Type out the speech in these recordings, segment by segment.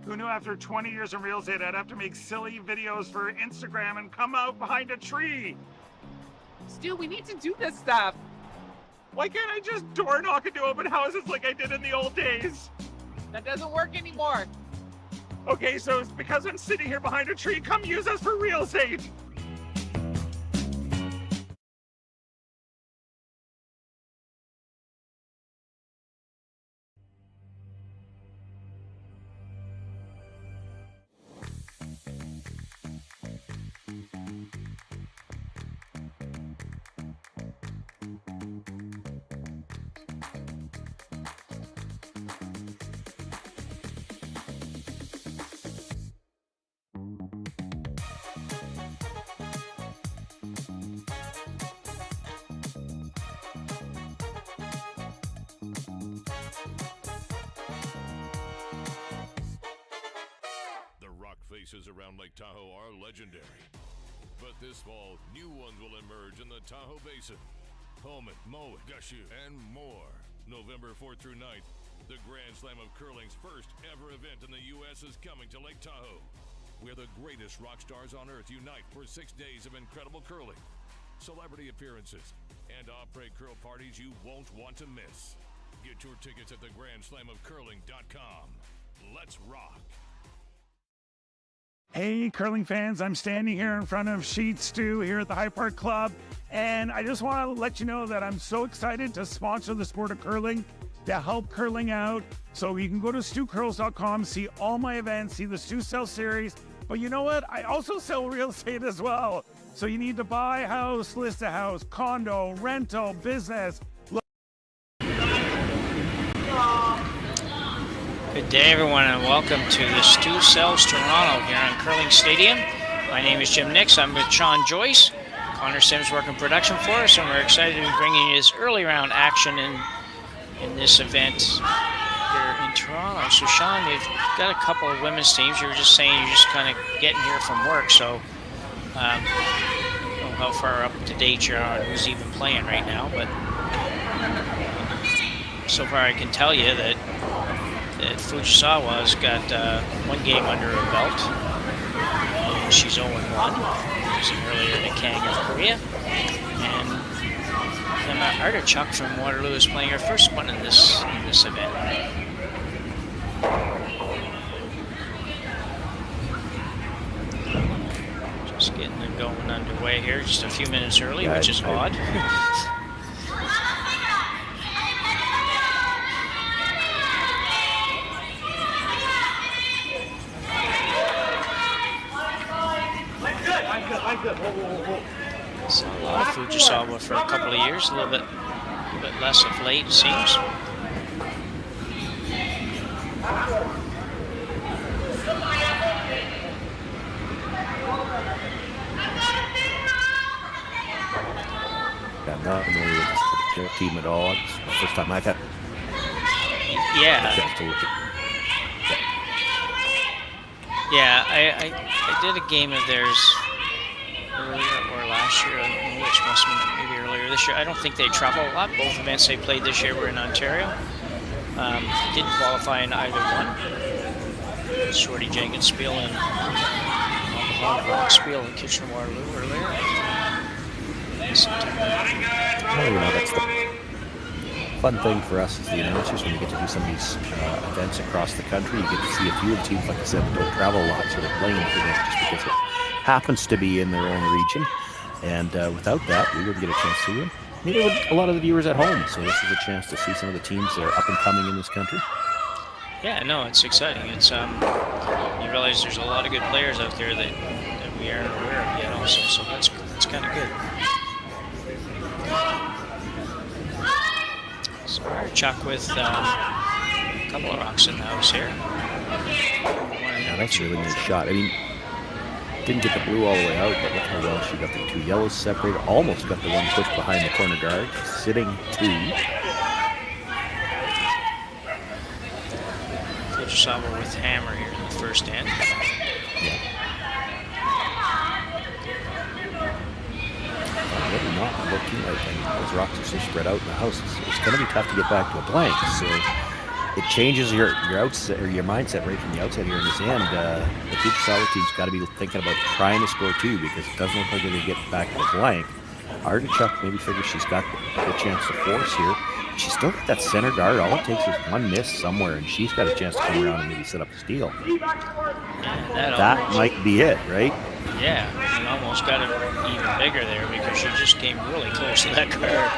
Who knew after 20 years in real estate I'd have to make silly videos for Instagram and come out behind a tree? Stu, we need to do this stuff. Why can't I just door knock into open houses like I did in the old days? That doesn't work anymore. Okay, so it's because I'm sitting here behind a tree. Come use us for real estate. Faces around Lake Tahoe are legendary. But this fall, new ones will emerge in the Tahoe Basin. Pullman, Mowat, Gushu, and more. November 4th through 9th, the Grand Slam of Curling's first ever event in the U.S. is coming to Lake Tahoe, where the greatest rock stars on earth unite for 6 days of incredible curling, celebrity appearances, and après curl parties you won't want to miss. Get your tickets at thegrandslamofcurling.com. Let's rock. Hey, curling fans, I'm standing here in front of Sheet Stew here at the High Park Club, and I just want to let you know that I'm so excited to sponsor the sport of curling, to help curling out. So you can go to stewcurls.com, see all my events, see the Stew Sell series, but you know what? I also sell real estate as well. So you need to buy a house, list a house, condo, rental, business. Good day, everyone, and welcome to the Stu Sells Toronto here on Curling Stadium. My name is Jim Nix. I'm with Sean Joyce. Connor Sims working production for us, and we're excited to be bringing you this early round action in this event here in Toronto. So, Sean, you've got a couple of women's teams. You were just saying you're just kind of getting here from work, so I don't know how far up to date you are on who's even playing right now, but so far I can tell you that Fujisawa's got one game under her belt. She's 0-1. Losing earlier to Kang of Korea. And Artichuk from Waterloo is playing her first one in this event. Just getting it going underway here, just a few minutes early, which is odd. Saw a lot of Fujisawa for a couple of years, a little bit less of late, it seems. I'm not familiar with this team at all. It's the first time I've had. Yeah. Yeah, I did a game of theirs earlier or last year, I don't know which, must have been maybe earlier this year. I don't think they travel a lot. Both events they played this year were in Ontario. Didn't qualify in either one. Shorty Jenkins Spiel and Spiel in Kitchener-Waterloo earlier. That's the fun thing for us as the announcers when we get to do some of these events across the country. You get to see a few of the teams, like I said, that don't travel a lot, so they're playing the event just because it happens to be in their own region. And without that, we wouldn't get a chance to see them. Neither would a lot of the viewers at home. So this is a chance to see some of the teams that are up and coming in this country. Yeah, no, it's exciting. It's you realize there's a lot of good players out there that we aren't aware of yet also, so that's kind of good. So Artichuk with a couple of rocks in the house here. Yeah, that's a really nice shot. I mean, didn't get the blue all the way out, but look how well she got the two yellows separated. Almost got the one pushed behind the corner guard. Sitting two. Fujisawa with hammer here in the first end. Yeah. Really not looking like, I mean, those rocks are so spread out in the house. It's going to be tough to get back to a blank. So it changes your outset or your mindset right from the outset here in this end. The Fujisawa team's got to be thinking about trying to score 2 because it doesn't look like they're going to get back to the blank. Artichuk maybe figures she's got the chance to force here. She's still got that center guard. All it takes is one miss somewhere, and she's got a chance to come around and maybe set up a steal. That might be it, right? Yeah, he almost got it even bigger there because she just came really close to that guard.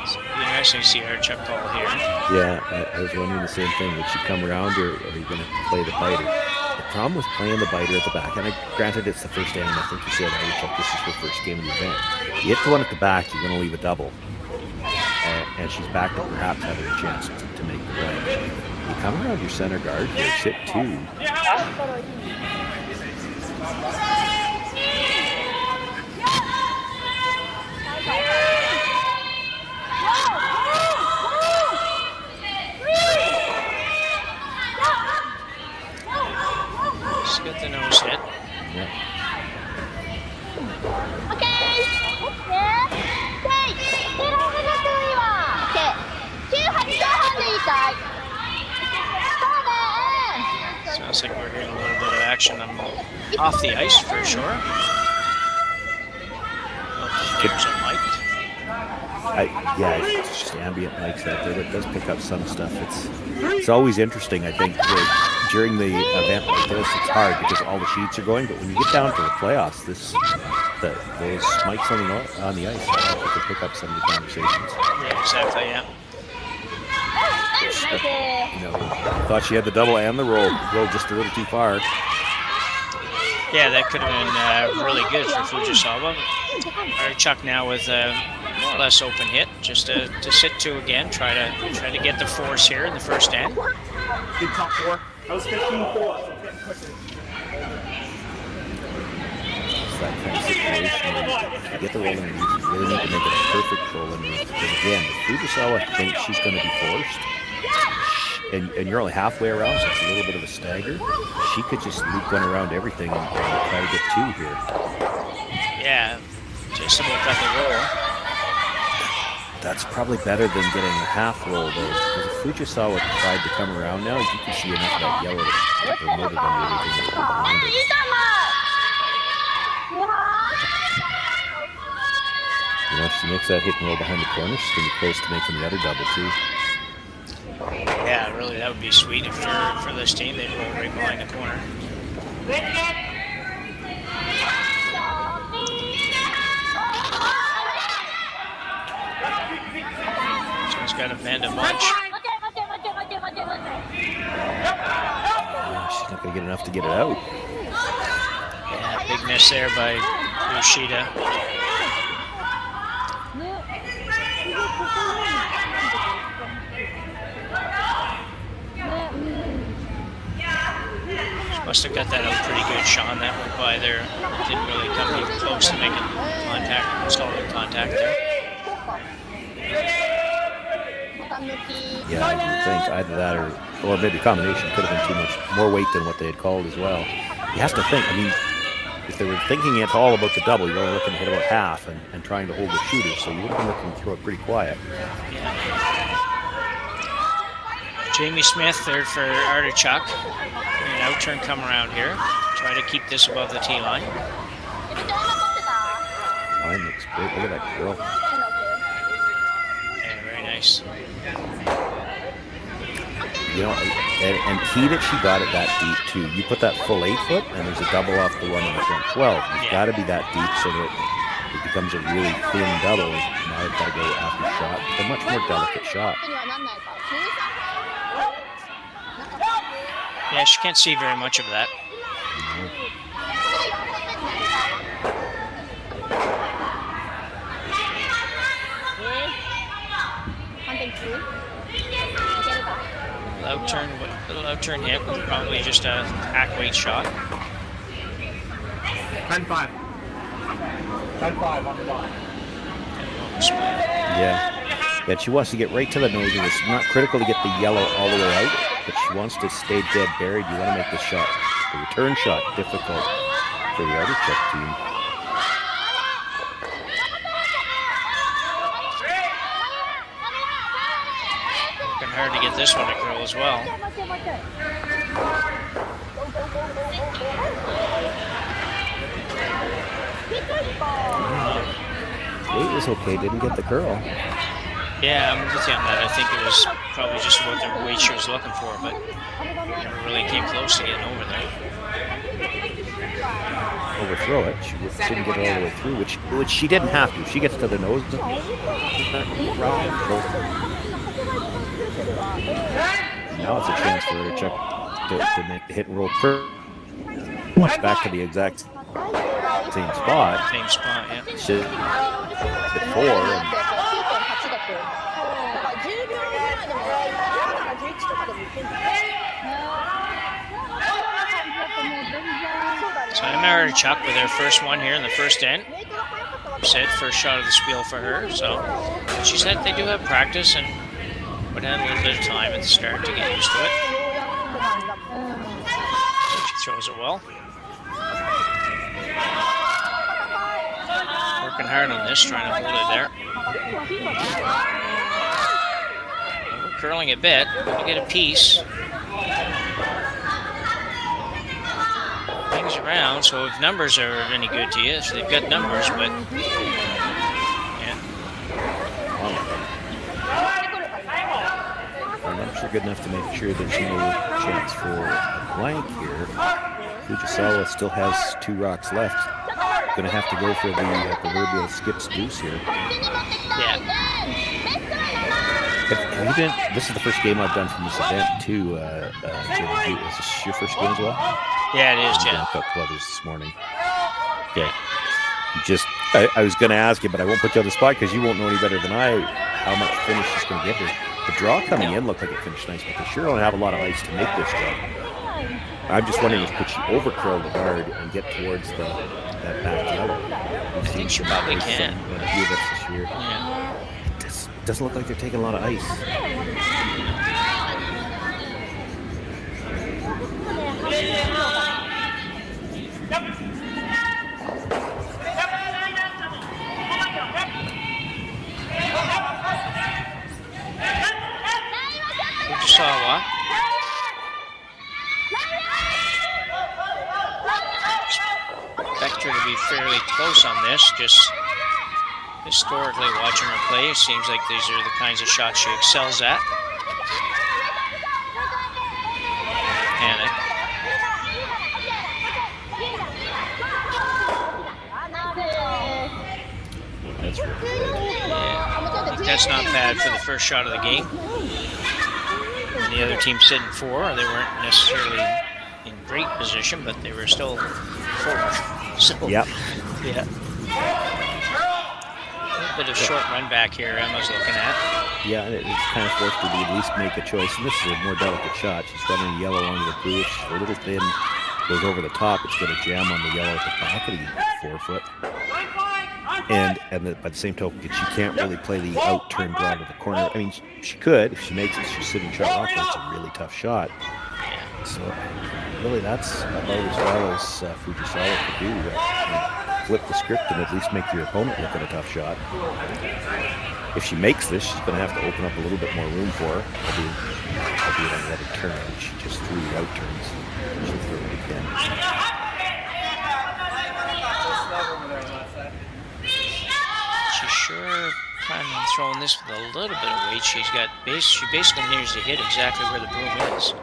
So it'll be interesting to see Artichuk call here. Yeah, I was wondering the same thing. Would she come around, or are you going to play the biter? The problem with playing the biter at the back, and granted it's the first game, I think you said, Artichuk, this is her first game of the event. You hit the one at the back, you're going to leave a double. And she's back to perhaps having a chance to make the play. You come around your center guard here, sit 2. Just get the nose hit. Yeah. Sounds like we're getting a little bit of action off the ice for sure. There's a mic. Yeah, it's just ambient mics out there. It does pick up some stuff. It's always interesting, I think, during the event like this. It's hard because all the sheets are going, but when you get down to the playoffs, those mics on the ice, I think they pick up some of the conversations. Yeah, exactly. Yeah. Thought she had the double and the roll. Rolled just a little too far. Yeah, that could have been really good for Fujisawa. Artichuk now with more or less open hit, just to sit 2 again. Try to get the force here in the first end. Good top 4. I was 15-4. So getting quicker. It's that kind of situation where you get the rolling and you really need to make it a perfect rolling. Because again, if Fujisawa thinks she's going to be forced, and you're only halfway around, so it's a little bit of a stagger, she could just loop one around everything and try to get 2 here. Yeah, just about got the roll. That's probably better than getting a half roll, though. Because if Fujisawa tried to come around now, you can see enough of that yellow that they're noted on everything that's behind it. If she makes that hit and roll behind the corner, she's going to be close to making the other double, too. Yeah, really, that would be sweet if for this team they'd roll right behind the corner. So he's got to bend a bunch. She's not going to get enough to get it out. Yeah, big miss there by Yoshida. Must have got that out pretty good, Sean. That went by there. Didn't really come even close to making solid contact there. Yeah, I would think either that or maybe a combination. Could have been too much more weight than what they had called as well. You have to think, I mean, if they were thinking at all about the double, you're only looking to hit about half and trying to hold the shooter, so you would have been looking to throw it pretty quiet. Yeah. Jamie Smith there for Artichuk. An outturn come around here. Try to keep this above the T line. Line looks great. Look at that girl. Yeah, very nice. You know, and key that she got it that deep too. You put that full 8 foot, and there's a double off the one in the front 12. You've got to be that deep so that it becomes a really thin double. Now you've got to go after shot. It's a much more delicate shot. Yeah, she can't see very much of that. Little outturn hit was probably just a hack weight shot. 10-5. 10-5 on the line. Yeah. But she wants to get right to the nose, and it's not critical to get the yellow all the way out, but she wants to stay dead buried. You want to make the shot, the return shot, difficult for the Artichuk team. Working hard to get this one to curl as well. Weight was okay, didn't get the curl. Yeah, I'm with you on that. I think it was probably just what the weight she was looking for, but never really came close to getting over there. Overthrow it. She didn't get it all the way through, which she didn't have to. She gets to the nose. Now it's a chance for Artichuk to make the hit and roll back to the exact same spot. Same spot, yeah. She hit 4 and So I'm Artichuk with her first one here in the first end. Said first shot of the spiel for her. So she said they do have practice and would have a little bit of time at the start to get used to it. She throws it well. Working hard on this, trying to hold it there. Curling a bit, we'll get a piece. Things around, so if numbers are any good to you, so they've got numbers, but yeah. I'm not sure good enough to make sure there's no chance for a blank here. Fujisawa still has 2 rocks left. Going to have to go for the proverbial skip's deuce here. Yeah. Have you been, this is the first game I've done from this event too, Jim. Is this your first game as well? Yeah, it is, Jen. I got others this morning. Okay. I was going to ask you, but I won't put you on the spot because you won't know any better than I how much finish she's going to get here. The draw coming in looked like it finished nice, but they sure don't have a lot of ice to make this draw. I'm just wondering if could she overcurl the guard and get towards that back yellow. I think she probably can. A few of us this year. Yeah. It doesn't look like they're taking a lot of ice. Fujisawa. Expect her to be fairly close on this, just historically watching her play, it seems like these are the kinds of shots she excels at. Panic. That's really good. Yeah, I think that's not bad for the first shot of the game. And the other team sitting 4, they weren't necessarily in great position, but they were still 4. So, yep. Yeah. A bit of short run back here Emma's looking at. Yeah, and it's kind of forced her to at least make a choice. And this is a more delicate shot. She's running yellow onto the blue. It's a little thin, goes over the top. It's going to jam on the yellow at the back of the 4 foot. By the same token, she can't really play the out-turn draw to the corner. I mean, she could. If she makes it, she's sitting shot off. That's a really tough shot. So, really, that's about as well as Fujisawa could do. Flip the script and at least make your opponent look at a tough shot. If she makes this, she's going to have to open up a little bit more room for her. Albeit on the other turn. She just threw the out turns. She'll throw it again. She's sure planning on throwing this with a little bit of weight. She basically needs to hit exactly where the broom is.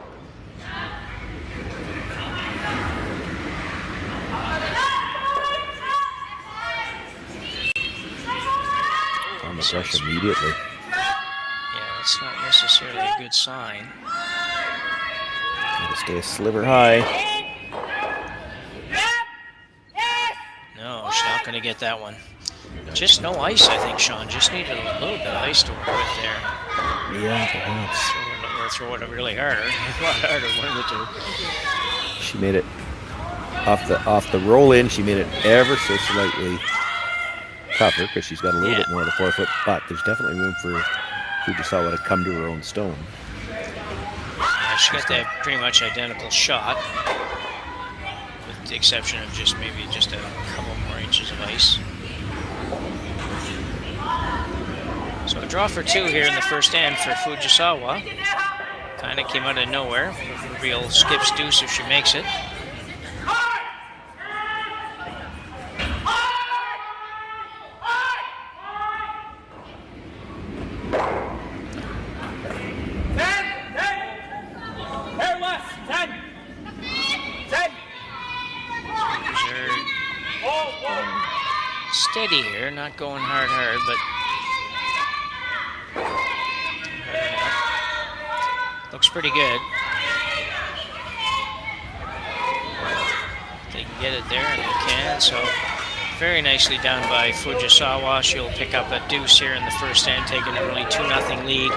On the brush immediately. Yeah, that's not necessarily a good sign. Gotta stay a sliver high. No, she's not going to get that one. Just no ice, I think, Sean. Just needed a little bit of ice to work with there. Yeah, perhaps. Or throw it really harder. A lot harder, one of the two. She made it off the roll in. She made it ever so slightly tougher because she's got a little bit more of the 4 foot. But there's definitely room for Fujisawa to come to her own stone. Yeah, she got that pretty much identical shot, with the exception of maybe just a couple more inches of ice. So So a draw for 2 here in the first end for Fujisawa. Kind of came out of nowhere. A real skips deuce if she makes it. Steady here, not going hard, but looks pretty good. They can get it there, and they can. So very nicely done by Fujisawa. She'll pick up a deuce here in the first end, taking an early 2-0 lead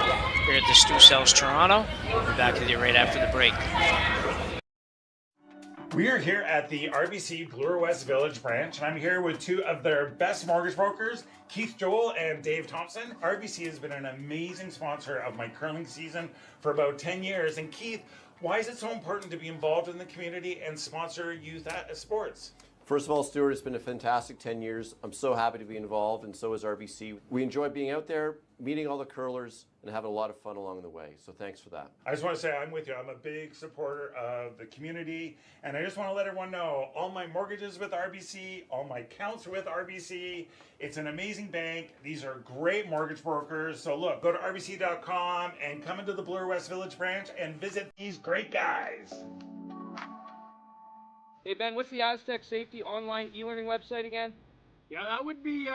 here at the Stu Sells Toronto. We'll be back with you right after the break. We are here at the RBC Bloor West Village branch, and I'm here with two of their best mortgage brokers, Keith Joel and Dave Thompson. RBC has been an amazing sponsor of my curling season for about 10 years. And Keith, why is it so important to be involved in the community and sponsor youth sports? First of all, Stuart, it's been a fantastic 10 years. I'm so happy to be involved, and so is RBC. We enjoy being out there, meeting all the curlers, and having a lot of fun along the way. So thanks for that. I just want to say I'm with you. I'm a big supporter of the community, and I just want to let everyone know all my mortgages with RBC, all my accounts are with RBC. It's an amazing bank. These are great mortgage brokers. So look, go to rbc.com and come into the Bloor West Village branch and visit these great guys. Hey Ben, what's the Aztec Safety online e-learning website again? Yeah, that would be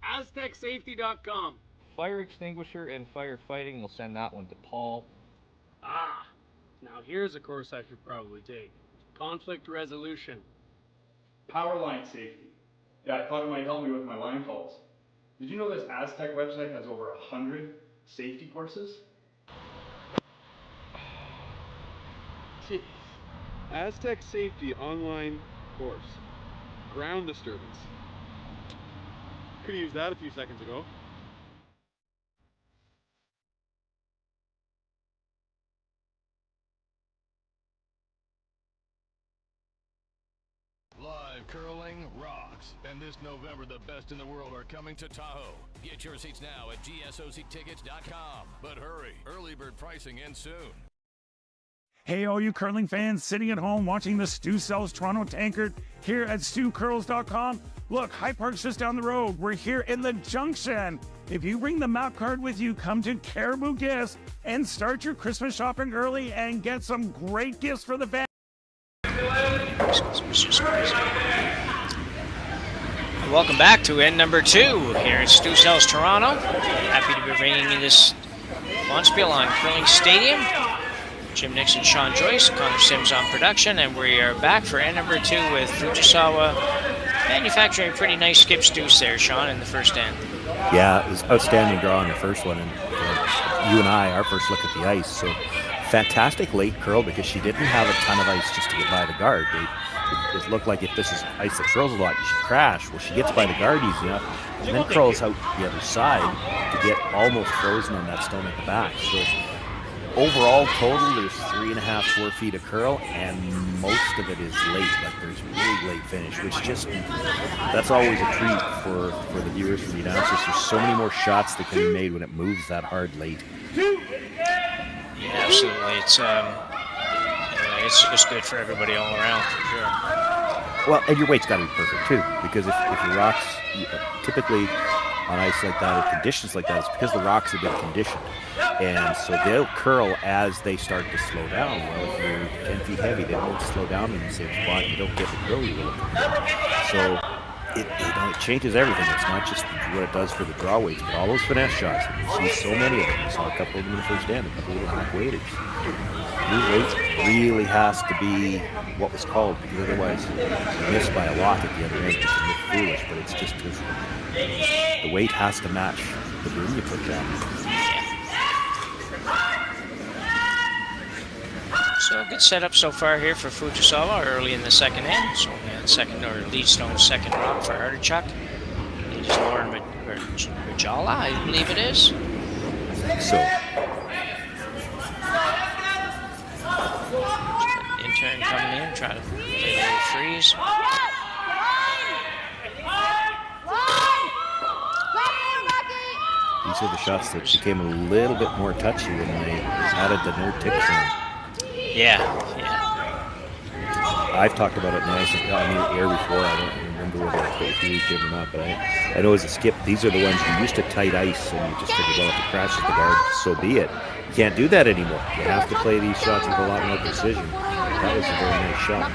aztecsafety.com. Fire extinguisher and firefighting, we'll send that one to Paul. Ah, now here's a course I should probably take. Conflict resolution. Power line safety. Yeah, I thought it might help me with my line calls. Did you know this Aztec website has over 100 safety courses? Jeez. Aztec Safety online course. Ground disturbance. Could have used that a few seconds ago. Live curling rocks. And this November, the best in the world are coming to Tahoe. Get your seats now at gsoctickets.com. But hurry, early bird pricing ends soon. Hey, all you curling fans sitting at home watching the Stu Sells Toronto Tankard here at StuCurls.com. Look, High Park's just down the road. We're here in the Junction. If you bring the map card with you, come to Caribou Gifts and start your Christmas shopping early and get some great gifts for the family. Welcome back to end number 2 here at Stu Sells Toronto. Happy to be bringing you this Bonspiel on Curling Stadium. Jim Nixon, Sean Joyce, Connor Sims on production, and we are back for end number 2 with Fujisawa manufacturing a pretty nice skip deuce there, Sean, in the first end. Yeah, it was outstanding draw in the first one, and you and I, our first look at the ice, so fantastic late curl because she didn't have a ton of ice just to get by the guard. It looked like if this is ice that curls a lot, you should crash. Well, she gets by the guard easy enough, and then curls out the other side to get almost frozen in that stone at the back. So overall total, there's 3.5, 4 feet of curl, and most of it is late. Like there's really late finish, which just, that's always a treat for the viewers, for the announcers. There's so many more shots that can be made when it moves that hard late. Yeah, absolutely. It's just good for everybody all around, for sure. Well, and your weight's got to be perfect too, because if your rocks, typically on ice like that or conditions like that, it's because the rocks have been conditioned, and so they'll curl as they start to slow down. Well, if you're 10 feet heavy, they won't slow down in the same spot. You don't get the curl you want. So it changes everything. It's not just what it does for the draw weights, but all those finesse shots. You see so many of them. You saw a couple of them in the first end, a couple of little half weighted. New weight really has to be what was called, because otherwise you miss by a lot at the other end. It can look foolish, but it's just because the weight has to match the boom you put down. So good setup so far here for Fujisawa early in the second end. So we had second or lead stone second rock for Artichuk. It is Lauren Majala, I believe it is. I think so. Intern coming in, trying to play a little freeze. These are the shots that became a little bit more touchy when they added the no tick zone. Yeah. I've talked about it now. I mean, air before. I don't remember whether I put it with you, Jim, or not, but I know as a skip, these are the ones you used to tight ice, and you just figured, well, if it crashes the guard, so be it. You can't do that anymore. You have to play these shots with a lot more precision. That was a very nice shot.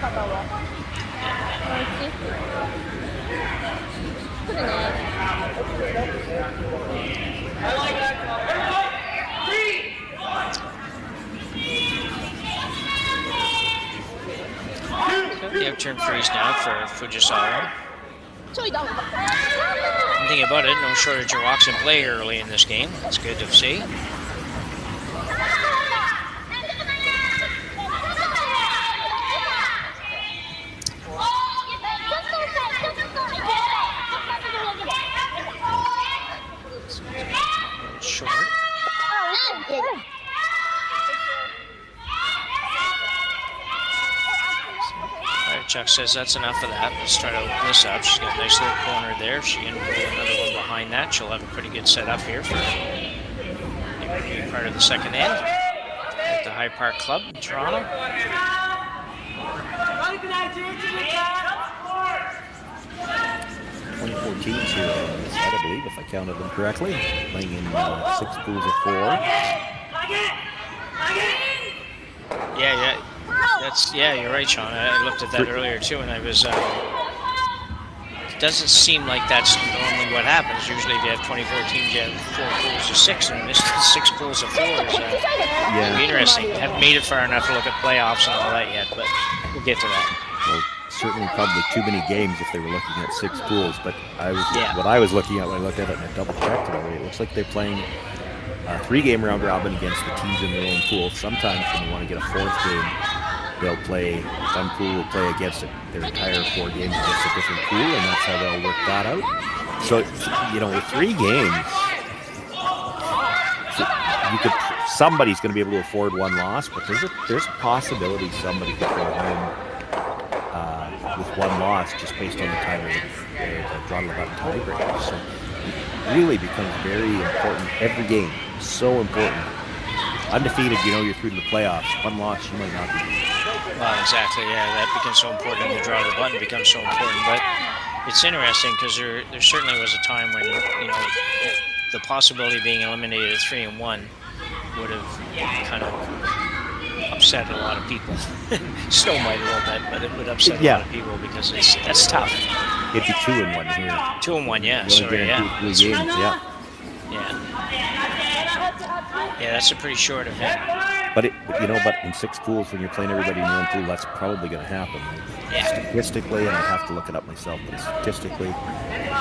The upturn freeze now for Fujisawa. One thing about it, no shortage of walks in play early in this game. That's good to see. Short. Artichuk says that's enough of that. Let's try to open this up. She's got a nice little corner there. She can put another one behind that. She'll have a pretty good setup here for the part of the second end at the High Park Club in Toronto. 2014 here on this side, I believe, if I counted them correctly. Playing in 6 pools of 4. Yeah. You're right, Sean. I looked at that earlier too, and I was. It doesn't seem like that's normally what happens. Usually, if you have 24 teams, you have 4 pools of 6, and this is 6 pools of 4 is interesting. Haven't made it far enough to look at playoffs and all that yet, but we'll get to that. Well, certainly probably too many games if they were looking at 6 pools, but what I was looking at when I looked at it and I double checked it already, it looks like they're playing a 3-game round robin against the teams in their own pool. Sometimes when you want to get a 4th game, they'll play, one pool will play against their entire 4 games against a different pool, and that's how they'll work that out. So, with 3 games, somebody's going to be able to afford 1 loss, but there's a possibility somebody could go home with 1 loss just based on the time of the draw to the button tiebreaker. So it really becomes very important. Every game is so important. Undefeated, you're through to the playoffs. 1 loss, you might not be. Well, exactly, yeah, that becomes so important, and the draw to the button becomes so important. But it's interesting because there certainly was a time when, the possibility of being eliminated at 3-1 would have kind of upset a lot of people. Still might a little bit, but it would upset a lot of people because that's tough. It'd be 2-1 here. 2-1, yeah. Sorry, yeah. 3 games, yeah. Yeah, that's a pretty short event. But in 6 pools, when you're playing everybody in your own pool, that's probably going to happen. Yeah. Statistically, and I'd have to look it up myself, but statistically,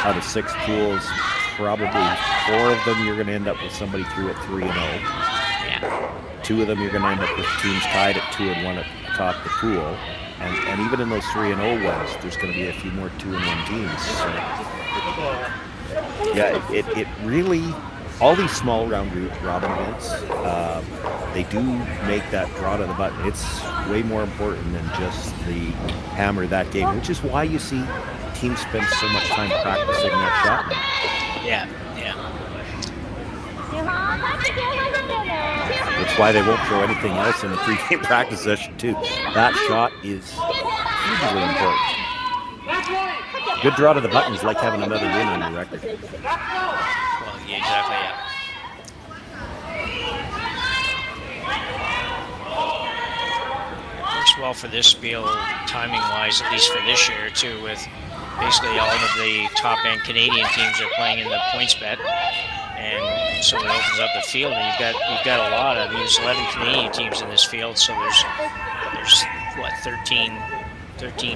out of 6 pools, probably 4 of them you're going to end up with somebody through at 3-0. Yeah. 2 of them you're going to end up with teams tied at 2-1 at the top of the pool. And even in those 3-0 ones, there's going to be a few more 2-1 teams. So, yeah, it really, all these small round robin events, they do make that draw to the button. It's way more important than just the hammer that game, which is why you see teams spend so much time practicing that shot. Yeah. That's why they won't throw anything else in the 3-game practice session too. That shot is hugely important. Good draw to the button is like having another win on your record. Well, yeah, exactly, yeah. Works well for this spiel, timing-wise, at least for this year too, with basically all of the top-end Canadian teams are playing in the points bet. And so it opens up the field, and you've got a lot of there's 11 Canadian teams in this field, so there's what 13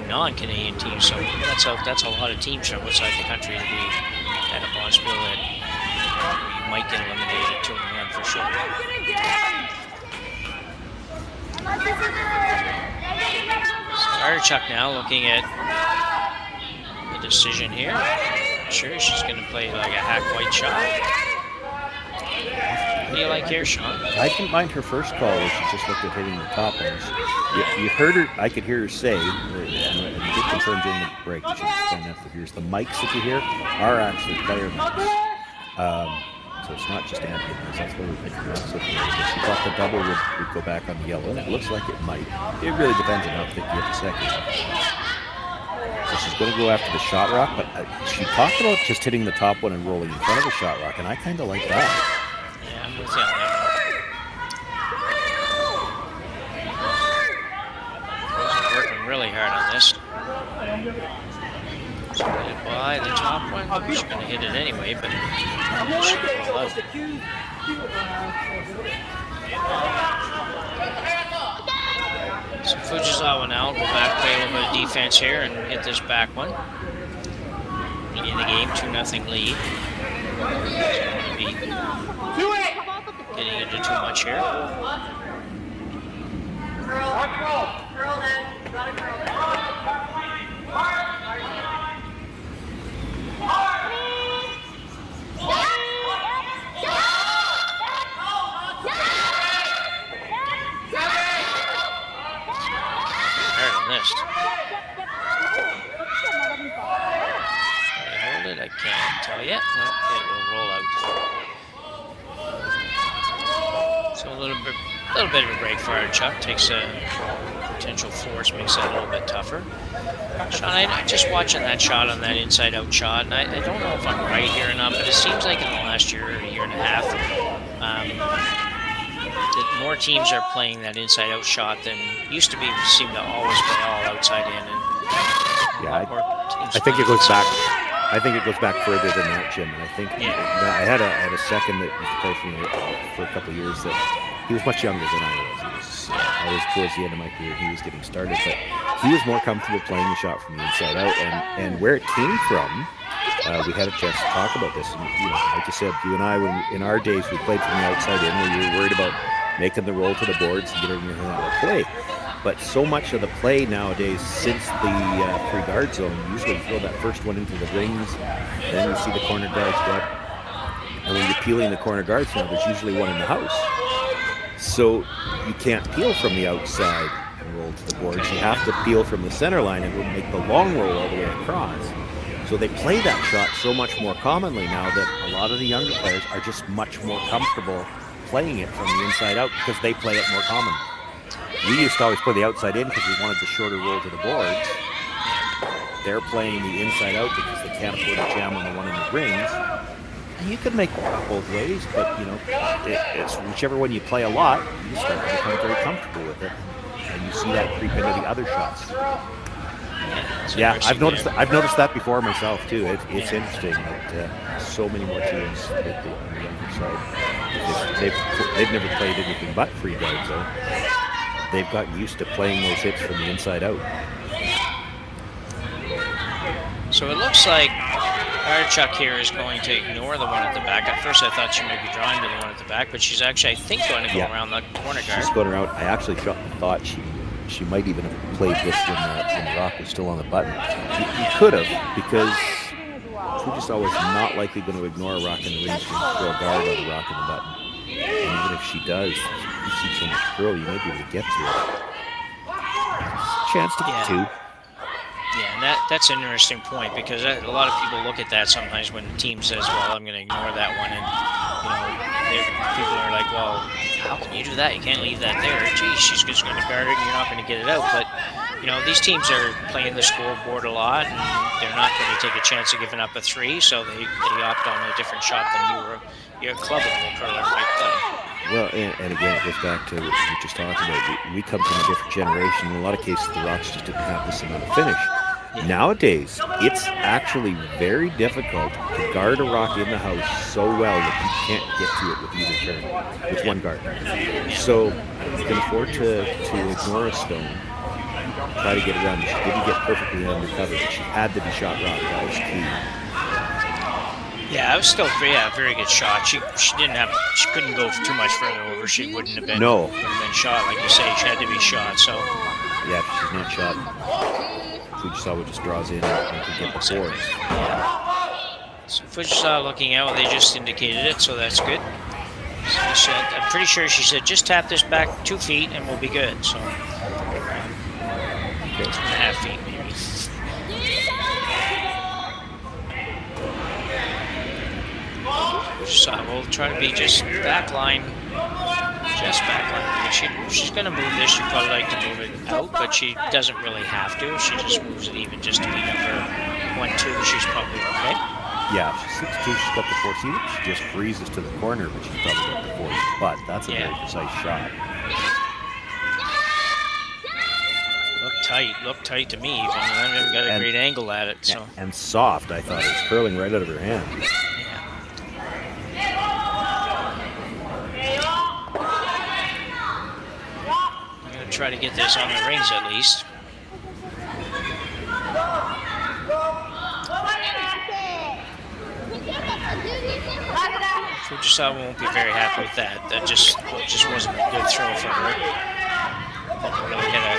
non-Canadian teams. So that's a lot of teams from outside the country to be at a bonus field that you might get eliminated at 2-1 for sure. Artichuk now looking at the decision here. Sure, she's going to play like a hack white shot. What do you like here, Sean? I didn't mind her first call where she just looked at hitting the top ones. You heard her, I could hear her say, and you did confirm during the break that she was explaining that for viewers. The mics that you hear are actually player mics. So it's not just Anthony. That's why we're picking her up. So she thought the double would go back on the yellow, and it looks like it might. It really depends on how thick you hit the second. So she's going to go after the shot rock, but she talked about just hitting the top one and rolling in front of the shot rock, and I kind of like that. Yeah, I'm with you on that one. Working really hard on this. So by the top one, she's going to hit it anyway, but she'll roll out. So Fujisawa now will go back, play a little bit of defense here and hit this back one. In the game, 2-0 lead. So be getting into too much here. Missed. Hold it, I can't tell yet. No, it will roll out. So a little bit of a break for Artichuk. Takes a potential force, makes it a little bit tougher. Sean, I'm just watching that shot on that inside-out shot, and I don't know if I'm right here or not, but it seems like in the last year or year and a half, that more teams are playing that inside-out shot than used to be. We seem to always play all outside in. And yeah, I think it goes back. I think it goes back further than that, Jim. And I think I had a second that was played for me for a couple of years that he was much younger than I was. I was towards the end of my career. He was getting started, but he was more comfortable playing the shot from the inside out. And where it came from, we had a chance to talk about this. And, you know, like you said, you and I, when in our days, we played from the outside in, where you were worried about making the roll to the boards and getting everything out of play. But so much of the play nowadays, since the free guard zone, usually you throw that first one into the rings, then you see the corner guards go up. And when you're peeling the corner guards now, there's usually one in the house. So you can't peel from the outside and roll to the boards. You have to peel from the center line and make the long roll all the way across. So they play that shot so much more commonly now that a lot of the younger players are just much more comfortable playing it from the inside out because they play it more commonly. We used to always play the outside in because we wanted the shorter roll to the boards. They're playing the inside out because they can't afford to jam on the one in the rings. And you could make it both ways, but you know, it's whichever one you play a lot, you start to become very comfortable with it, and you see that creep into the other shots. Yeah, I've noticed that before myself too. It's interesting that so many more teams on the younger side, they've never played anything but free guards though. They've gotten used to playing those hits from the inside out. So it looks like Artichuk here is going to ignore the one at the back. At first I thought she might be drawing to the one at the back, but she's actually, I think, going to go around the corner guard. She's going around. I actually thought she might even have played this when the rock was still on the button. You could have, because Fujisawa is not likely going to ignore a rock in the range and throw a guard on the rock in the button. And even if she does, you see so much curl, you might be able to get to it. Chance to get two. Yeah, and that's an interesting point, because a lot of people look at that sometimes when the team says, well, I'm going to ignore that one, and people are like, well, how can you do that? You can't leave that there. Geez, she's just going to guard it and you're not going to get it out. But, these teams are playing the scoreboard a lot, and they're not going to take a chance of giving up a three, so they opt on a different shot than your club curler might play. Well, and again, it goes back to what we just talked about. We come from a different generation. In a lot of cases, the Rocks just didn't have this amount of finish. Yeah. Nowadays, it's actually very difficult to guard a rock in the house so well that you can't get to it with either turn, with one guard. So you can afford to ignore a stone, try to get around. She didn't get perfectly undercover, but she had to be shot rock. That was key. Yeah, it was still very good shot. She couldn't go too much further over. She wouldn't have been shot, like you say. She had to be shot. So yeah, if she's not shot, Fujisawa just draws in and can get the boards. Yeah. So Fujisawa looking out. They just indicated it, so that's good. So I'm pretty sure she said just tap this back 2 feet and we'll be good. So 2.5 feet maybe. Fujisawa will try to be just backline. Just backline. She's going to move this. She'd probably like to move it out, but she doesn't really have to. She just moves it even just to be number 1-2. She's probably okay. Yeah, she's 6'2", she's got the force. Even if she just freezes to the corner, but she's probably got the force. But that's a very precise shot. Looked tight to me even. I haven't got a great angle at it. So. And soft, I thought. It was curling right out of her hand. I'm going to try to get this on the rings at least. Fujisawa won't be very happy with that. That just wasn't a good throw for her. Never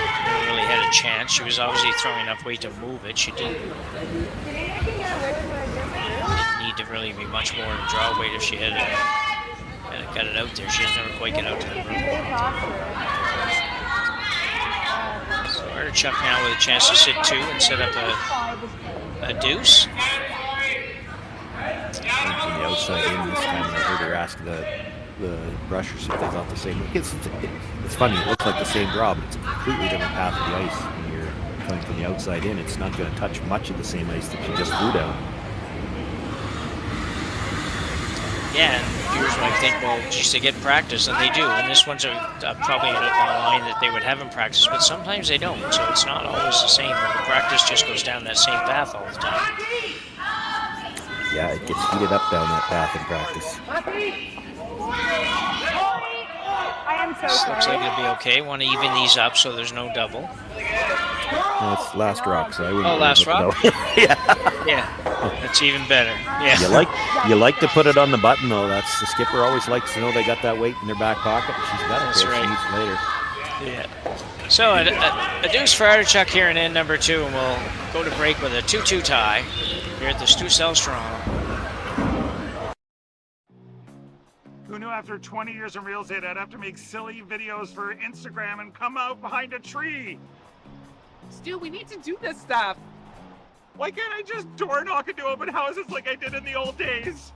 really had a chance. She was obviously throwing enough weight to move it. She didn't need to really be much more in draw weight if she had got it out there. She doesn't ever quite get out to the room. So Artichuk now with a chance to sit 2 and set up a deuce. From the outside in this time, I heard her ask the rushers if they thought the same. It's funny, it looks like the same draw, but it's a completely different path of the ice. When you're coming from the outside in, it's not going to touch much of the same ice that you just threw down. Yeah, and viewers might think, well, geez, they get practice, and they do. And this one's probably a line that they would have in practice, but sometimes they don't. So it's not always the same. The practice just goes down that same path all the time. Yeah, it gets heated up down that path in practice. I am so sorry. Looks like it'll be okay. Want to even these up so there's no double. No, it's last rock, so I wouldn't. Oh, last rock? Yeah, that's even better. Yeah. You like to put it on the button though. That's the skipper always likes to know they got that weight in their back pocket. She's got it. That's right. She needs later. Yeah. So a deuce for Artichuk here in end number 2, and we'll go to break with a 2-2 tie here at the Stu Cells Toronto. Who knew after 20 years in real estate I'd have to make silly videos for Instagram and come out behind a tree? Stu, we need to do this stuff. Why can't I just door knock into open houses like I did in the old days?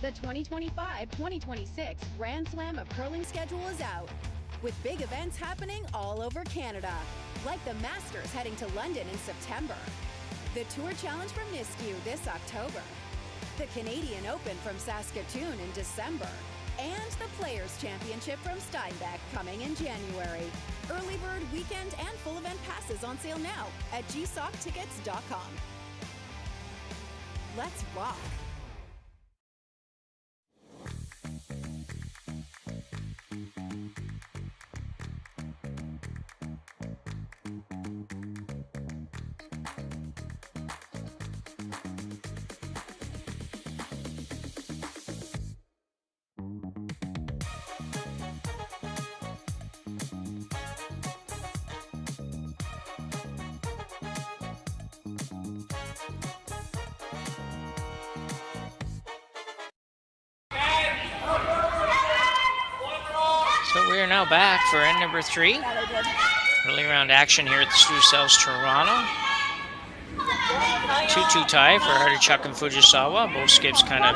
The 2025-2026 Grand Slam of Curling schedule is out, with big events happening all over Canada, like the Masters heading to London in September, the Tour Challenge from Nisku this October, the Canadian Open from Saskatoon in December, and the Players' Championship from Steinbeck coming in January. Early bird weekend and full event passes on sale now at gsoctickets.com. Let's rock! So we are now back for end number 3. Early round action here at the Stu Cells Toronto. 2-2 tie for Artichuk and Fujisawa. Both skips kind of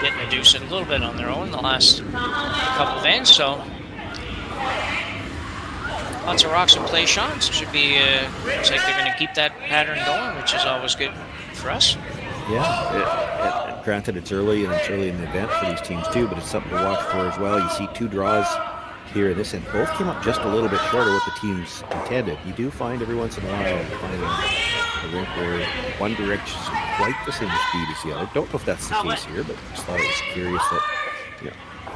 getting a deuce a little bit on their own the last couple of ends. So lots of rocks and play shots. Should be, looks like they're going to keep that pattern going, which is always good for us. Yeah, granted it's early and it's early in the event for these teams too, but it's something to watch for as well. You see 2 draws here in this end. Both came up just a little bit short of what the teams intended. You do find every once in a while you find a rink where one direction is quite the same speed as the other. Don't know if that's the case here, but I just thought it was curious that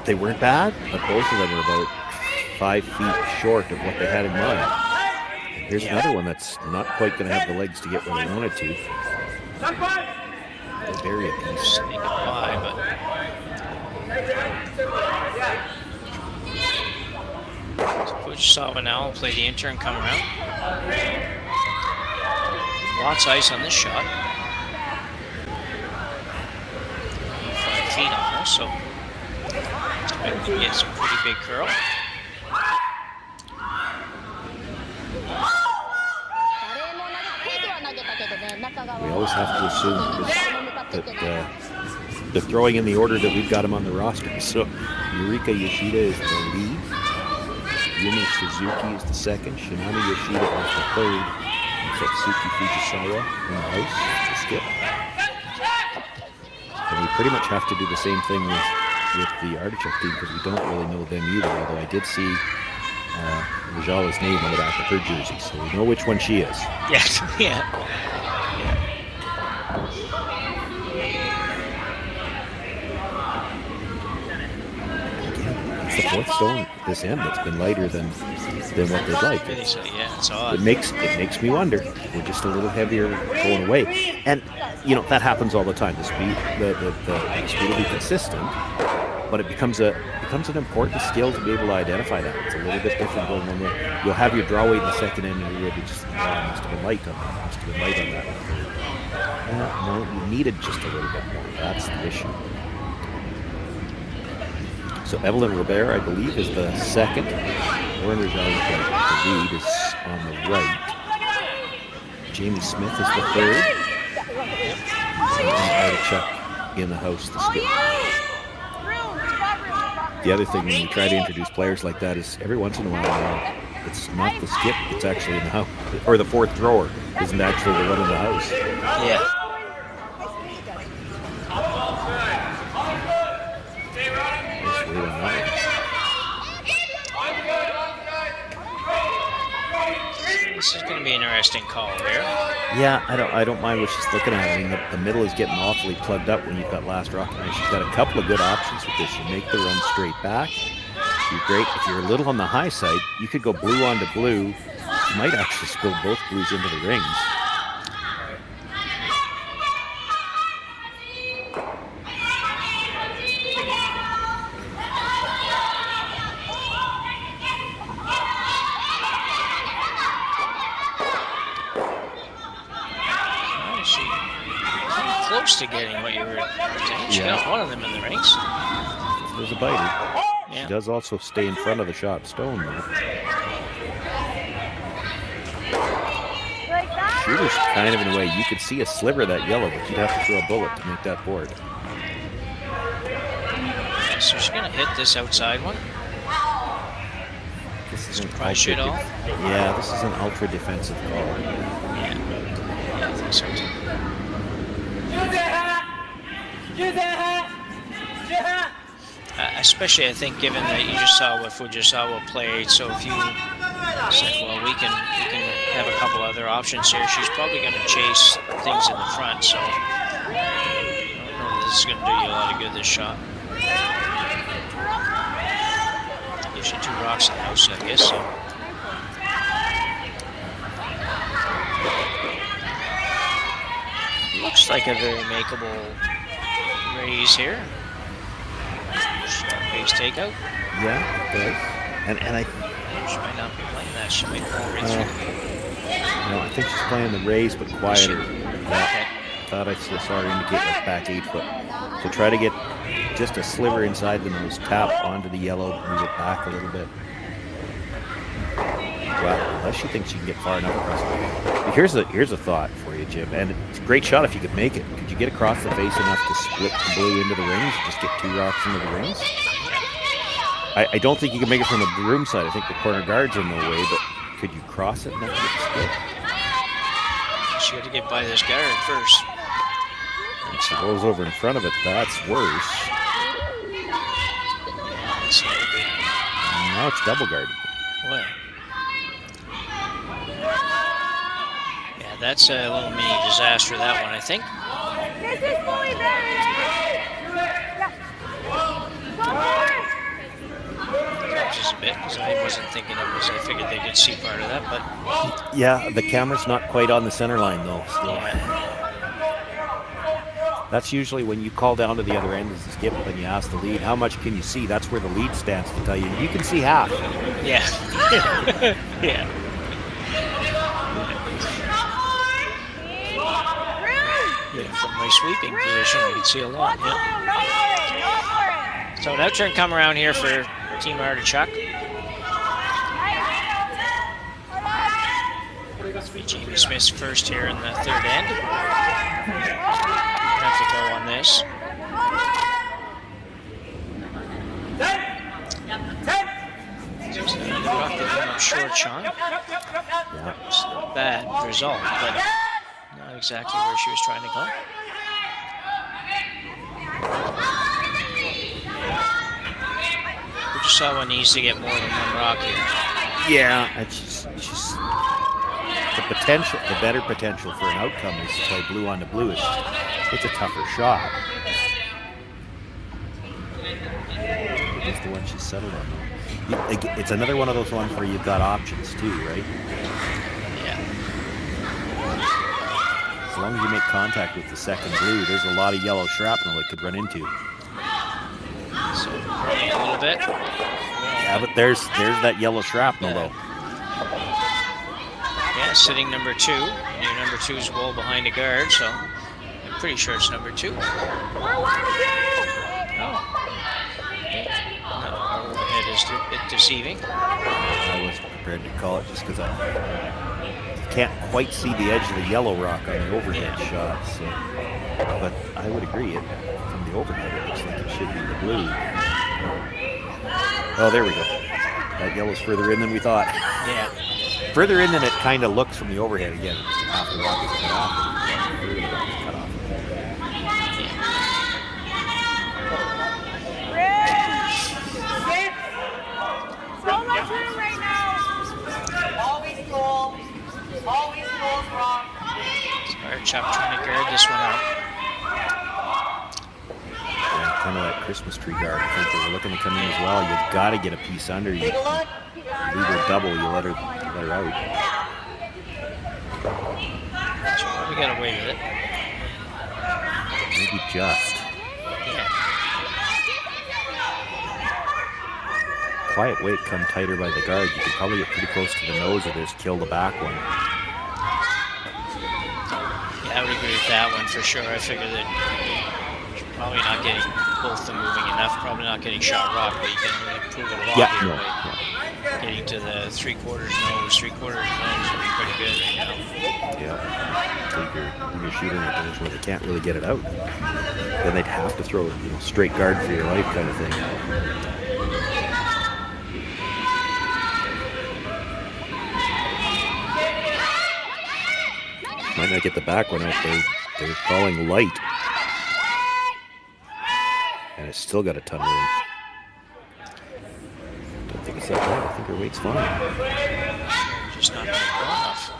they weren't bad, but both of them were about 5 feet short of what they had in mind. Here's another one that's not quite going to have the legs to get where they wanted to. They'll bury it. Sneak it by, but so Fujisawa now will play the intern, come around. Lots of ice on this shot. 5 feet almost, so it's a pretty big curl. We always have to assume that they're throwing in the order that we've got them on the roster. So Yurika Yoshida is the lead. Yumi Suzuki is the second. Shinami Yoshida is the third. And Satsuki Fujisawa in the house, the skip. And we pretty much have to do the same thing with the Artichuk team because we don't really know them either, although I did see Rajala's name on the back of her jersey, so we know which one she is. Yes, yeah. It's the fourth stone this end that's been lighter than what they'd like. Yeah, it's odd. It makes me wonder. We're just a little heavier going away, and you know that happens all the time. The speed will be consistent, but it becomes an important skill to be able to identify that. It's a little bit different going on there. You'll have your draw weight in the second end, and you'll be just must have been light on that. Must have been light on that. No, you needed just a little bit more. That's the issue. So Evelyn Robert, I believe, is the second. Lauren Rajali, the lead, is on the right. Jamie Smith is the third. And Artichuk in the house, the skip. The other thing when you try to introduce players like that is every once in a while, it's not the skip, it's actually in the house. Or the fourth thrower isn't actually the one in the house. Yeah. This is going to be an interesting call there. Yeah, I don't mind what she's looking at. I mean, the middle is getting awfully plugged up when you've got last rocket. And she's got a couple of good options with this. You make the run straight back. You're great. If you're a little on the high side, you could go blue onto blue. You might actually spill both blues into the rings. Close to getting what you were saying. She got one of them in the rings. There's a biter. Yeah. She does also stay in front of the shot stone, though. Shooter's kind of in a way. You could see a sliver of that yellow, but you'd have to throw a bullet to make that board. Yeah, so she's going to hit this outside one. This is an push it off. Yeah, this is an ultra defensive call. Yeah, I think so too. Especially, I think, given that you just saw what Fujisawa played, so if you said, well, we can have a couple other options here, she's probably going to chase things in the front, so I don't know if this is going to do you a lot of good, this shot. Gives you 2 rocks in the house, I guess, so. Looks like a very makeable raise here. Base takeout. Yeah, it does. And I. She might not be playing that. She might pull right through. No, I think she's playing the raise, but quieter. Okay. Thought I saw her indicate like back 8 foot. So try to get just a sliver inside the nose, tap onto the yellow, move it back a little bit. Well, unless she thinks she can get far enough across the face. Here's a thought for you, Jim, and it's a great shot if you could make it. Could you get across the face enough to split the blue into the rings, just get 2 rocks into the rings? I don't think you can make it from the broom side. I think the corner guard's in the way, but could you cross it enough to get split? She got to get by this guard first. And she rolls over in front of it. That's worse. Now it's double guarded. Well. Yeah, that's a little mini disaster, that one, I think. This is fully buried. Just a bit. because I wasn't thinking it was. I figured they could see part of that, but Yeah, the camera's not quite on the center line though. Still. That's usually when you call down to the other end as the skip and you ask the lead, how much can you see? That's where the lead stands to tell you. You can see half. Yeah. Yeah. Yeah, from my sweeping position, I can see a lot. Yeah. So an out-turn come around here for Team Artichuk. It's be Jamie Smith's first here in the third end. Have to go on this. Just the rock that came up short, Sean. It's not a bad result, but not exactly where she was trying to go. Fujisawa needs to get more than one rock here. Yeah, and she's the potential, the better potential for an outcome is to play blue on the blue. It's a tougher shot. It's the one she's settled on. It's another one of those ones where you've got options too, right? Yeah. As long as you make contact with the second blue, there's a lot of yellow shrapnel it could run into. So a little bit. Yeah, but there's that yellow shrapnel though. Yeah, sitting number 2. Your number 2 is well behind the guard, so I'm pretty sure it's number 2. No, our overhead is a bit deceiving. I wasn't prepared to call it just because I can't quite see the edge of the yellow rock on the overhead shot. So, but I would agree, from the overhead it looks like it should be the blue. Oh, there we go. That yellow's further in than we thought. Yeah. Further in than it kind of looks from the overhead again. Half the rock is cut off. Artichuk trying to guard this one out. Yeah, kind of that Christmas tree guard. I think they were looking to come in as well. You got to get a piece under. You leave her double. You let her out. She probably got away with it. Maybe just. Yeah. Quiet weight come tighter by the guard. You could probably get pretty close to the nose of this, kill the back one. Yeah, I would agree with that one for sure. I figure that she's probably not getting both of them moving enough, probably not getting shot rock, but you can really improve it a lot here by getting to the 3/4 nose. 3/4 nose would be pretty good right now. Yeah. You're shooting at those where they can't really get it out. Then they'd have to throw, straight guard for your life kind of thing. Might not get the back one out. They're calling light. And it's still got a ton of room. Don't think it's that bad. I think her weight's fine. Just not enough.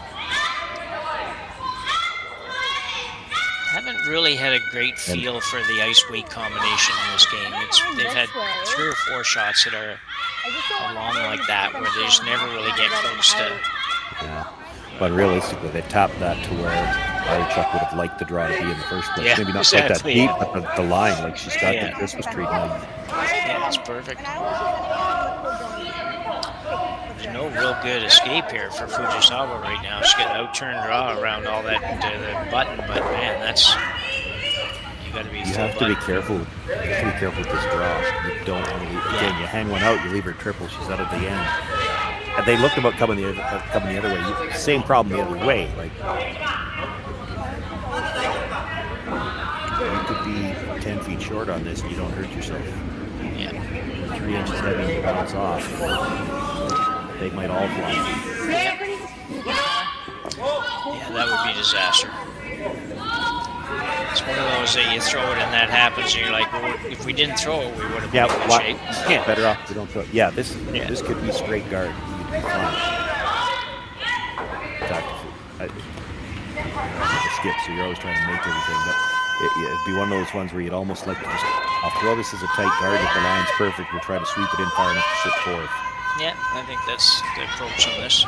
Haven't really had a great feel for the ice weight combination in this game. They've had 3 or 4 shots that are along like that where they just never really get close to. Yeah. But realistically, they tapped that to where Artichuk would have liked the draw to be in the first place. Yeah, maybe not exactly, quite that deep, but the line, like she's got the Christmas tree line. Yeah, that's perfect. There's no real good escape here for Fujisawa right now. She's got an out-turn draw around all that the button, but man, that's you got to be. You have to be careful. You have to be careful with this draw. You don't want to leave. Again, you hang one out, you leave her triple. She's out at the end. And they looked about coming the other way. Same problem the other way. Like you could be 10 feet short on this, and you don't hurt yourself. Yeah. 3 inches heavy, and you bounce off. They might all fly. Yeah, that would be disaster. It's one of those that you throw it and that happens, and you're like, well, if we didn't throw it, we would have been in good shape. Yeah, better off if we don't throw it. Yeah, this could be straight guard. You'd be fine. In fact, skip, so you're always trying to make everything, but it'd be one of those ones where you'd almost like to just, I'll throw this as a tight guard. If the line's perfect, we'll try to sweep it in far enough to sit fourth. Yeah, I think that's the approach on this.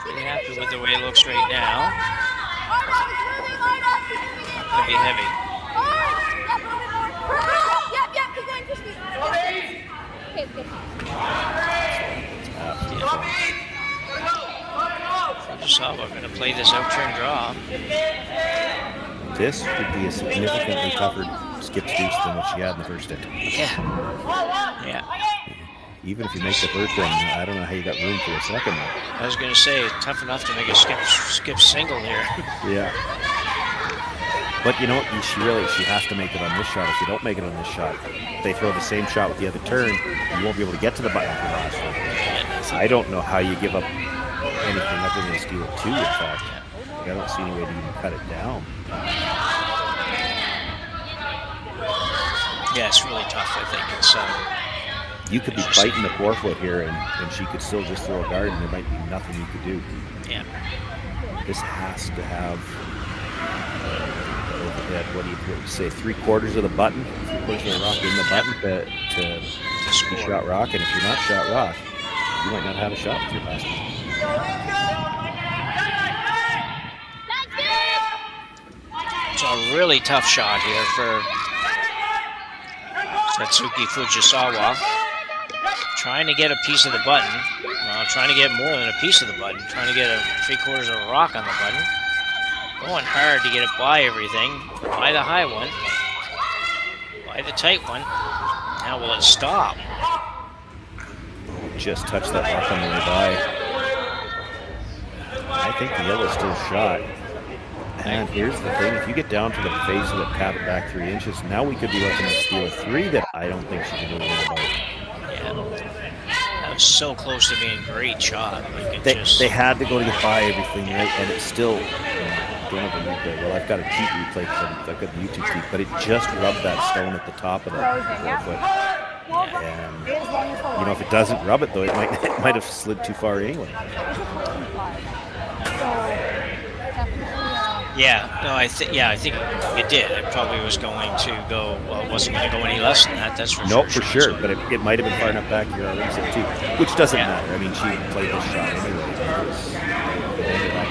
Pretty happy with the way it looks right now. Not going to be heavy. Fujisawa going to play this out-turn draw. This would be a significantly tougher skip deuce than what she had in the first hit. Yeah. Yeah. Even if you make the first one, I don't know how you got room for a second one. I was going to say, tough enough to make a skip single here. Yeah. But you know what? She has to make it on this shot. If you don't make it on this shot, they throw the same shot with the other turn, you won't be able to get to the button for the last one. I don't know how you give up anything other than steal 2, in fact. I don't see any way to even cut it down. Yeah, it's really tough, I think. It's you could be fighting the forefoot here, and she could still just throw a guard, and there might be nothing you could do. Yeah. This has to have overhead. What do you say? 3/4 of the button, 3/4 of the rock in the button to be shot rock. And if you're not shot rock, you might not have a shot with your basket. It's a really tough shot here for Satsuki Fujisawa. Trying to get a piece of the button. Well, trying to get more than a piece of the button. Trying to get a 3/4 of a rock on the button. Going hard to get it by everything. By the high one. By the tight one. Now will it stop? Just touched that rock on the way by. I think the yellow's still shot. And here's the thing, if you get down to the face of it, tap it back 3 inches, now we could be looking at steal 3 that I don't think she can do anything about. Yeah. That was so close to being a great shot. Like they had to go to get by everything, right? And it's still, I don't have a replay. Well, I've got a cheat replay because I've got the YouTube feed, but it just rubbed that stone at the top of the forefoot. And, you know, if it doesn't rub it, though, it might have slid too far anyway. Yeah, no, I think it did. It probably was going to go. Well, it wasn't going to go any less than that. That's for sure. Nope, for sure. But it might have been far enough back here already, too, which doesn't matter. I mean, she played this shot anyway. It ended up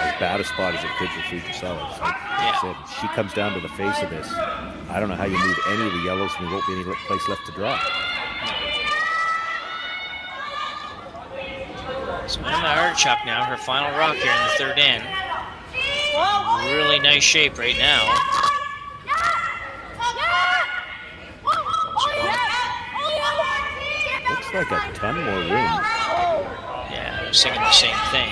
as bad a spot as it could for Fujisawa. Like I said, she comes down to the face of this. I don't know how you move any of the yellows, and there won't be any place left to draw. So Emma Artichuk now, her final rock here in the third end. Really nice shape right now. Looks like a ton more room. Yeah, I was thinking the same thing.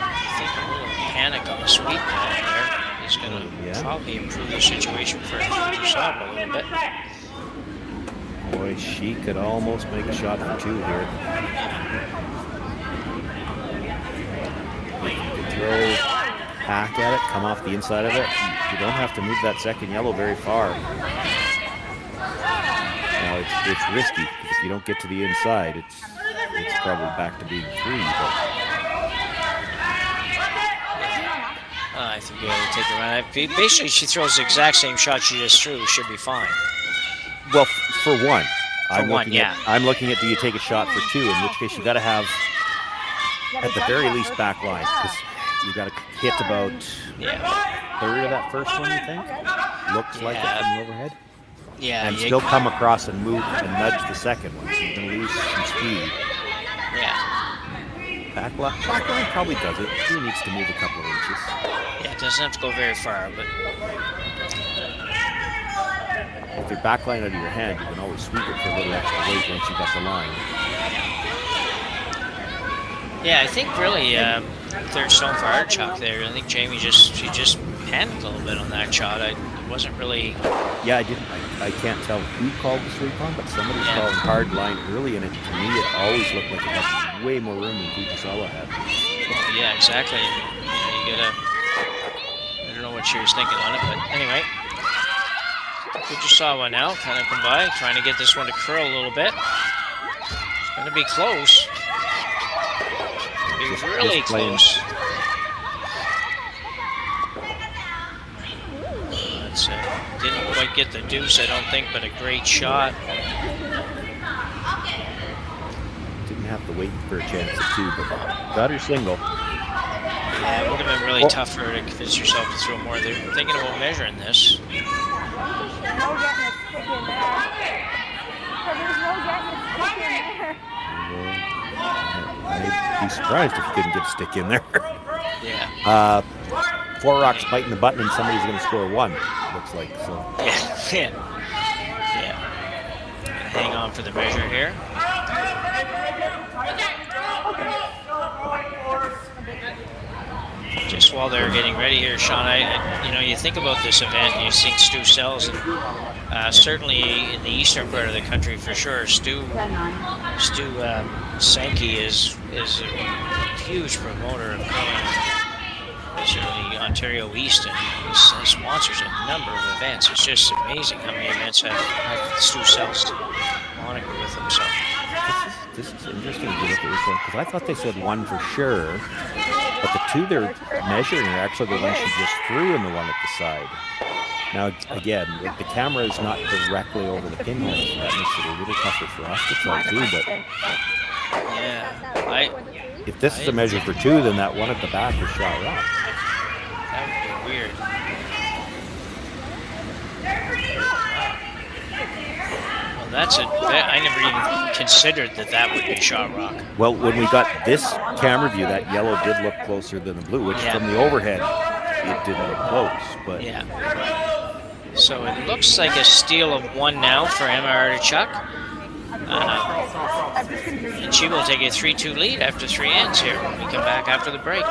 I think a little panic on the sweep ball there is going to probably improve the situation for Fujisawa a little bit. Boy, she could almost make a shot for 2 here. If you could throw hack at it, come off the inside of it, you don't have to move that second yellow very far. Now, it's risky, because if you don't get to the inside, it's probably back to being 3. But I think you got to take a run. Basically, she throws the exact same shot she just threw. Should be fine. Well, for one. I'm looking at do you take a shot for 2, in which case you got to have, at the very least, back line, because you got to hit about a third of that first one, you think? Looks like it from the overhead. Yeah. And still come across and move and nudge the second one, so you're going to lose some speed. Yeah. Back line probably does it. He needs to move a couple of inches. Yeah, it doesn't have to go very far, but... If you're backline out of your hand, you can always sweep it for a little extra weight once you got the line. Yeah, I think really third stone for Artichuk there. I think Jamie she just panicked a little bit on that shot. It wasn't really. Yeah, I can't tell who called the sweep on, but somebody was calling hard line early, and to me it always looked like it had way more room than Fujisawa had. Well, yeah, exactly. You gotta. I don't know what she was thinking on it, but anyway. Fujisawa now, kind of come by, trying to get this one to curl a little bit. going to be close. Be really close. That's didn't quite get the deuce, I don't think, but a great shot. Didn't have to wait for a chance at 2, but got her single. Yeah, it would have been really tough for her to convince herself to throw more. They're thinking about measuring this. No getting a stick in there. There's no getting a stick in there. I'd be surprised if you couldn't get a stick in there. Yeah. 4 rocks biting the button and somebody's going to score 1, looks like. So. Yeah. Hang on for the measure here. Just while they're getting ready here, Sean, you think about this event and you think Stu Sells, and certainly in the eastern part of the country for sure, Stu Sankey is a huge promoter of curling, certainly Ontario East, and he sponsors a number of events. It's just amazing how many events have Stu Sells moniker with them. So this is interesting to look at this one, because I thought they said 1 for sure. But the 2 they're measuring are actually the ones she just threw in the one at the side. Now, again, the camera is not directly over the pinhead, so that makes it a little tougher for us to tell too. But yeah, if this is a measure for 2, then that one at the back is shot rock. That would be weird. Well, that's it. I never even considered that would be shot rock. Well, when we got this camera view, that yellow did look closer than the blue, which from the overhead, it didn't look close. But yeah. So it looks like a steal of 1 now for Emma Artichuk. And she will take a 3-2 lead after 3 ends here when we come back after the break.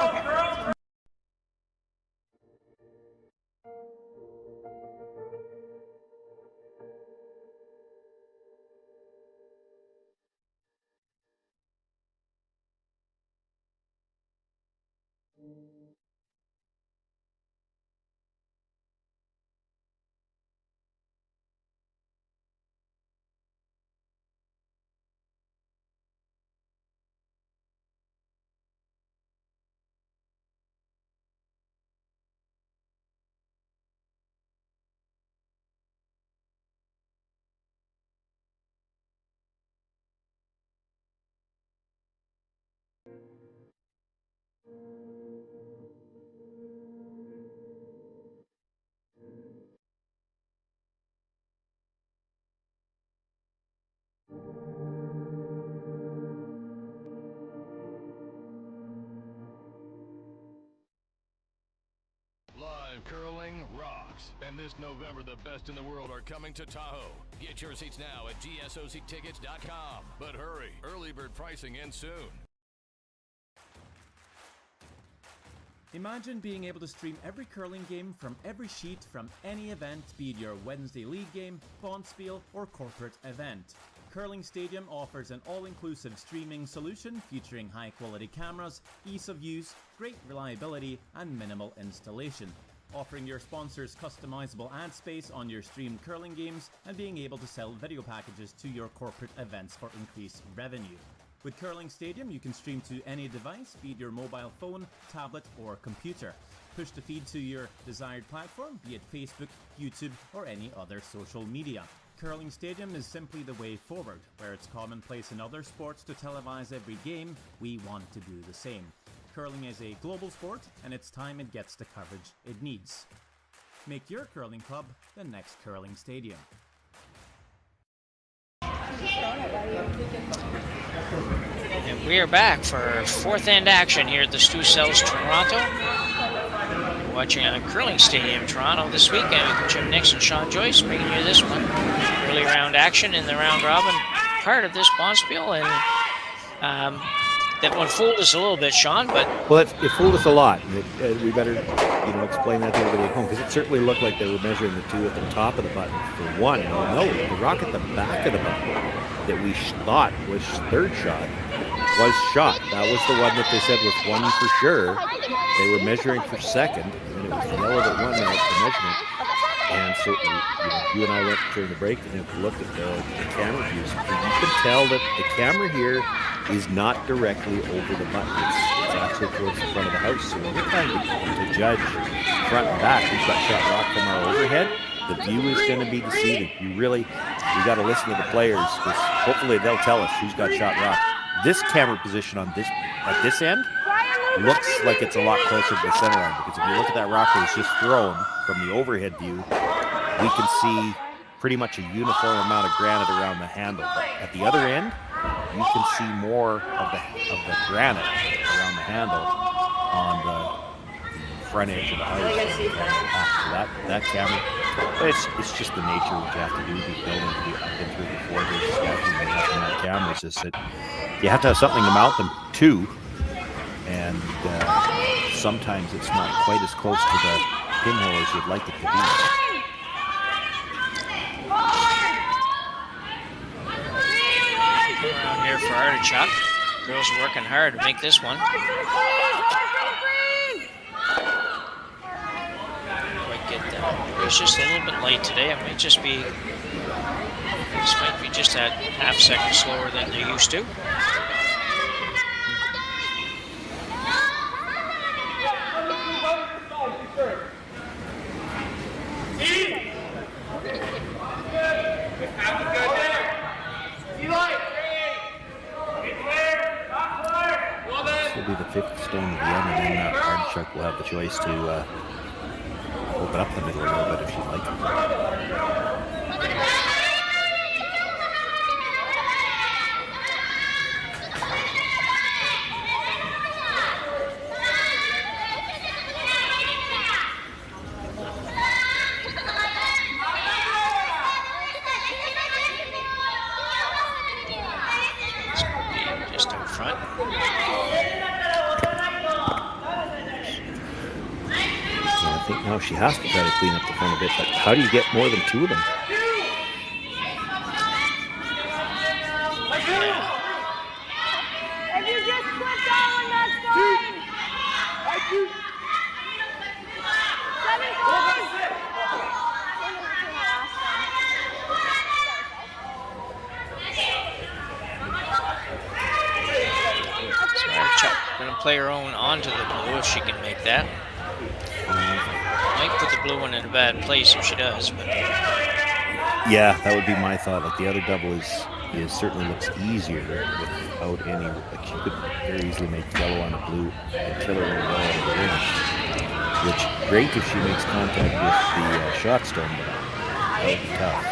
Curling rocks. And this November, the best in the world are coming to Tahoe. Get your seats now at gsoctickets.com. But hurry, early bird pricing ends soon. Imagine being able to stream every curling game from every sheet from any event, be it your Wednesday league game, bonspiel, or corporate event. Curling Stadium offers an all-inclusive streaming solution featuring high-quality cameras, ease of use, great reliability, and minimal installation. Offering your sponsors customizable ad space on your streamed curling games and being able to sell video packages to your corporate events for increased revenue. With Curling Stadium, you can stream to any device, be it your mobile phone, tablet, or computer. Push the feed to your desired platform, be it Facebook, YouTube, or any other social media. Curling Stadium is simply the way forward. Where it's commonplace in other sports to televise every game, we want to do the same. Curling is a global sport, and it's time it gets the coverage it needs. Make your curling club the next Curling Stadium. And we are back for 4th end action here at the Stu Sells Toronto. Watching on Curling Stadium Toronto this weekend with Jim Nix and Sean Joyce, bringing you this one. Early round action in the round robin part of this bonspiel, and that one fooled us a little bit, Sean. But well, it fooled us a lot. We better, explain that to everybody at home, because it certainly looked like they were measuring the 2 at the top of the button for 1. No, the rock at the back of the button that we thought was 3rd shot was shot. That was the one that they said was 1 for sure. They were measuring for 2nd, and it was the yellow that won the measurement. And so you and I went during the break and looked at the camera views. And you can tell that the camera here is not directly over the button. It's actually towards the front of the house. So when we're trying to judge front and back, we've got shot rock from our overhead. The view is going to be deceiving. You got to listen to the players, because hopefully they'll tell us who's got shot rock. This camera position at this end looks like it's a lot closer to the center line, because if you look at that rock that was just thrown from the overhead view, we can see pretty much a uniform amount of granite around the handle. But at the other end, you can see more of the granite around the handle on the front edge of the house. So that camera, it's just the nature of what you have to do. These buildings, I've been through before, they're scouting and looking at cameras, is that you have to have something to mount them to, and sometimes it's not quite as close to the pinhole as you'd like it to be. Around here for Artichuk. Girls are working hard to make this one. Quite get that. It's just a little bit late today. It might just be. This might be just a half second slower than they're used to. This will be the fifth stone of the end, and then Artichuk will have the choice to open up the middle a little bit if she'd like. Just in front. So I think now she has to try to clean up the front a bit, but how do you get more than two of them? If you just click that one, that's fine. 7 Artichuk gonna play her own onto the blue if she can make that. Might put the blue one in a bad place if she does, but Yeah, that would be my thought. Like the other double is certainly looks easier without any. Like she could very easily make yellow on a blue and kill her yellow on the rim. Which great if she makes contact with the shot stone, but that would be tough.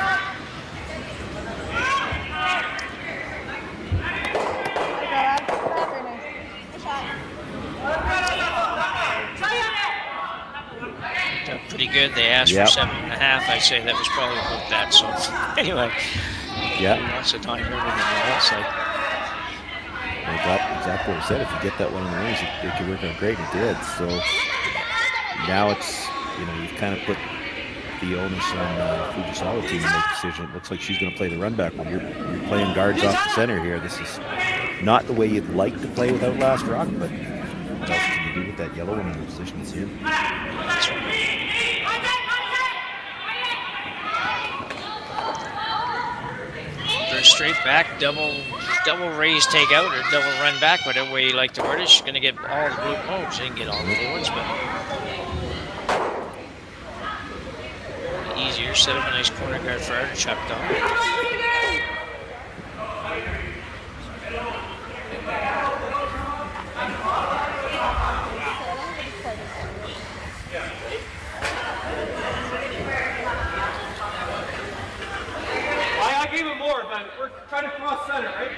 pretty good. They asked for 7.5. I'd say that was probably about that. So anyway, lots of time everything else. I got exactly what I said. If you get that one in the range, it could work out great. It did. So now it's, you've kind of put the onus on Fujisawa team to make a decision. It looks like she's going to play the run back when you're playing guards off the center here. This is not the way you'd like to play without last rock, but what else can you do with that yellow one in the position it's in? They're straight back, double raise takeout or double run back, whatever way you like to word it. She's going to get all the blue. Oh, she didn't get all the blue ones, but easier. Set up a nice corner guard for Artichuk, though. I gave him more, but we're trying to cross center, right?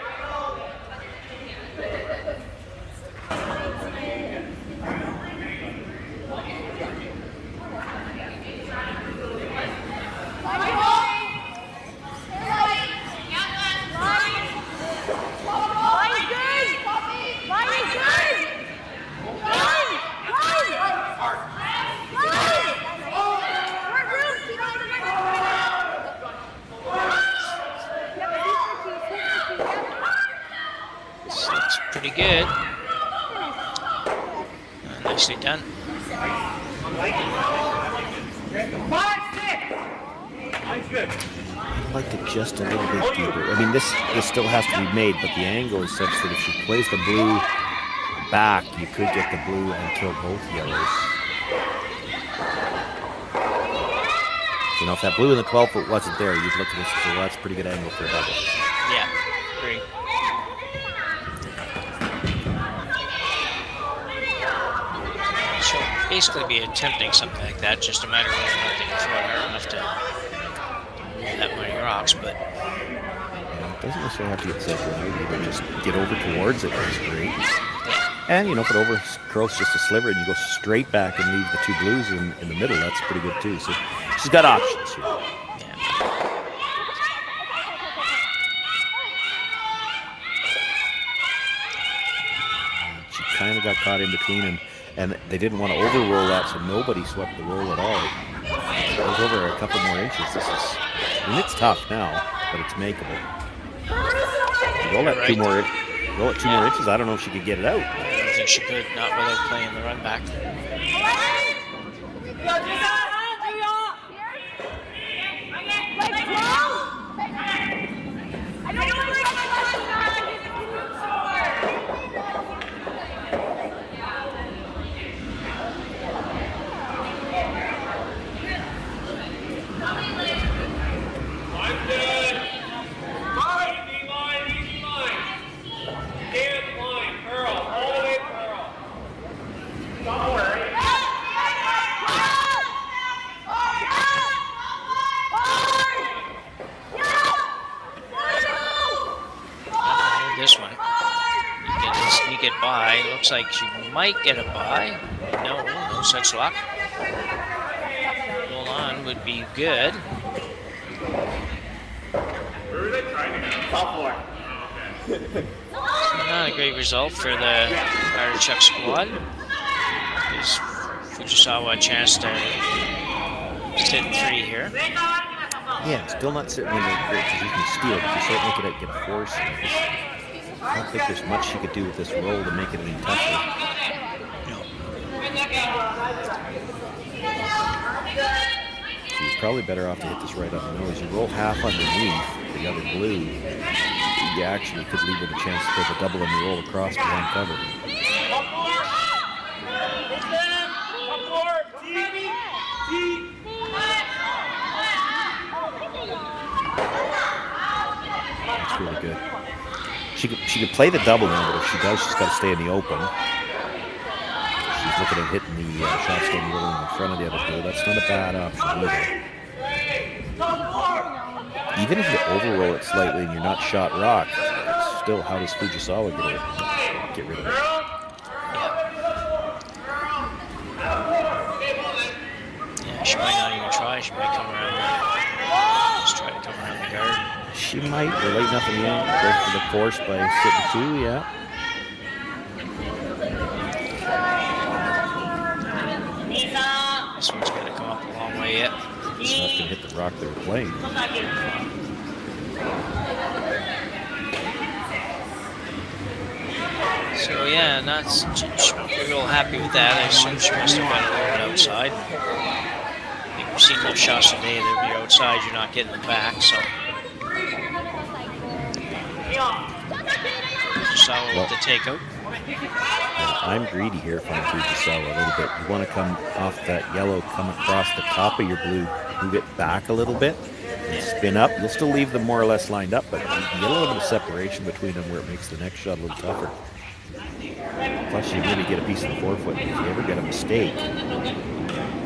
Looks pretty good. Nicely done. I'd like it just a little bit deeper. I mean, this still has to be made, but the angle is such that if she plays the blue back, you could get the blue and kill both yellows. You know, if that blue in the 12-foot wasn't there, you'd look at this and say, well, that's a pretty good angle for a double. Yeah, agree. So basically be attempting something like that, just a matter of whether or not they can throw it hard enough to move that many rocks, but... Yeah, it doesn't necessarily have to get center either, just get over towards it, that's great. And, you know, if it over curls just a sliver and you go straight back and leave the two blues in the middle, that's pretty good too. So she's got options here. She kind of got caught in between, and they didn't want to over-roll that, so nobody swept the roll at all. It goes over a couple more inches. I mean, it's tough now, but it's makeable. You roll that two more inches, I don't know if she could get it out. I don't think she could, not without playing the run back. This one. You can sneak it by. Looks like she might get a buy. No such luck. Hold on would be good. Not a great result for the Artichuk squad. Gives Fujisawa a chance to hit 3 here. Yeah, still not certainly in a great position to steal, but you certainly could get a force. I don't think there's much she could do with this roll to make it any tougher. So you're probably better off to hit this right on the nose. You roll half underneath the other blue, you actually could leave her the chance to take a double and you roll across behind cover. That's really good. She could play the double now, but if she does, she's got to stay in the open. She's looking at hitting the shot stand rolling in front of the other blue. That's not a bad option, is it? Even if you overroll it slightly and you're not shot rock, still, how does Fujisawa get rid of it? Yeah, she might not even try. She might come around just try to come around the guard. She might, or late enough in the end, go for the force by sitting 2, yeah. This one's going to come up a long way yet. It's not going to hit the rock they were playing. So yeah, not real happy with that. I assume she must have got a little bit outside. I think we've seen those shots today. They'll be outside. You're not getting them back. So Fujisawa with the takeout. I'm greedy here from Fujisawa a little bit. You want to come off that yellow, come across the top of your blue, move it back a little bit, and spin up. You'll still leave them more or less lined up, but you can get a little bit of separation between them where it makes the next shot a little tougher. Plus, you really get a piece of the forefoot. If you ever get a mistake,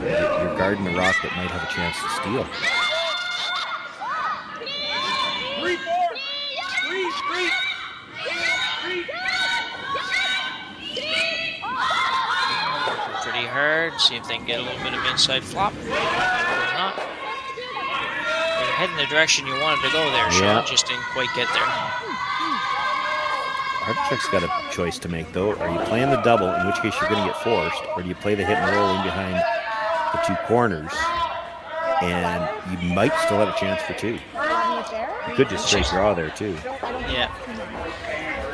you're guarding the rock that might have a chance to steal. Pretty hard. See if they can get a little bit of inside flop. Not. They're heading the direction you wanted to go there, Sean. Just didn't quite get there. Artichuk's got a choice to make, though. Are you playing the double, in which case you're going to get forced, or do you play the hit and roll in behind the 2 corners, and you might still have a chance for 2. You could just straight draw there, too. Yeah.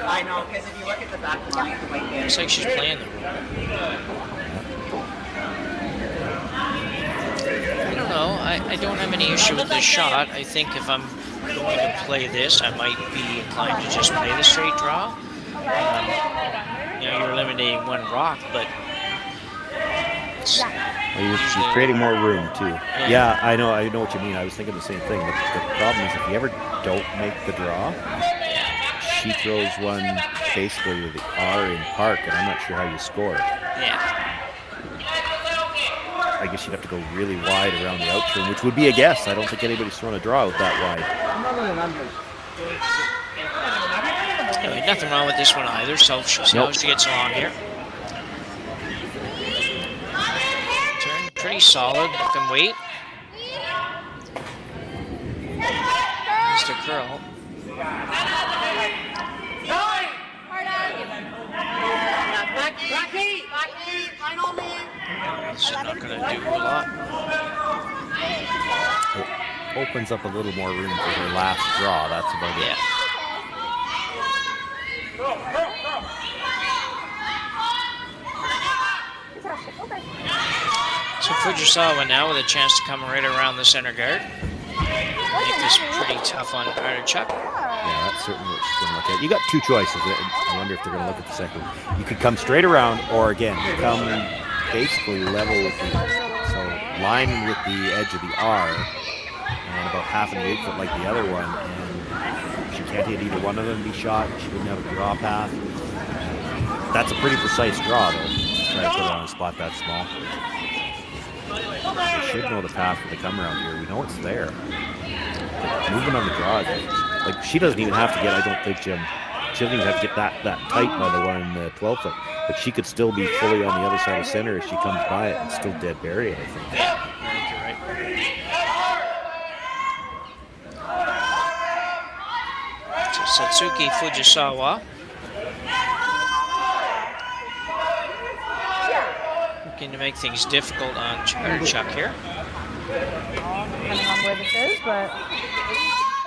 I know, because if you look at the back line, looks like she's playing the roll. I don't know. I I don't have any issue with this shot. I think if I'm going to play this, I might be inclined to just play the straight draw. You know, you're eliminating one rock, but well, you're creating more room too. Yeah, I know what you mean. I was thinking the same thing. The problem is if you ever don't make the draw, she throws one basically with the R in park, and I'm not sure how you score. Yeah. I guess you'd have to go really wide around the out turn, which would be a guess. I don't think anybody's thrown a draw out that wide. Anyway, nothing wrong with this one either, so she'll see how she gets along here. Turn pretty solid, can wait. Mr. Curl. It's not going to do a lot. It opens up a little more room for her last draw. That's about it. So Fujisawa now with a chance to come right around the center guard. Make this pretty tough on Artichuk. Yeah, that's certainly what she's going to look at. You got two choices. I wonder if they're going to look at the second one. You could come straight around, or again, come basically level with the, so line with the edge of the R, and about half an 8 foot like the other one, and she can't hit either one of them, be shot. She wouldn't have a draw path. That's a pretty precise draw, though. Try to put it on a spot that small. They should know the path for the come around here. We know it's there. But movement on the draw, like she doesn't even have to get, I don't think, Jim. She doesn't even have to get that tight by the one in the 12 foot. But she could still be fully on the other side of center as she comes by it and still dead bury it, I think. Yeah, I think you're right. So Satsuki Fujisawa. Looking to make things difficult on Artichuk here. Depending on where this is, but...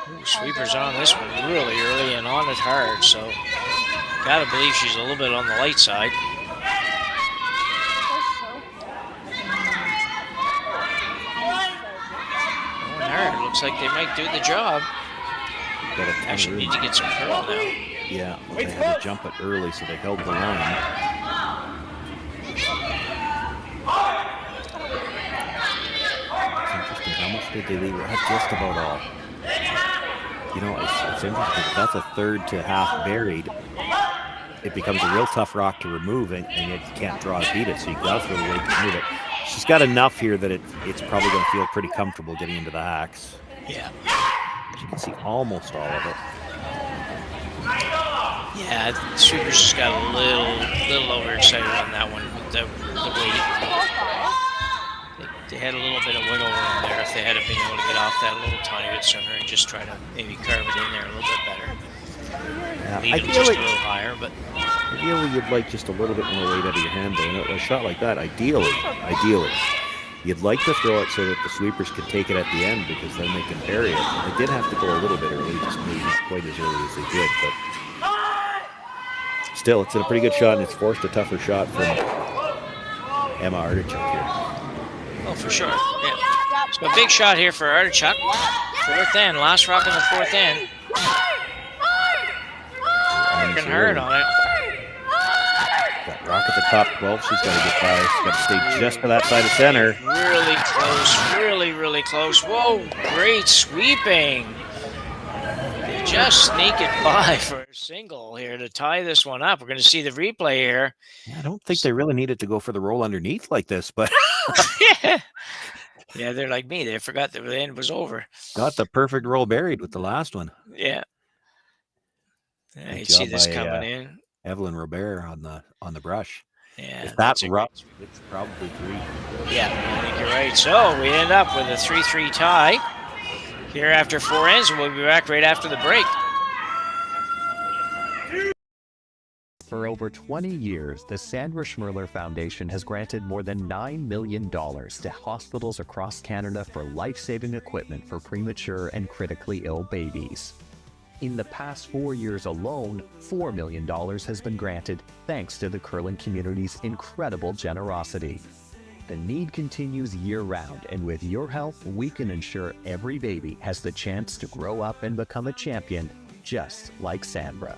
Ooh, sweepers on this one really early and on it hard, so gotta believe she's a little bit on the light side. Going hard, it looks like they might do the job. Actually need to get some curl now. Yeah, well, they had to jump it early, so they held the line. How much did they leave? Just about all. You know, it's interesting. If that's a third to half buried, it becomes a real tough rock to remove, and you can't draw to beat it, so you got to throw the weight to move it. She's got enough here that it's probably going to feel pretty comfortable getting into the hacks. Yeah. You can see almost all of it. Yeah, the sweepers just got a little overexcited on that one with the weight. They had a little bit of wiggle room there if they had been able to get off that a little tiny bit sooner and just try to maybe carve it in there a little bit better. Yeah, Lead it just a little higher, but ideally you'd like just a little bit more weight out of your hand. Though. A shot like that, ideally, you'd like to throw it so that the sweepers can take it at the end, because then they can bury it. They did have to go a little bit early, just maybe not quite as early as they did, but still, it's a pretty good shot, and it's forced a tougher shot from Emma Artichuk here. oh, for sure. Yeah. So a big shot here for Artichuk. Fourth end, last rock in the fourth end. Working hard on it. That rock at the top 12, she's got to get by. She's got to stay just to that side of center. Really close, really close. Whoa, great sweeping. They just sneak it by for a single here to tie this one up. We're going to see the replay here. Yeah, I don't think they really needed to go for the roll underneath like this, but... Yeah, they're like me. They forgot that the end was over. Got the perfect roll buried with the last one. Yeah. You see this coming in. Evelyn Robert on the brush. Yeah. If that's rough, it's probably 3. Yeah, I think you're right. So we end up with a 3-3 tie here after 4 ends, and we'll be back right after the break. For over 20 years, the Sandra Schmirler Foundation has granted more than $9 million to hospitals across Canada for life-saving equipment for premature and critically ill babies. In the past 4 years alone, $4 million has been granted thanks to the curling community's incredible generosity. the need continues year-round, and with your help, we can ensure every baby has the chance to grow up and become a champion, just like Sandra.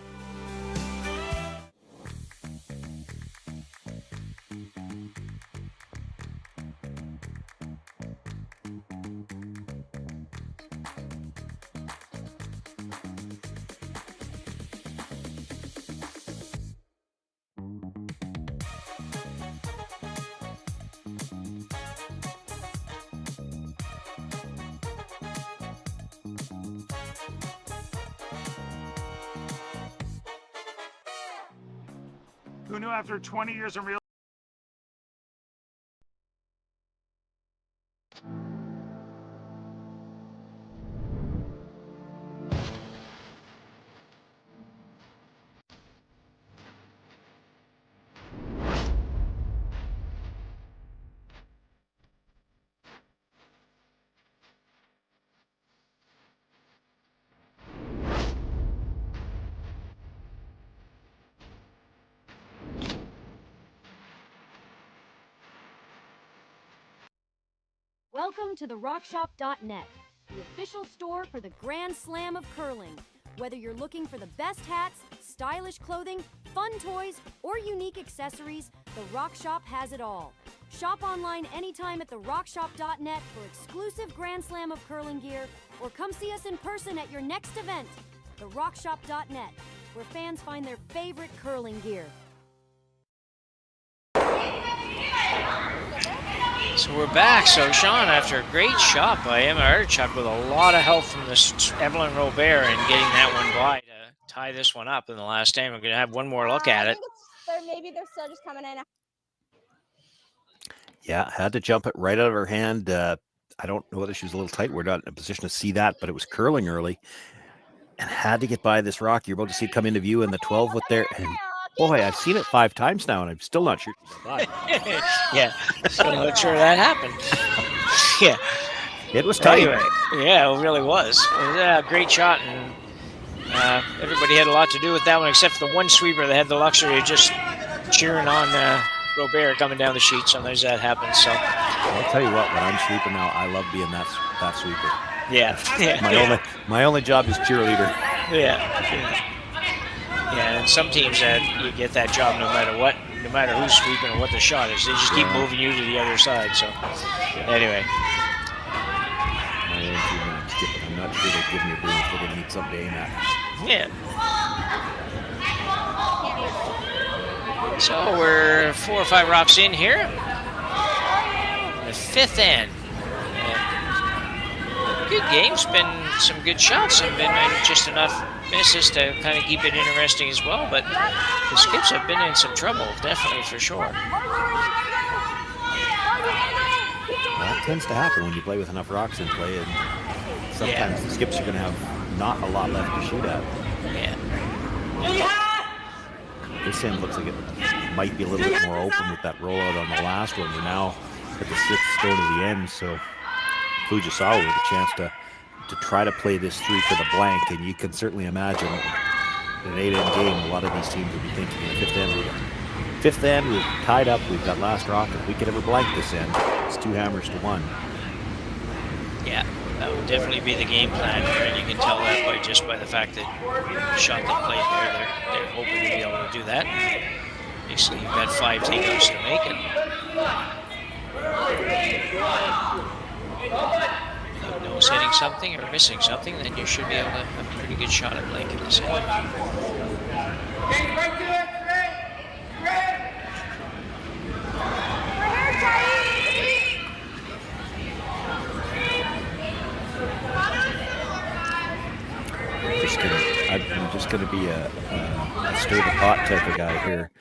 Who knew after 20 years of real Welcome to the RockShop.net, the official store for the Grand Slam of curling. Whether you're looking for the best hats, stylish clothing, fun toys, or unique accessories, the Rock Shop has it all. Shop online anytime at the RockShop.net for exclusive Grand Slam of curling gear, or come see us in person at your next event. The RockShop.net, where fans find their favorite curling gear. So we're back. So Sean, after a great shot by Emma Artichuk with a lot of help from this Evelyn Robert and getting that one by to tie this one up in the last game. We're going to have one more look at it. Maybe they're still just coming in. Yeah, had to jump it right out of her hand. I don't know whether she was a little tight. We're not in a position to see that, but it was curling early. And had to get by this rock. You're about to see it come into view in the 12 with there. And boy, I've seen it 5 times now, and I'm still not sure. Yeah, still not sure that happened. Yeah. It was tight. Anyway, yeah, it really was. It was a great shot, and everybody had a lot to do with that one, except for the one sweeper that had the luxury of just cheering on Robert coming down the sheet. Sometimes that happens. So I'll tell you what, when I'm sweeping now, I love being that sweeper. Yeah. My only job is cheerleader. Yeah. Yeah, and some teams you get that job no matter what, no matter who's sweeping or what the shot is. They just keep moving you to the other side. So anyway. My own team, when I'm skipping, I'm not sure they'd give me a broom if they're going to need something to aim at. Yeah. So we're 4 or 5 rocks in here. The 5th end. Good game's been some good shots and been just enough misses to kind of keep it interesting as well, but the skips have been in some trouble, definitely, for sure. Well, that tends to happen when you play with enough rocks in play, and sometimes the skips are going to have not a lot left to shoot at. Yeah. This end looks like it might be a little bit more open with that rollout on the last one. We're now at the 6th going to the end, so Fujisawa with a chance to try to play this through for the blank, and you can certainly imagine in an 8-end game, a lot of these teams will be thinking in the 5th end, Fifth end, we've tied up. We've got last rock. If we could ever blank this end, it's 2 hammers to 1. Yeah, that would definitely be the game plan here, and you can tell that by the fact that the shot they played there, they're hoping to be able to do that. Basically, you've got 5 takeouts to make it. Without nose hitting something or missing something, then you should be able to have a pretty good shot at blanking this end. I'm just gonna be a stir the pot type of guy here,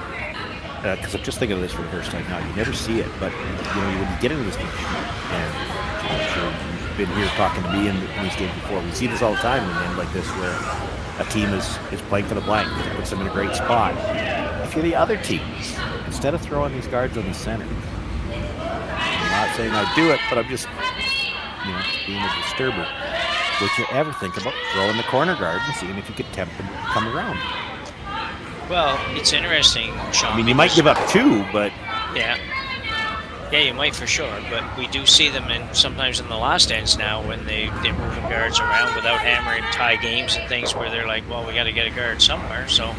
because I'm just thinking of this for the first time now. You never see it, but when you get into this game, and I'm sure you've been here talking to me in these games before, we see this all the time in the end like this, where a team is playing for the blank, it puts them in a great spot. If you're the other team, instead of throwing these guards on the center, I'm not saying I do it, but I'm just being a disturber. Would you ever think about throwing the corner guard and seeing if you could tempt them to come around? Well, it's interesting, Sean. I mean, you might give up 2, but... Yeah. Yeah, you might for sure, but we do see them sometimes in the last ends now when they're moving guards around without hammering tie games and things where they're like, well, we got to get a guard somewhere, so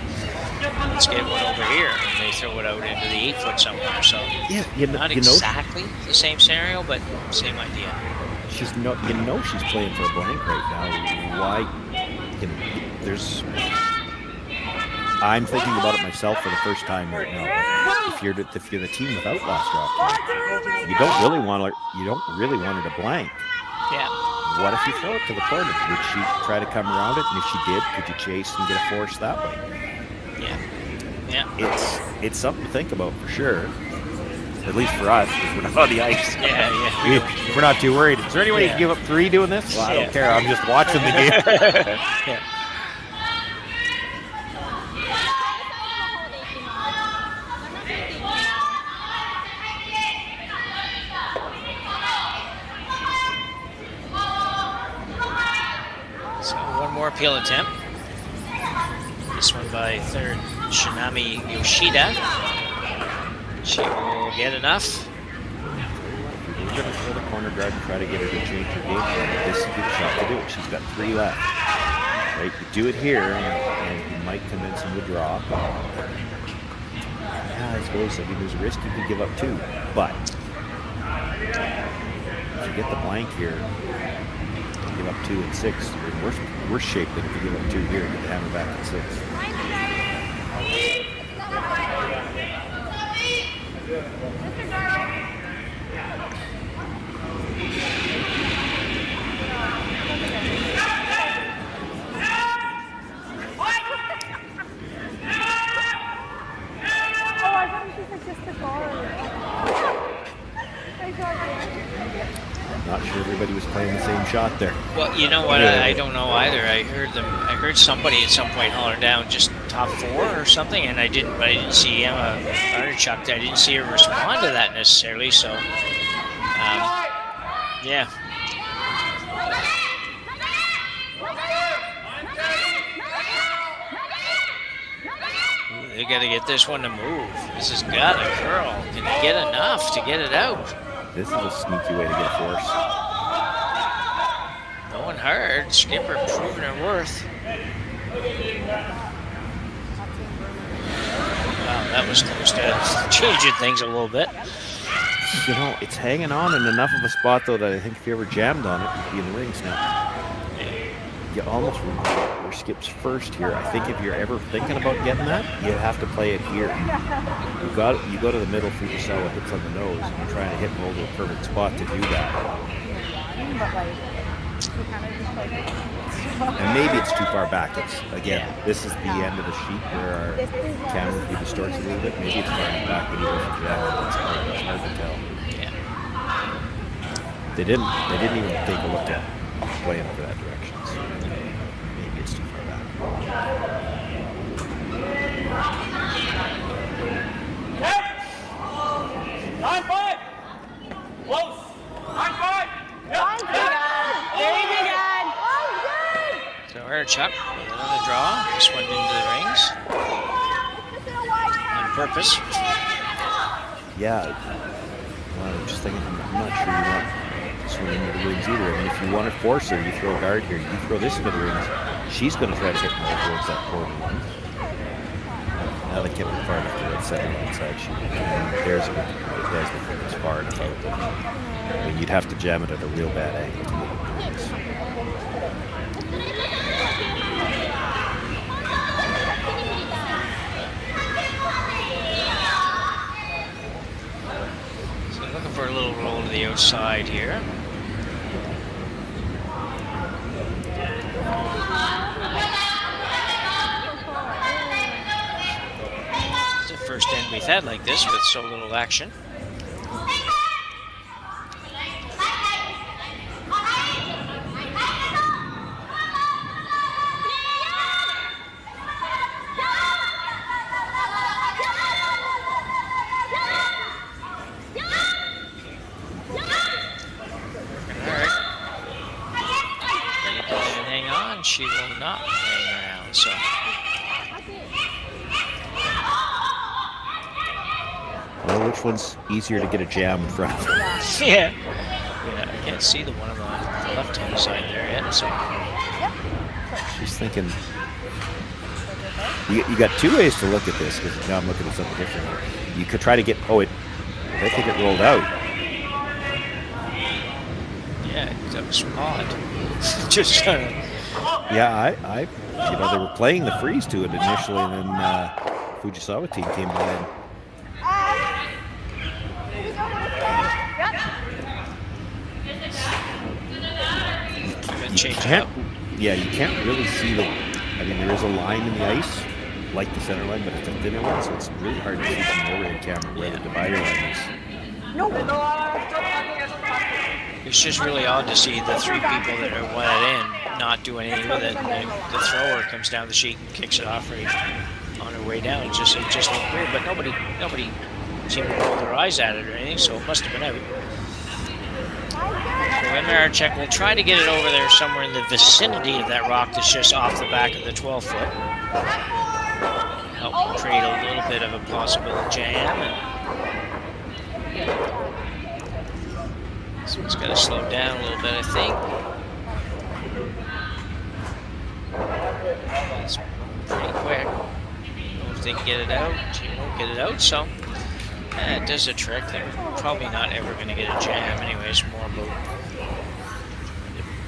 let's get one over here, and they throw it out into the 8-foot somewhere. So yeah, not exactly the same scenario, but same idea. She's she's playing for a blank right now. Why? There's. I'm thinking about it myself for the first time right now. If you're the team without last drop, you don't really want her to blank. Yeah. What if you throw it to the corner? Would she try to come around it? And if she did, could you chase and get a force that way? Yeah. Yeah. It's something to think about for sure. At least for us, because we're not on the ice. Yeah. We're not too worried. Is there any way you can give up 3 doing this? Well, I don't care. I'm just watching the game. Yeah. So one more appeal attempt. This one by third Shinami Yoshida. She will get enough. You're going to throw the corner guard and try to get her to change her game plan. This would be the shot to do it. She's got 3 left. Right? You do it here, and you might convince him to draw. Yeah, I suppose. I mean, there's a risk you can give up 2. But if you get the blank here, you give up 2 and 6. You're in worse shape than if you give up 2 here and get the hammer back at 6. Not sure everybody was playing the same shot there. Well, you know what? I don't know either. I heard somebody at some point holler down just top 4 or something, and I didn't see Emma Artichuk. I didn't see her respond to that necessarily. So, yeah. They got to get this one to move. This has got to curl. Can they get enough to get it out? This is a sneaky way to get a force. Going hard. Skipper proving her worth. Wow, that was close to changing things a little bit. You know, it's hanging on in enough of a spot, though, that I think if you ever jammed on it, you'd be in the rings now. You almost were Skip's first here. I think if you're ever thinking about getting that, you have to play it here. You go to the middle, Fujisawa hits on the nose, and you're trying to hit and roll to a perfect spot to do that. And maybe it's too far back. This is the end of the sheet where our camera view distorts a little bit. Maybe it's far enough back when you go for jab. It's hard to tell. Yeah. They didn't even take a look at playing over that direction. So maybe it's too far back. Line 5! Close! Line 5! So Artichuk with another draw. This one into the rings. On purpose. Yeah. Well, I'm just thinking, I'm not sure you want to swing into the rings either. I mean, if you want to force her, you throw a guard here. You throw this into the rings. She's going to try to hit more towards that corner one. Now they kept it far enough to that second inside shoot. There's a good it's far enough out. I mean, you'd have to jam it at a real bad angle to make the rings. So looking for a little roll to the outside here. It's the first end we've had like this with so little action. She will not hang around, so. Well, know which one's easier to get a jam in front of. Yeah. Yeah, I can't see the one on the left-hand side there yet, so. She's thinking. You got two ways to look at this, because now I'm looking at something different. You could try to get. I think it rolled out. Yeah, that was odd. Just trying to. Yeah, they were playing the freeze to it initially, and then Fujisawa team came by and. You can't really see the. I mean, there is a line in the ice, like the center line, but it's a thinner one, so it's really hard to see from the overhead camera where the divider line is. It's just really odd to see the three people that are wanted in not do anything with it. And the thrower comes down the sheet and kicks it off right on her way down. It just looked weird, but nobody seemed to roll their eyes at it or anything, so it must have been out. Artichuk will try to get it over there somewhere in the vicinity of that rock that's just off the back of the 12-foot. Help create a little bit of a possible jam. So it's got to slow down a little bit, I think. It's pretty quick. I don't know if they can get it out. They won't get it out, so it does a trick. They're probably not ever going to get a jam anyways. More about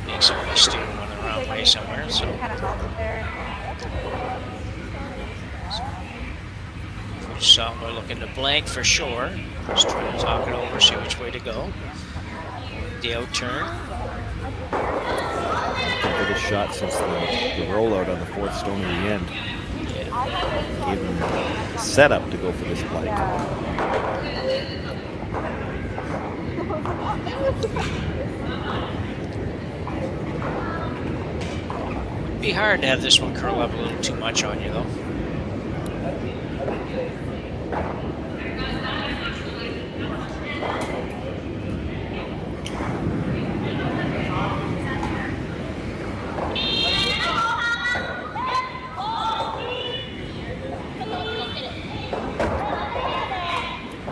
make somebody steer one the wrong way somewhere. So Fujisawa looking to blank for sure. Just trying to talk it over, see which way to go. The out turn. Biggest shot since the rollout on the fourth stone at the end. Yeah. Gave him a setup to go for this blank. It'd be hard to have this one curl up a little too much on you, though.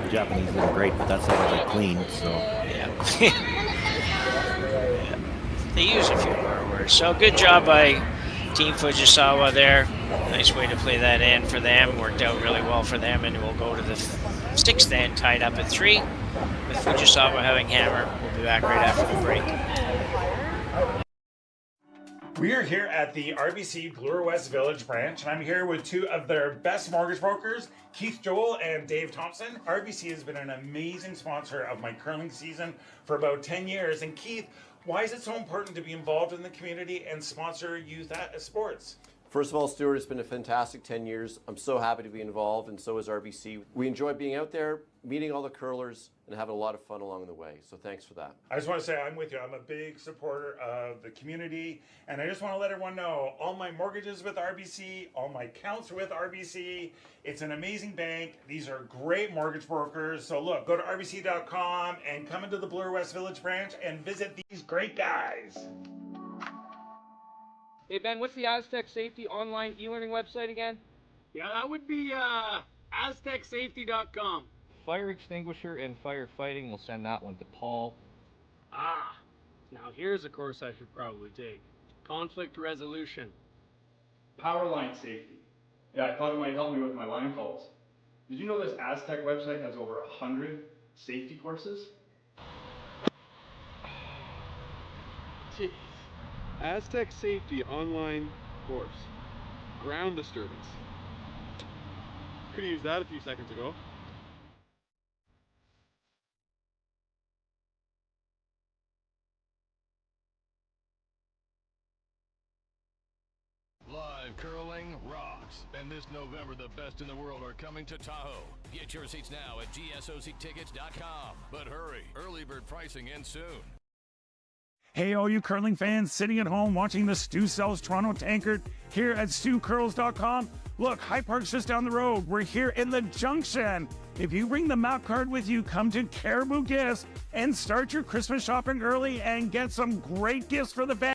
The Japanese look great, but that's how they clean, so. Yeah. They use a few more words. So good job by Team Fujisawa there. Nice way to play that in for them. Worked out really well for them, and we'll go to the sixth end, tied up at 3, with Fujisawa having hammer. We'll be back right after the break. We are here at the RBC Bloor West Village branch, and I'm here with two of their best mortgage brokers, Keith Joel and Dave Thompson. RBC has been an amazing sponsor of my curling season for about 10 years. And Keith, why is it so important to be involved in the community and sponsor youth sports? First of all, Stuart, it's been a fantastic 10 years. I'm so happy to be involved, and so is RBC. We enjoy being out there, meeting all the curlers, and having a lot of fun along the way. So thanks for that. I just want to say I'm with you. I'm a big supporter of the community, and I just want to let everyone know all my mortgages with RBC, all my accounts are with RBC. It's an amazing bank. These are great mortgage brokers. So look, go to rbc.com and come into the Bloor West Village branch and visit these great guys. Hey Ben, what's the Aztec Safety online e-learning website again? Yeah, that would be aztecsafety.com. Fire extinguisher and firefighting, we'll send that one to Paul. Now here's a course I should probably take. Conflict resolution. Power line safety. Yeah, I thought it might help me with my line calls. Did you know this Aztec website has over 100 safety courses? Jeez. Aztec Safety online course. Ground disturbance. Could have used that a few seconds ago. Live curling rocks. And this November, the best in the world are coming to Tahoe. Get your seats now at gsoctickets.com. But hurry, early bird pricing ends soon. Hey, all you curling fans sitting at home watching the Stu Sells Toronto Tankard here at StuCurls.com. Look, High Park's just down the road. We're here in the Junction. If you bring the map card with you, come to Caribou Gifts and start your Christmas shopping early and get some great gifts for the family.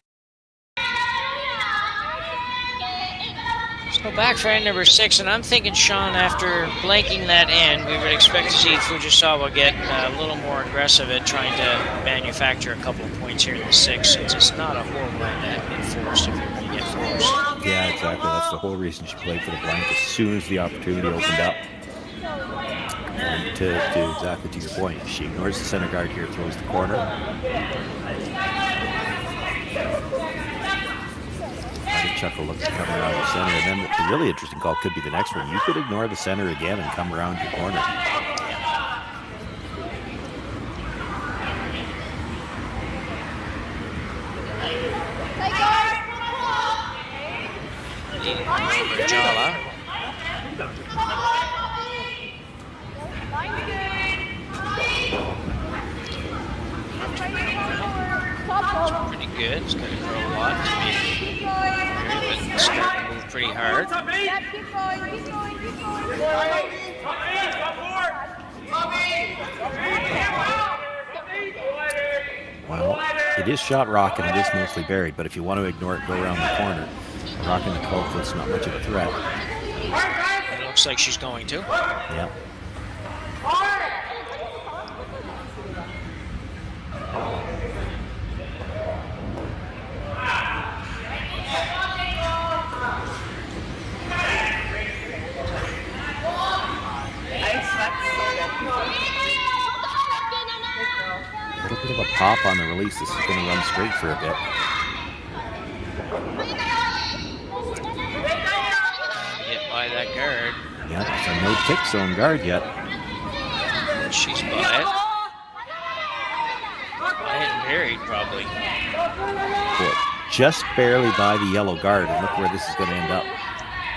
Well, back for end number 6, and I'm thinking, Sean, after blanking that end, we would expect to see Fujisawa get a little more aggressive at trying to manufacture a couple of points here in the 6th. It's just not a horrible end at enforced if you're going to get forced. Yeah, exactly. That's the whole reason she played for the blank as soon as the opportunity opened up. And to exactly to your point, she ignores the center guard here, throws the corner. Artichuk will look to come around the center, and then the really interesting call could be the next one. You could ignore the center again and come around your corner. Jala. Pretty good. It's going to grow a lot to be but it's starting to move pretty hard. Well, it is shot rock and it is mostly buried, but if you want to ignore it, go around the corner. Rocking the 12 foot's not much of a threat. It looks like she's going to. Yeah. A little bit of a pop on the release. This is going to run straight for a bit. Hit by that guard. Yeah, so no tick zone guard yet. She's by it. By it and buried, probably. Well, just barely by the yellow guard, and look where this is going to end up.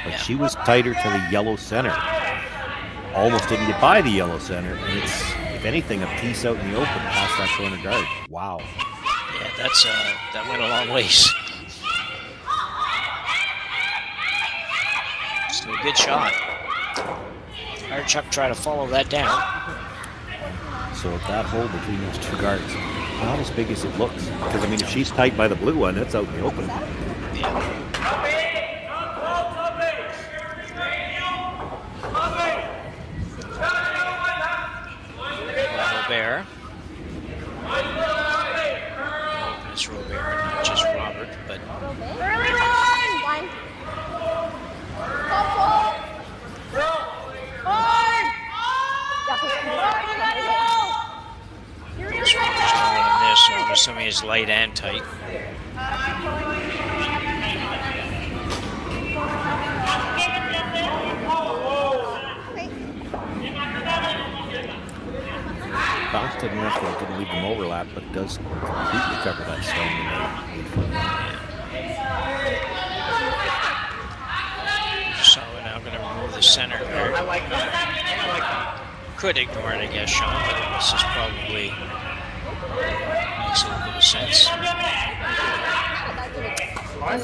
But she was tighter to the yellow center. Almost didn't get by the yellow center, and it's, if anything, a piece out in the open past that corner guard. Wow. Yeah, that's that went a long ways. Still a good shot. Artichuk try to follow that down. So that hole between those two guards, not as big as it looks. Because, I mean, if she's tight by the blue one, that's out in the open. Yeah. Robert. It's Robert, not just Robert, but... Early run! So I'm assuming it's light and tight. Bounced it enough that it didn't leave them overlap, but does completely cover that stone. So we're now going to remove the center guard. Could ignore it, I guess, Sean, but this is probably makes a little bit of sense.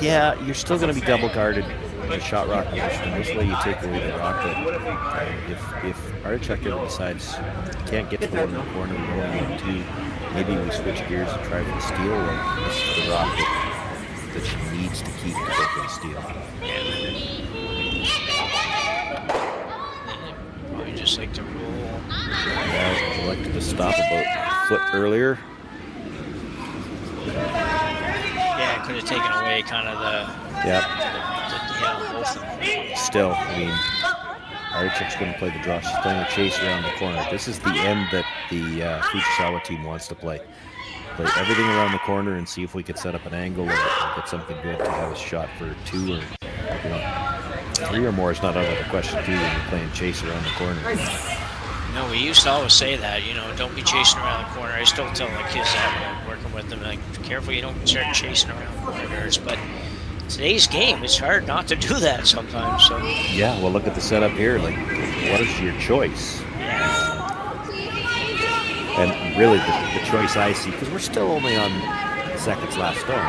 Yeah, you're still going to be double guarded in the shot rock position. This way you take away the rocket. If Artichuk ever decides you can't get to the one in the corner, we don't need to, maybe we switch gears and try for the steal. Like this is the rocket that she needs to keep to go for the steal. Probably just like to roll. Yeah, I elected to stop about a foot earlier. Yeah, could have taken away kind of the... Yeah. Both of them. Still, I mean, Artichuk's going to play the draw. She's playing a chase around the corner. This is the end that the Fujisawa team wants to play. Play everything around the corner and see if we can set up an angle or get something good to have a shot for 2 or 3 or more is not out of the question too when you're playing chase around the corner. No, we used to always say that, don't be chasing around the corner. I still tell the kids that when I'm working with them, like, be careful you don't start chasing around corner guards. But today's game, it's hard not to do that sometimes. So yeah, well, look at the setup here. Like, what is your choice? And really, the choice I see, because we're still only on the second's last stone.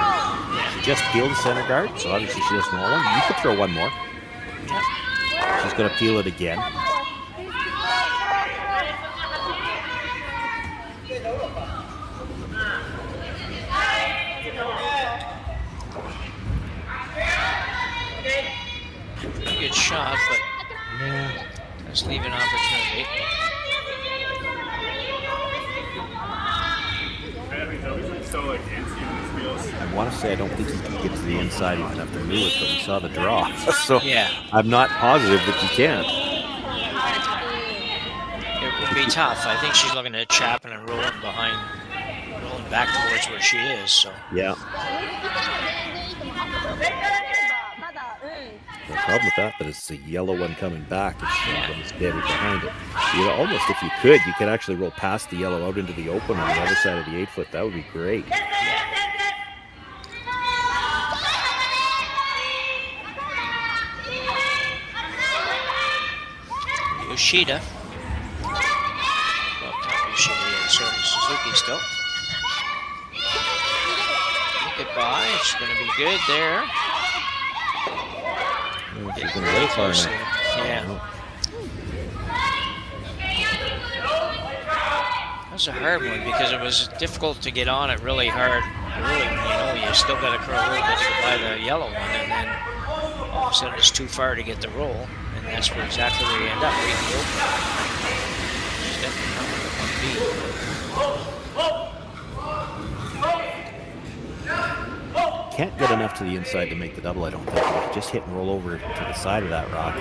She just peeled the center guard, so obviously she doesn't want one. You could throw one more. She's going to peel it again. good shot, but does leave an opportunity. I want to say I don't think he can get to the inside even after Lewis, but we saw the draw. So I'm not positive that he can. It would be tough. I think she's looking at Chapin and rolling back towards where she is. So yeah. The problem with that is the yellow one coming back is buried behind it. You know, almost if you could actually roll past the yellow out into the open on the other side of the 8-foot. That would be great. Yoshida. Well, not Yoshida, sorry, Suzuki still. Look at by. It's going to be good there. She's going to way far enough. Yeah. That was a hard one because it was difficult to get on it really hard. Really, you still got to curl a little bit to get by the yellow one, and then all of a sudden it's too far to get the roll, and that's exactly where you end up, right in the open. It's definitely not what it want to be. Can't get enough to the inside to make the double, I don't think. Just hit and roll over to the side of that rock.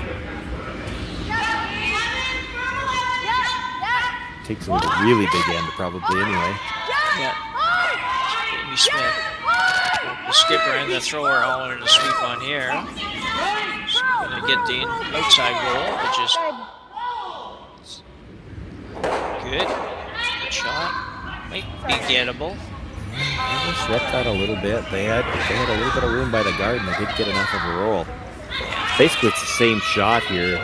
Takes a really big end, probably, anyway. Yeah. Amy Smith. The skipper and the thrower all in the sweep on here. She's going to get the outside roll, which is good. Good shot. Might be gettable. They swept that a little bit. They had a little bit of room by the guard, and they didn't get enough of a roll. Basically, it's the same shot here,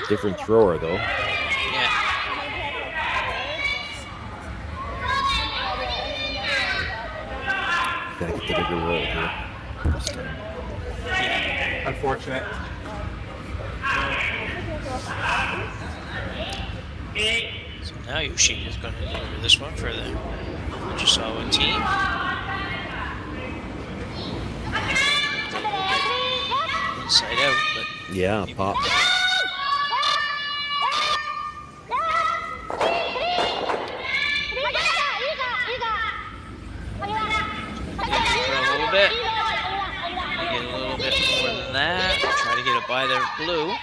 different thrower though. Yeah. Gotta get the bigger roll here. Yeah. Unfortunate. So now Yoshida's going to deliver this one for the Fujisawa team. Inside out, but yeah, pop. For a little bit. Get a little bit more than that. Try to get it by the blue.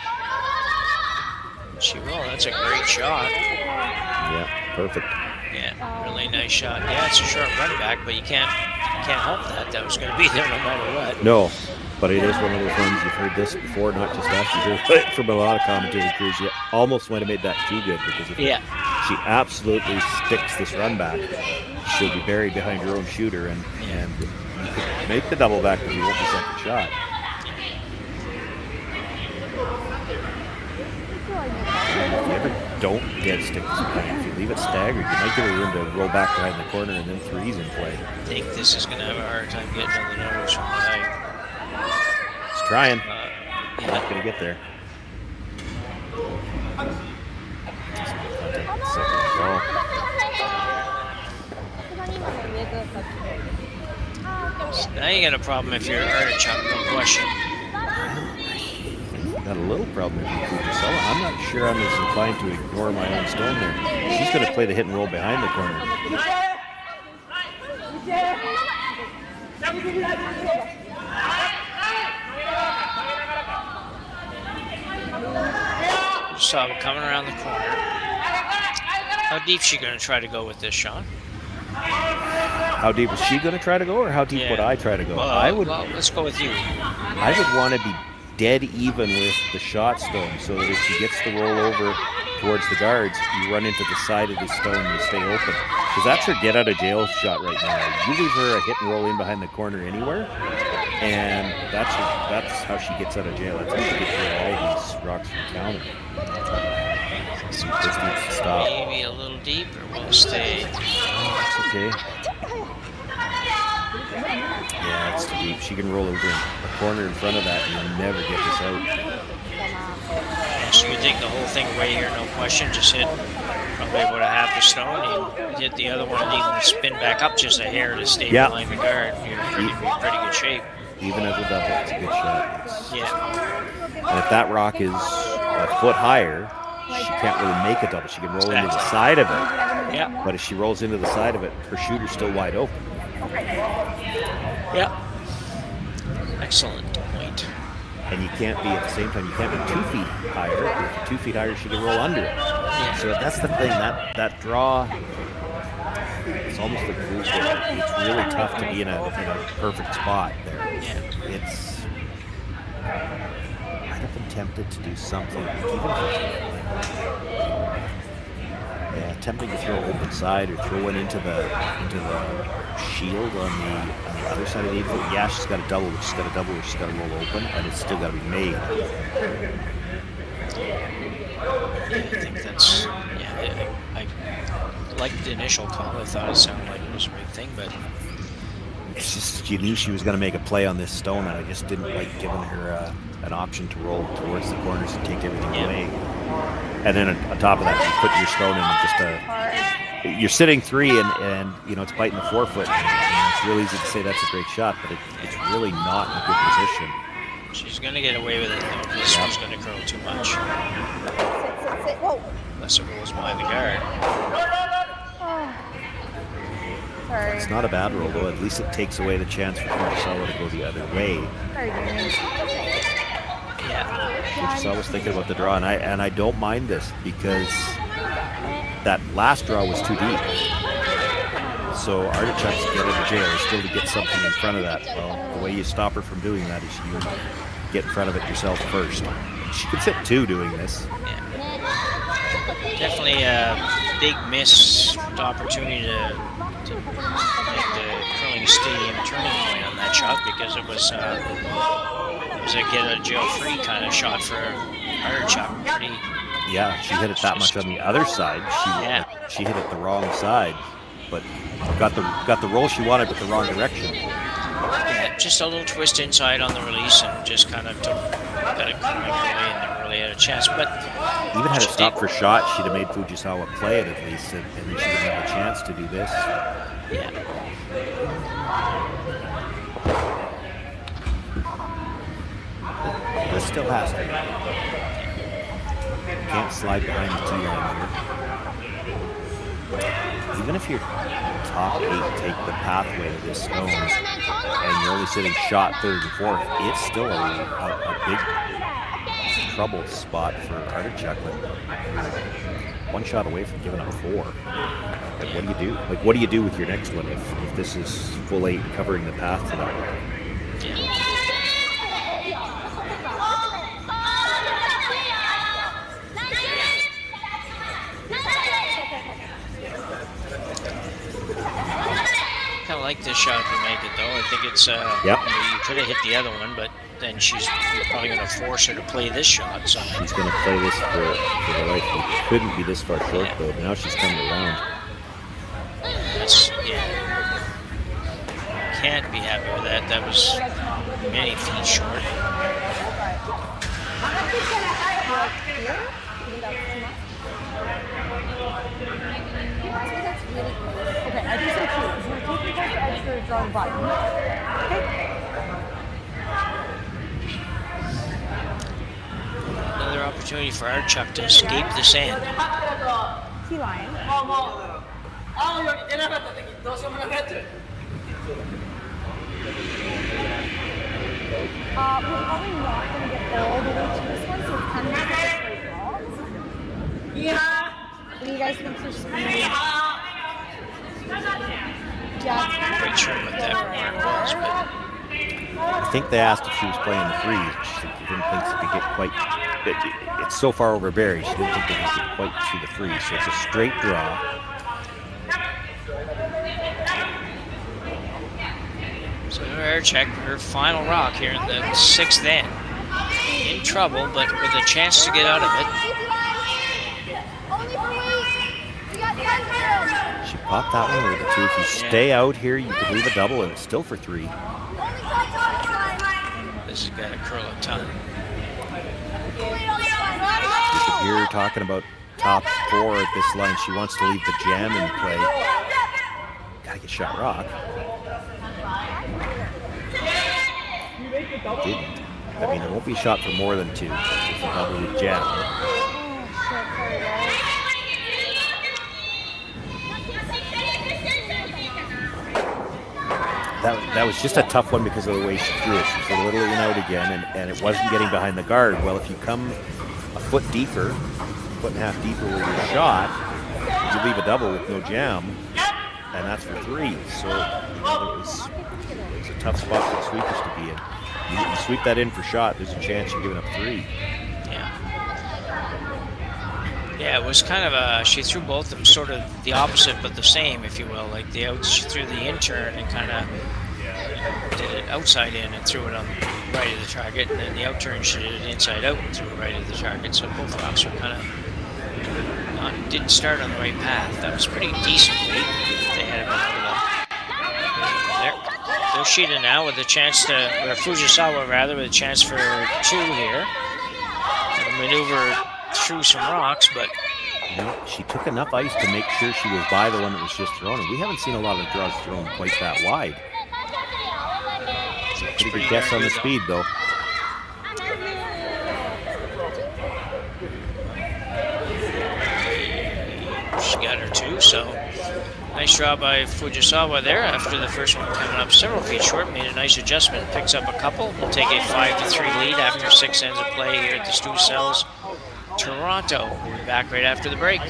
She will. That's a great shot. Yeah, perfect. Yeah, really nice shot. Yeah, it's a short run back, but you can't help that. That was going to be there no matter what. No, but it is one of those ones, you've heard this before, not just us, you hear it from a lot of commentator crews. You almost might have made that too good, because if she absolutely sticks this run back, she'll be buried behind her own shooter, and you could make the double back, but you won't be second shot. If you ever don't dead stick this behind, if you leave it staggered, you might give her room to roll back behind the corner, and then threes in play. I think this is going to have a hard time getting on the nose from the height. It's trying. Not going to get there. So now you got a problem if you're Artichuk, no question. Got a little problem with Fujisawa. I'm not sure I'm as inclined to ignore my own stone there. She's going to play the hit and roll behind the corner. Saw it coming around the corner. How deep is she going to try to go with this, Sean? How deep is she going to try to go, or how deep would I try to go? Well, let's go with you. I would want to be dead even with the shot stone, so that if she gets the roll over towards the guards, you run into the side of the stone and you stay open. Because that's her get out of jail shot right now. You leave her a hit and roll in behind the corner anywhere, and that's how she gets out of jail. That's how she gets rid of all these rocks from counter. Just needs to stop. Maybe a little deeper. We'll stay. That's okay. Yeah, it's too deep. She can roll over a corner in front of that and you'll never get this out. So you take the whole thing away here, no question. Just hit probably about a half a stone. You hit the other one and you can spin back up just a hair to stay behind the guard. You're in pretty good shape. Even as a double, it's a good shot. Yeah. And if that rock is a foot higher, she can't really make a double. She can roll into the side of it. Yeah. But if she rolls into the side of it, her shooter's still wide open. Yeah. Excellent point. And you can't be, at the same time, you can't be 2 feet higher. If you're 2 feet higher, she can roll under it. Yeah. So that's the thing, that draw, it's almost like fool's gold. It's really tough to be in a perfect spot there. Yeah. It's, I'd have been tempted to do something, even if attempting to throw open side or throw it into the shield on the other side of the 8 foot. Yeah, she's got a double, but she's got a double, or she's got to roll open, and it's still got to be made. I think that's, I liked the initial call. I thought it sounded like it was a big thing, but it's just, you knew she was going to make a play on this stone, and I just didn't like giving her an option to roll towards the corners and take everything away. And then on top of that, you put your stone in just you're sitting 3 and you know, it's biting the 4 foot. And it's real easy to say that's a great shot, but it's really not in a good position. she's going to get away with it though. This one's going to curl too much. Sit. Whoa. Unless it rolls behind the guard. Oh. Sorry. It's not a bad roll, though. At least it takes away the chance for Fujisawa to go the other way. Sorry, Jamie. Yeah. Fujisawa was thinking about the draw, and I don't mind this because that last draw was too deep. So Artichuk's get into jail still to get something in front of that. Well, the way you stop her from doing that is you get in front of it yourself first. She could sit 2 doing this. Yeah. Definitely a big missed opportunity to make the curling stadium turning point on that shot, because it was a get out of jail free kind of shot for Artichuk. Yeah, she hit it that much on the other side. She hit it the wrong side, but got the roll she wanted, but the wrong direction. Yeah, just a little twist inside on the release, and just kind of got it coming away and never really had a chance. But even had it stopped for shot, she'd have made Fujisawa play it at least, and then she would have a chance to do this. Yeah. This still has to. Can't slide behind the tee line here. Even if your top 8 take the pathway to this stone, and you're only sitting shot 3rd and 4th, it's still a big trouble spot for Artichuk. One shot away from giving up 4. Like, what do you do? Like, what do you do with your next one if this is full 8 covering the path to that one? Yeah. I like this shot if you make it, though. I think it's, yep. You could have hit the other one, but then she's probably going to force her to play this shot. So she's going to play this for the life. It couldn't be this far short, though. Now she's coming around. That's, can't be happy with that. That was many feet short. Okay, I think so too. We're taking both the extra drawing button. Okay. Another opportunity for Artichuk to escape the sand. Key line. We're probably not going to get all the way to this one, so it's kind of like a straight draw. What do you guys think for speed? Yeah, it's kind of quite sure what that mark was, but I think they asked if she was playing the 3. She didn't think she could get quite. It's so far over Barry, she didn't think they could get quite to the 3. So it's a straight draw. so Artichuk, her final rock here in the 6th end. In trouble, but with a chance to get out of it. She popped that one with a 2. If you stay out here, you could leave a double, and it's still for 3. This is going to curl a ton. You could hear her talking about top 4 at this line. She wants to leave the jam in play. Gotta get shot rock. didn't. I mean, it won't be a shot for more than 2. It's a double with jam. That was just a tough one because of the way she threw it. She was a little in out again, and it wasn't getting behind the guard. Well, if you come a foot deeper, foot and a half deeper with your shot, you leave a double with no jam, and that's for 3. So it was a tough spot for the sweepers to be in. You sweep that in for shot, there's a chance you're giving up 3. Yeah, it was kind of a, she threw both of them sort of the opposite but the same, if you will. Like the out, she threw the in turn and kind of did it outside in and threw it on the right of the target, and then the out turn she did it inside out and threw it right of the target. So both rocks were kind of didn't start on the right path. That was pretty decent lead they had there. They're Shida now with a chance to, or Fujisawa rather, with a chance for 2 here. They'll maneuver through some rocks, but she took enough ice to make sure she was by the one that was just thrown. And we haven't seen a lot of draws thrown quite that wide. Pretty good guess on the speed, though. She got her 2, so nice job by Fujisawa there. After the first one coming up several feet short, made a nice adjustment, picks up a couple. We'll take a 5-3 lead after 6 ends of play here at the Stu Cells, Toronto. We'll be back right after the break.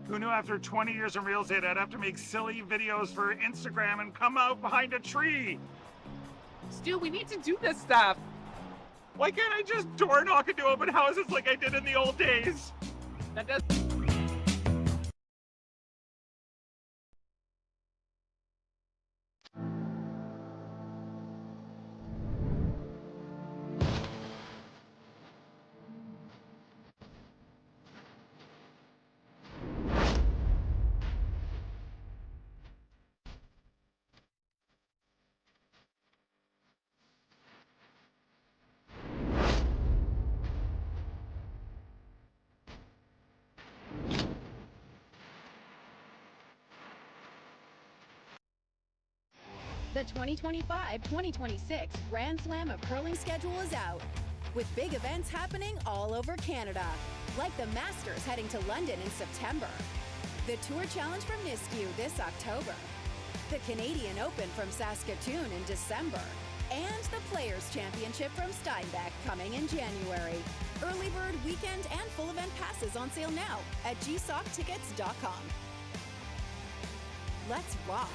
Who knew after 20 years in real estate I'd have to make silly videos for Instagram and come out behind a tree? Stu, we need to do this stuff. Why can't I just door knock into open houses like I did in the old days? That does. The 2025-2026 Grand Slam of Curling schedule is out, with big events happening all over Canada, like the Masters heading to London in September, the Tour Challenge from Nisku this October, the Canadian Open from Saskatoon in December, and the Players' Championship from Steinbeck coming in January. Early bird weekend and full event passes on sale now at gsocktickets.com. Let's rock!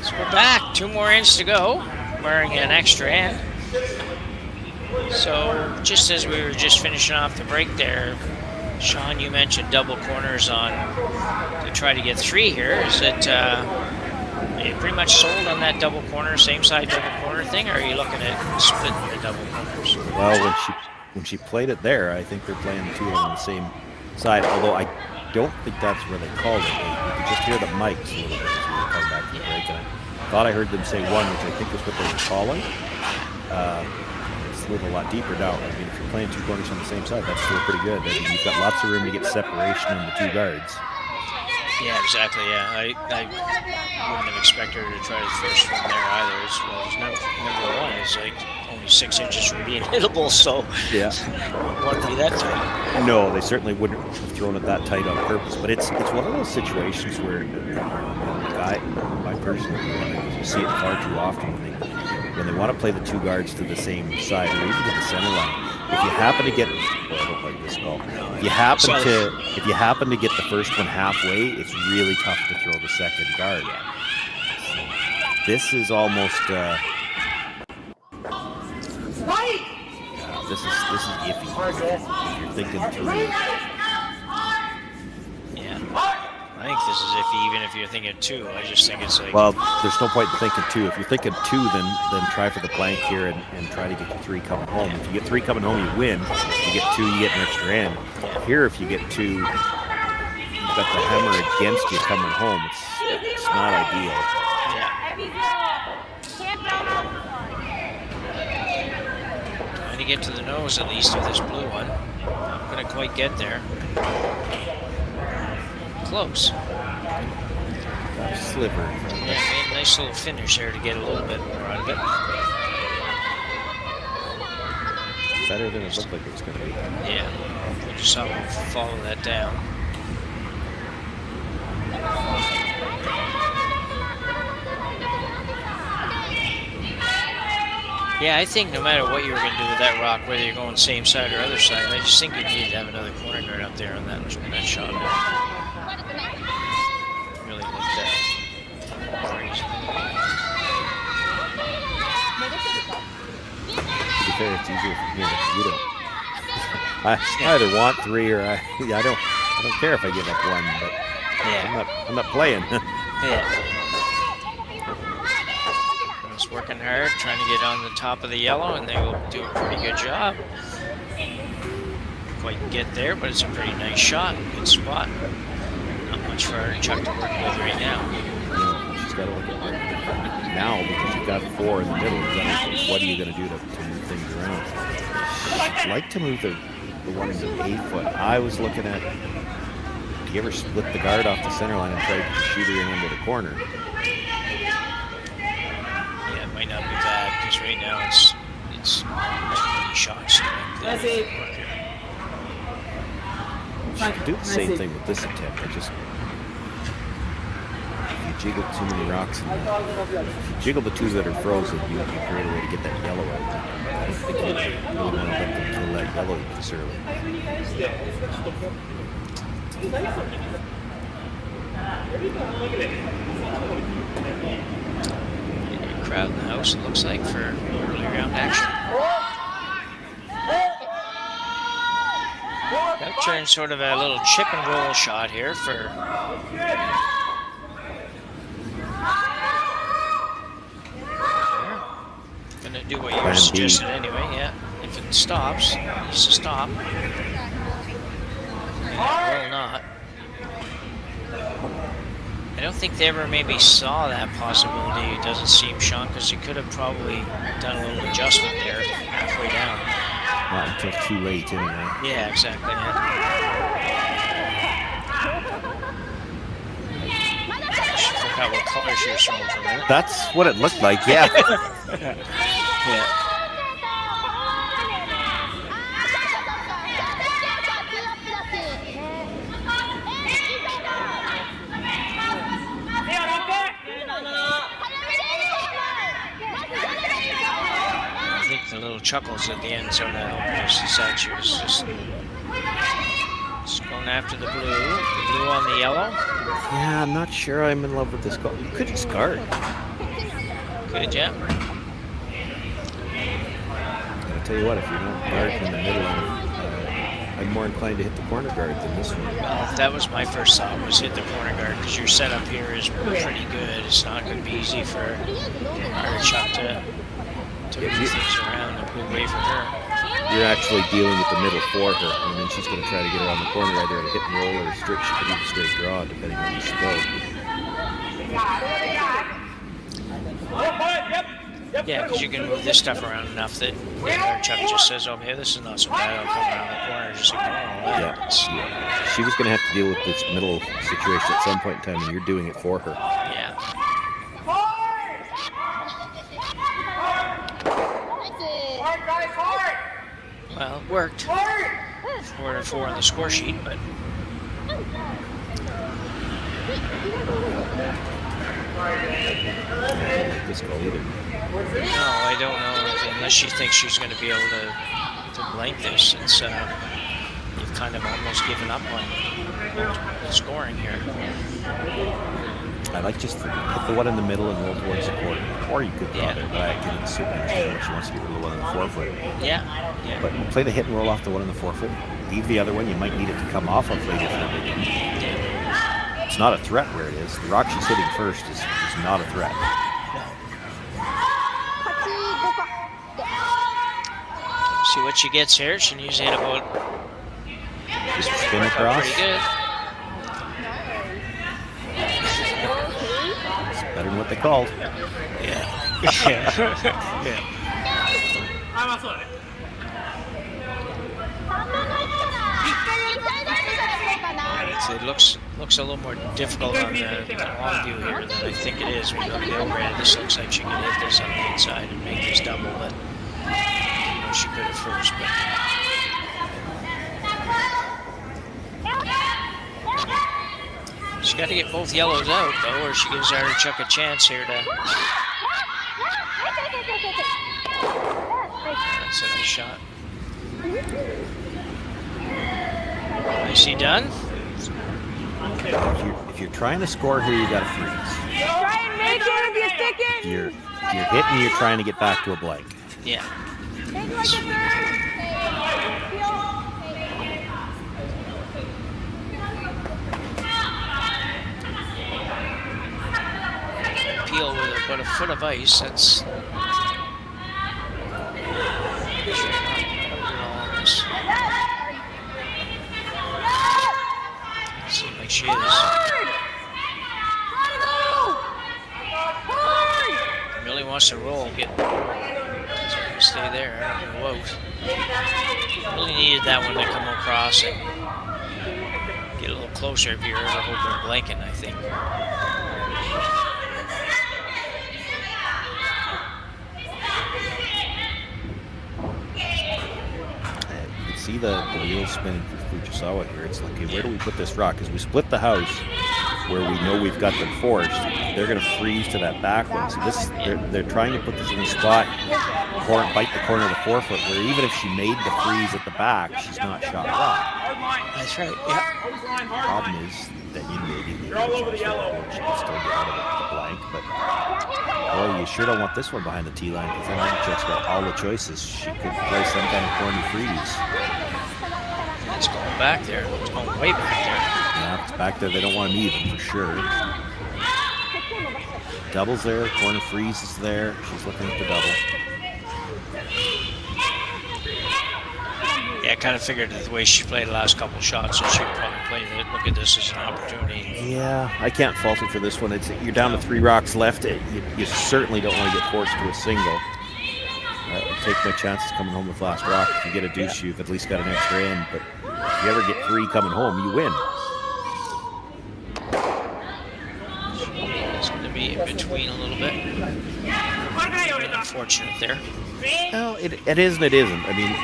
So we're back, 2 more ends to go, wearing an extra end. So just as we were just finishing off the break there, Sean, you mentioned double corners on to try to get 3 here. Is it are you pretty much sold on that double corner, same side double corner thing, or are you looking at splitting the double corners? Well, when she played it there, I think they're playing the 2 on the same side, although I don't think that's where they called it. You could just hear the mics a little bit as we were coming back to the break, and I thought I heard them say 1, which I think is what they were calling. It's a little lot deeper now. I mean, if you're playing 2 corners on the same side, that's still pretty good. I mean, you've got lots of room to get separation in the 2 guards. Yeah, exactly, yeah. I wouldn't have expected her to try the first one there either. As well as number 1 is like only 6 inches from being hittable, so yeah, it wouldn't be that tight. No, they certainly wouldn't have thrown it that tight on purpose, but it's one of those situations where I personally see it far too often when they want to play the 2 guards to the same side or even to the center line. If you happen to get, well, I don't like this call. If you happen to get the first one halfway, it's really tough to throw the second guard. So this is almost. this is iffy. If you're thinking 3. Yeah. I think this is iffy even if you're thinking 2. I just think it's like... Well, there's no point in thinking 2. If you're thinking 2, then try for the blank here and try to get the 3 coming home. If you get 3 coming home, you win. If you get 2, you get an extra end. Here, if you get 2, you've got the hammer against you coming home. It's not ideal. Trying to get to the nose at least of this blue one. Not going to quite get there. Close. Got a sliver. Yeah, made a nice little finish there to get a little bit more out of it. Better than it looked like it was going to be. Yeah, we just saw him follow that down. Yeah, I think no matter what you were going to do with that rock, whether you're going same side or other side, I just think you need to have another corner guard up there on that shot. Really looked crazy. To be fair, it's easier for me. You don't. I either want 3 or I don't care if I give up 1, but I'm not playing. Yeah. Just working hard, trying to get on the top of the yellow, and they will do a pretty good job. Quite get there, but it's a pretty nice shot, good spot. Not much for Artichuk to work with right now. No, she's got to look at it now because you've got 4 in the middle. What are you going to do to move things around? I'd like to move the one into the 8 foot. I was looking at, do you ever split the guard off the center line and try to shoot her in into the corner? Yeah, it might not be bad because right now it's many shots to make the work here. She could do the same thing with this attempt. If you jiggle too many rocks, if you jiggle the 2 that are frozen, you create a way to get that yellow out. I don't think you really want to let them kill that yellow this early. Crowd in the house, it looks like, for early round action. That turns sort of a little chip and roll shot here for... Gonna do what you suggested anyway, yeah. If it stops, it needs to stop. And it will not. I don't think they ever maybe saw that possibility, it doesn't seem, Sean, because you could have probably done a little adjustment there halfway down. Not until too late, anyway. Yeah, exactly. Yeah. She forgot what color she was throwing for a minute. That's what it looked like, yeah. Yeah. I think the little chuckles at the end sort of helped us decide she was just going after the blue on the yellow. Yeah, I'm not sure I'm in love with this goal. You could just guard. Could, yeah. I'll tell you what, if you're not guarding in the middle, I'm more inclined to hit the corner guard than this one. Well, that was my first thought, was hit the corner guard, because your setup here is pretty good. It's not going to be easy for Artichuk to move things around and move away from her. You're actually dealing with the middle for her, and then she's going to try to get around the corner either at a hit and roll or a straight. She could even straight draw, depending on the skill. Yeah, because you can move this stuff around enough that Artichuk just says, "Oh, hey, this is not so bad. I'll come around the corner, just ignore all that." Yeah. She was going to have to deal with this middle situation at some point in time, and you're doing it for her. Yeah. Well, it worked. 4-4 on the score sheet, but this goal either. no, I don't know. Unless she thinks she's going to be able to blank this, it's you've kind of almost given up on scoring here. I like just hit the one in the middle and roll towards the corner. Or you could draw there, but I can certainly understand what she wants to get rid of the one in the forefoot. Yeah. But play the hit and roll off the one in the forefoot. Leave the other one. You might need it to come off of later for a big one. It's not a threat where it is. The rock she's hitting first is not a threat. See what she gets here. She needs to hit about. Just spin across. Pretty good. It's better than what they called. Yeah. Yeah. So it looks a little more difficult on the long view here than I think it is. When you look at the overhead, this looks like she could hit this on the inside and make this double, but she could at first. But she's got to get both yellows out, though, or she gives Artichuk a chance here to. That's a nice shot. Nicely done. If you're trying to score here, you got to freeze. Try and make it if you stick it. If you're hitting, you're trying to get back to a blank. Yeah. Take like a third. Peel with about a foot of ice. That's. Seems like she is. Really wants to roll. Stay there. Whoa. Really needed that one to come across and get a little closer if you're ever hoping a blanket, I think. See the wheel spinning for Fujisawa here. It's like, okay, where do we put this rock? Because we split the house where we know we've got them forced. They're going to freeze to that back one. So this, they're trying to put this in a spot, bite the corner of the forefoot, where even if she made the freeze at the back, she's not shot rock. That's right. Yeah. Problem is that you maybe she can still get out of the blank, but boy, you sure don't want this one behind the tee line, because then Artichuk's got all the choices. She could play some kind of corner freeze. It's going back there. It's going way back there. Yeah, it's back there. They don't want him even for sure. Double's there. Corner freeze is there. She's looking at the double. Yeah, I kind of figured that the way she played the last couple shots, that she'd probably play it. Look at this as an opportunity. Yeah, I can't fault her for this one. You're down to 3 rocks left. You certainly don't want to get forced to a single. Take no chances coming home with last rock. If you get a deuce, you've at least got an extra end. But if you ever get 3 coming home, you win. It's going to be in between a little bit. Unfortunate there. Well, it is and it isn't. I mean,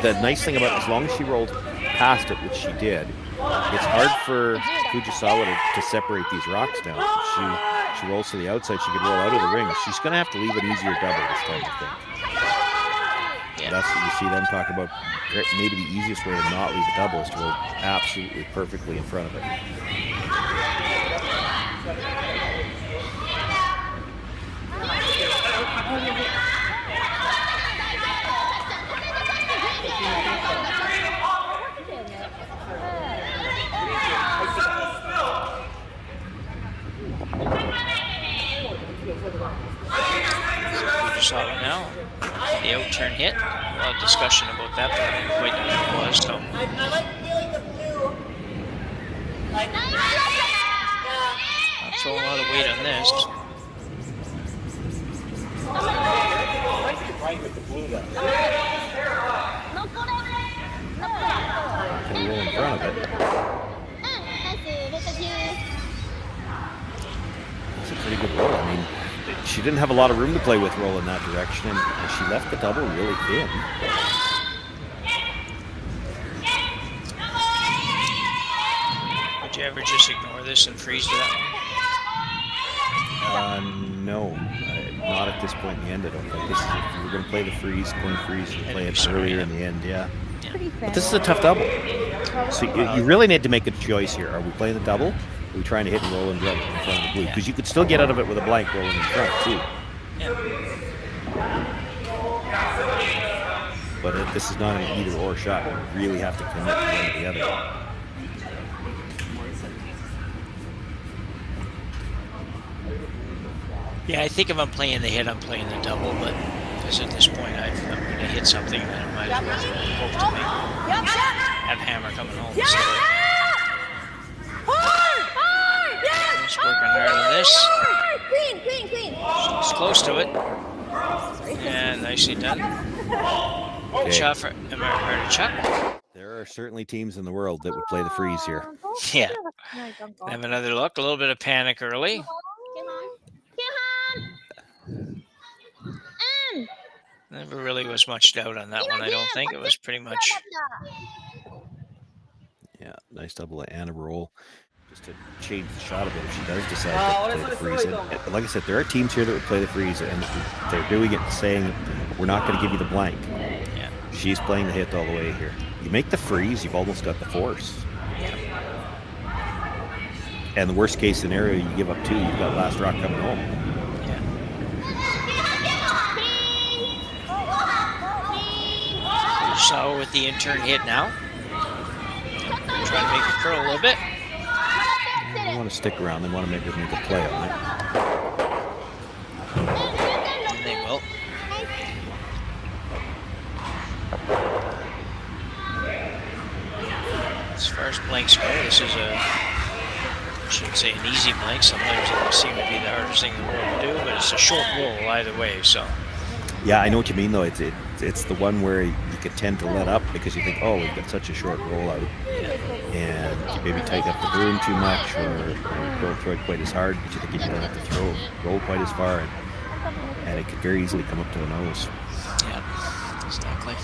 the nice thing about it, as long as she rolled past it, which she did, it's hard for Fujisawa to separate these rocks down. If she rolls to the outside, she could roll out of the ring. She's going to have to leave an easier double this time, I think. Yeah. That's what you see them talk about. Maybe the easiest way to not leave a double is to roll absolutely perfectly in front of it. Fujisawa now. The out-turn hit. A lot of discussion about that, but I didn't quite know what it was. So. Not throwing a lot of weight on this. Can roll in front of it. That's a pretty good roll. I mean, she didn't have a lot of room to play with roll in that direction, and she left the double really thin. Would you ever just ignore this and freeze to that one? No. Not at this point in the end, I don't think. This is, if you were going to play the freeze, corner freeze, you play it earlier in the end, yeah. But this is a tough double. So you really need to make a choice here. Are we playing the double, We're trying to hit and roll and right in front of the blue. Because you could still get out of it with a blank rolling in front, too. But this is not an either-or shot. You really have to commit to one or the other. Yeah, I think if I'm playing the hit, I'm playing the double, but because at this point I'm going to hit something that I might as well hope to make. Have hammer coming home. So just working hard on this. Clean. She's close to it. And nicely done. Good shot for Artichuk. There are certainly teams in the world that would play the freeze here. Yeah. Have another look. A little bit of panic early. Never really was much doubt on that one, I don't think. It was pretty much... Yeah, nice double and a roll. Just to change the shot a bit if she does decide to play the freeze. And like I said, there are teams here that would play the freeze, and they're doing it saying, we're not going to give you the blank. Yeah. She's playing the hit all the way here. You make the freeze, you've almost got the force. Yeah. And the worst case scenario, you give up 2, you've got last rock coming home. So with the intern hit now. Trying to make it curl a little bit. They want to stick around. They want to make a play on it. And they will. As far as blanks go, this is I shouldn't say an easy blank. Sometimes it seem to be the hardest thing in the world to do, but it's a short roll either way, so. Yeah, I know what you mean, though. It's the one where you could tend to let up because you think, oh, we've got such a short rollout. And you maybe tighten up the broom too much or don't throw it quite as hard because you think you don't have to roll quite as far. And it could very easily come up to the nose. Yeah, exactly.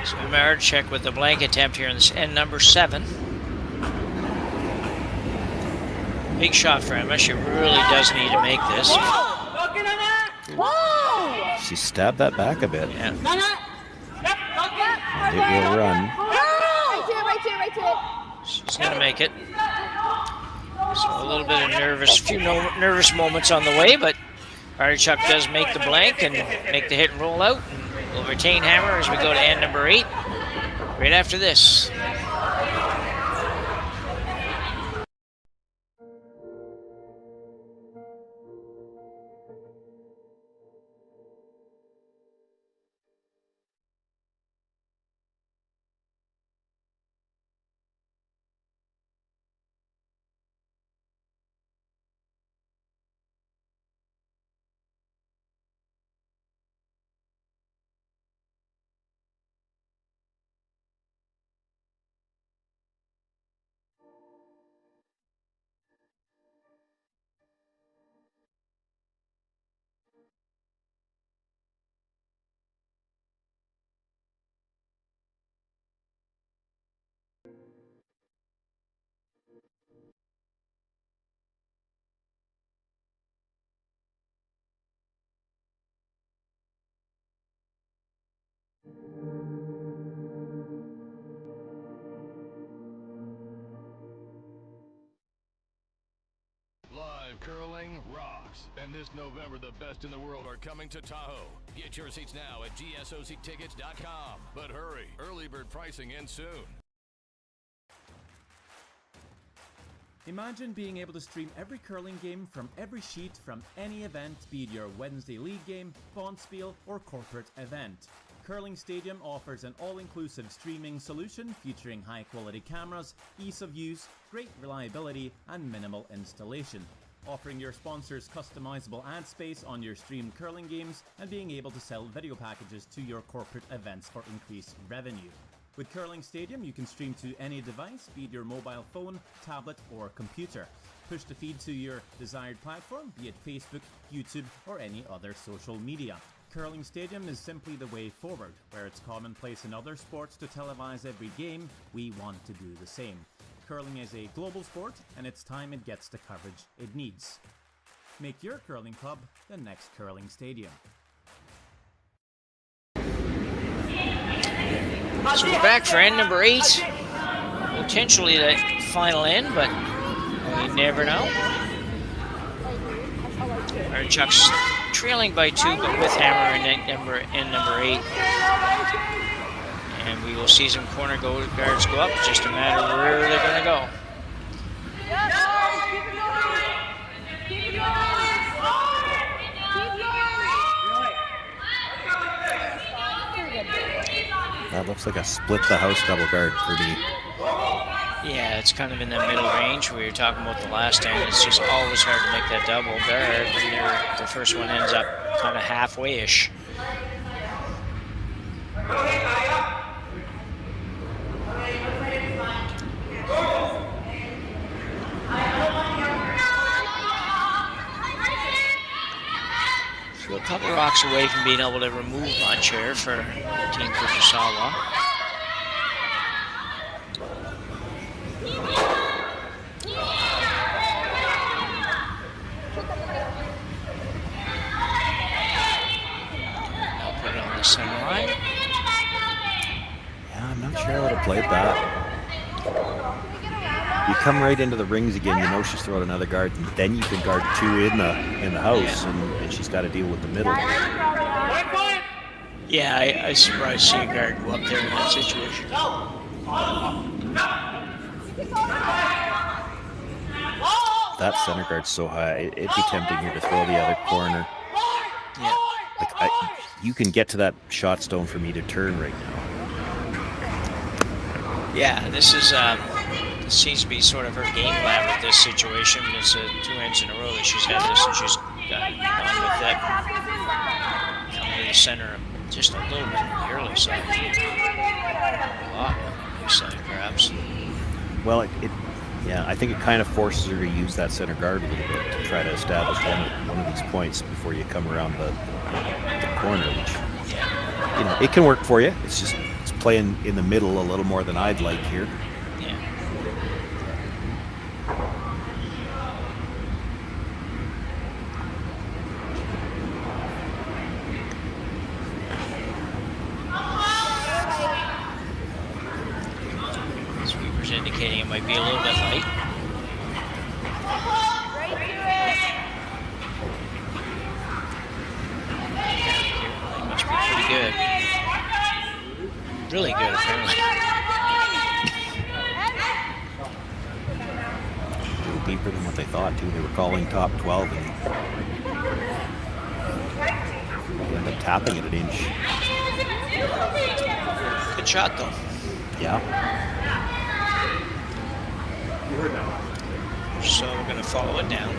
So Artichuk with the blank attempt here in this end number 7. Big shot for Emma. She really does need to make this. She stabbed that back a bit. Yeah. It will run. Right to it. She's going to make it. So a little bit of nervous moments on the way, but Artichuk does make the blank and make the hit and roll out. And we'll retain hammer as we go to end number 8. Right after this. Live curling rocks. And this November, the best in the world are coming to Tahoe. Get your seats now at gsoctickets.com. But hurry, early bird pricing ends soon. Imagine being able to stream every curling game from every sheet from any event, be it your Wednesday league game, Bonspiel, or corporate event. Curling Stadium offers an all-inclusive streaming solution featuring high-quality cameras, ease of use, great reliability, and minimal installation. Offering your sponsors customizable ad space on your streamed curling games and being able to sell video packages to your corporate events for increased revenue. With Curling Stadium, you can stream to any device, be it your mobile phone, tablet, or computer. Push the feed to your desired platform, be it Facebook, YouTube, or any other social media. Curling Stadium is simply the way forward. Where it's commonplace in other sports to televise every game, we want to do the same. Curling is a global sport, and it's time it gets the coverage it needs. Make your curling club the next Curling Stadium. So we're back for end number 8. Potentially the final end, but we never know. Artichuk's trailing by 2, but with hammer in end number 8. And we will see some corner guards go up. Just a matter of where they're going to go. That looks like a split the house double guard for me. Yeah, it's kind of in the middle range we were talking about the last time. It's just always hard to make that double guard when the first one ends up kind of halfway-ish. So a couple rocks away from being able to remove much here for Team Fujisawa. Center line. Yeah, I'm not sure how to play that. You come right into the rings again, you know she's throwing another guard, and then you can guard 2 in the house, and she's got to deal with the middle. Yeah, I was surprised to see a guard go up there in that situation. That center guard's so high, it'd be tempting here to throw the other corner. Yeah. Like you can get to that shot stone for me to turn right now. Yeah, this is this seems to be sort of her game plan with this situation. It's 2 ends in a row that she's had this, and she's gone with that. Coming to the center just a little bit on the early side. A lot on the side, perhaps. Well, yeah, I think it kind of forces her to use that center guard a little bit to try to establish one of these points before you come around the corner, which, you know, it can work for you. It's just it's playing in the middle a little more than I'd like here. Yeah. Sweeper's indicating it might be a little bit light. Good. Really good, apparently. A little deeper than what they thought, too. They were calling top 12, and they ended up tapping it an inch. Good shot, though. Yeah. So we're going to follow it down.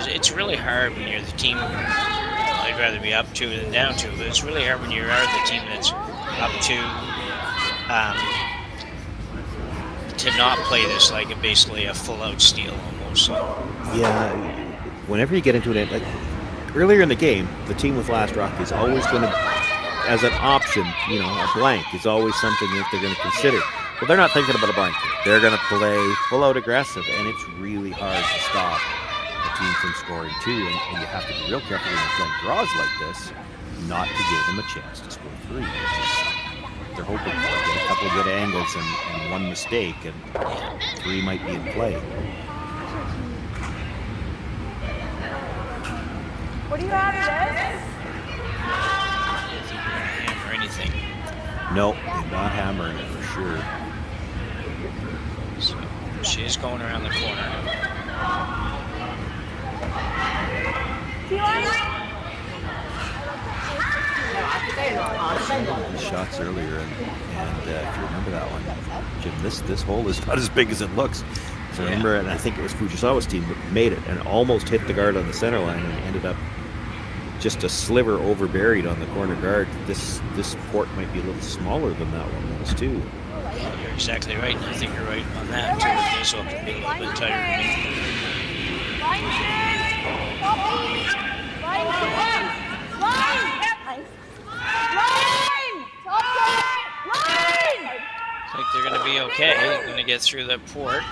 It's really hard when you're the team. I'd rather be up 2 than down 2, but it's really hard when you are the team that's up 2 to not play this like basically a full-out steal almost. So. Yeah, whenever you get into it, like earlier in the game, the team with last rock is always going to, as an option, you know, a blank is always something that they're going to consider. But they're not thinking about a blank. They're going to play full-out aggressive, and it's really hard to stop team from scoring 2, and you have to be real careful when you're playing draws like this not to give them a chance to score 3. They're hoping to get a couple of good angles and one mistake, and 3 might be in play. What do you have this? Hammer anything. No, they're not hammering it for sure. So she is going around the corner. The shots earlier, and if you remember that one, Jim, this hole is not as big as it looks. So remember, and I think it was Fujisawa's team that made it and almost hit the guard on the center line and ended up just a sliver over buried on the corner guard. This port might be a little smaller than that one was too. Yeah, you're exactly right, and I think you're right on that too. This one can be a little bit tighter. I think they're going to be okay. They're going to get through that port.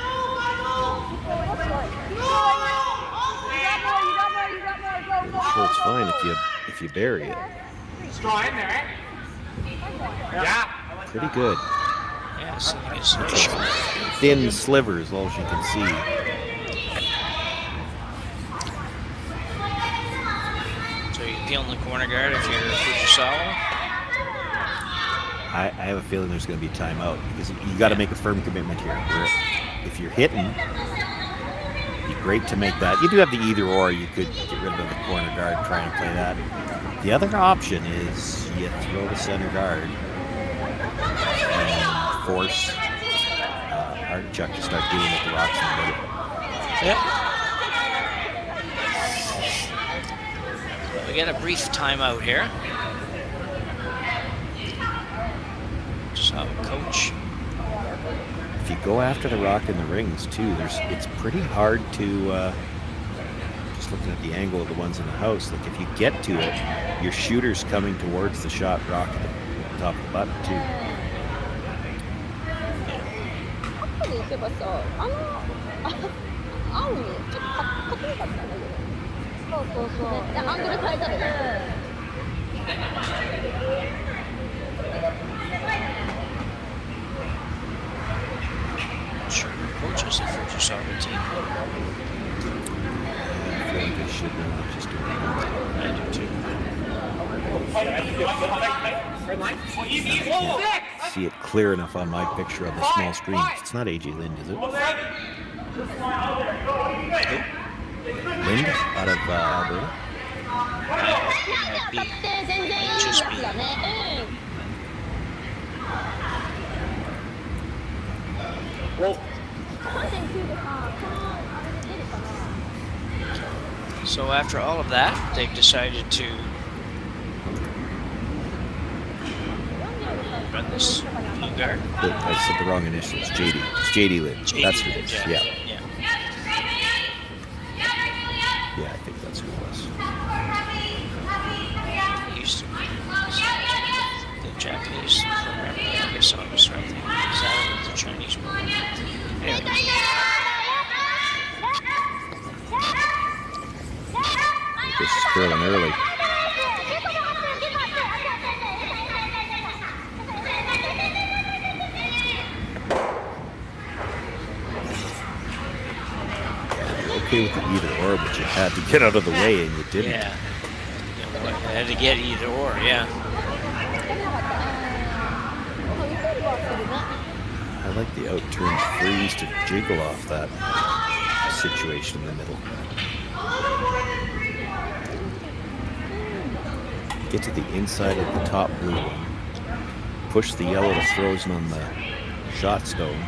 Well, it's fine if you bury it. Straw in there. Yeah. Pretty good. Yeah, so it's a shot. Thin slivers, all you can see. So you peel in the corner guard if you're Fujisawa? I have a feeling there's going to be a timeout because you got to make a firm commitment here. Where if you're hitting, it'd be great to make that. You do have the either or. You could get rid of the corner guard and try and play that. The other option is you throw the center guard and force Artichuk to start dealing with the rocks in the middle. Yep. We get a brief timeout here. So, coach. If you go after the rock in the rings too, it's pretty hard to. Just looking at the angle of the ones in the house, like if you get to it, your shooter's coming towards the shot rock at the top of the button too. 後で行けばさ、青にちょっとかっこよかったんだけど。そうそうそう。でアングル変えたらね。Sure, coaches the Fujisawa team. I feel like I should know, just doing it. I do too. See it clear enough on my picture on the small screen. It's not AJ Lind, is it? Lind out of Alberta? Might just be. So after all of that, they've decided to run this new guard. I said the wrong initials. JD. It's JD Lind. That's who it is. Yeah. Yeah, I think that's who it was. He used to be the Japanese program. I guess I was right there. Is that the Chinese program? This is curling early. Okay with the either or, but you had to get out of the way and you didn't. Yeah. I had to get either or, yeah. I like the out-turn freeze to jiggle off that situation in the middle. Get to the inside of the top blue one. Push the yellow to throws on the shot stone.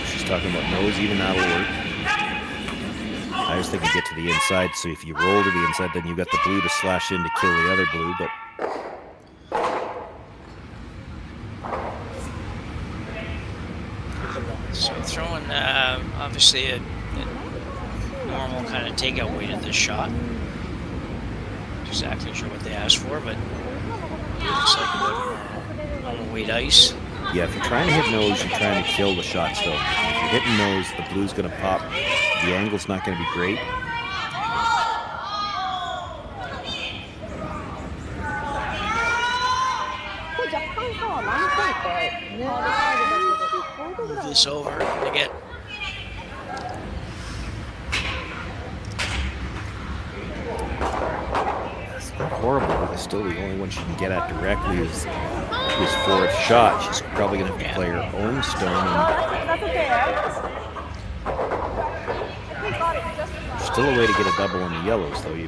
She's talking about nose, even that'll work. I was thinking get to the inside, so if you roll to the inside, then you got the blue to slash in to kill the other blue, but So throwing obviously a normal kind of takeout weight at this shot. Not exactly sure what they asked for, but looks like a normal weight ice. yeah, if you're trying to hit nose, you're trying to kill the shot stone. If you're hitting nose, the blue's going to pop. The angle's not going to be great. Move this over to get. It's not horrible, but it's still the only one she can get at directly is his fourth shot. She's probably going to have to play her own stone. And still a way to get a double on the yellows, though. You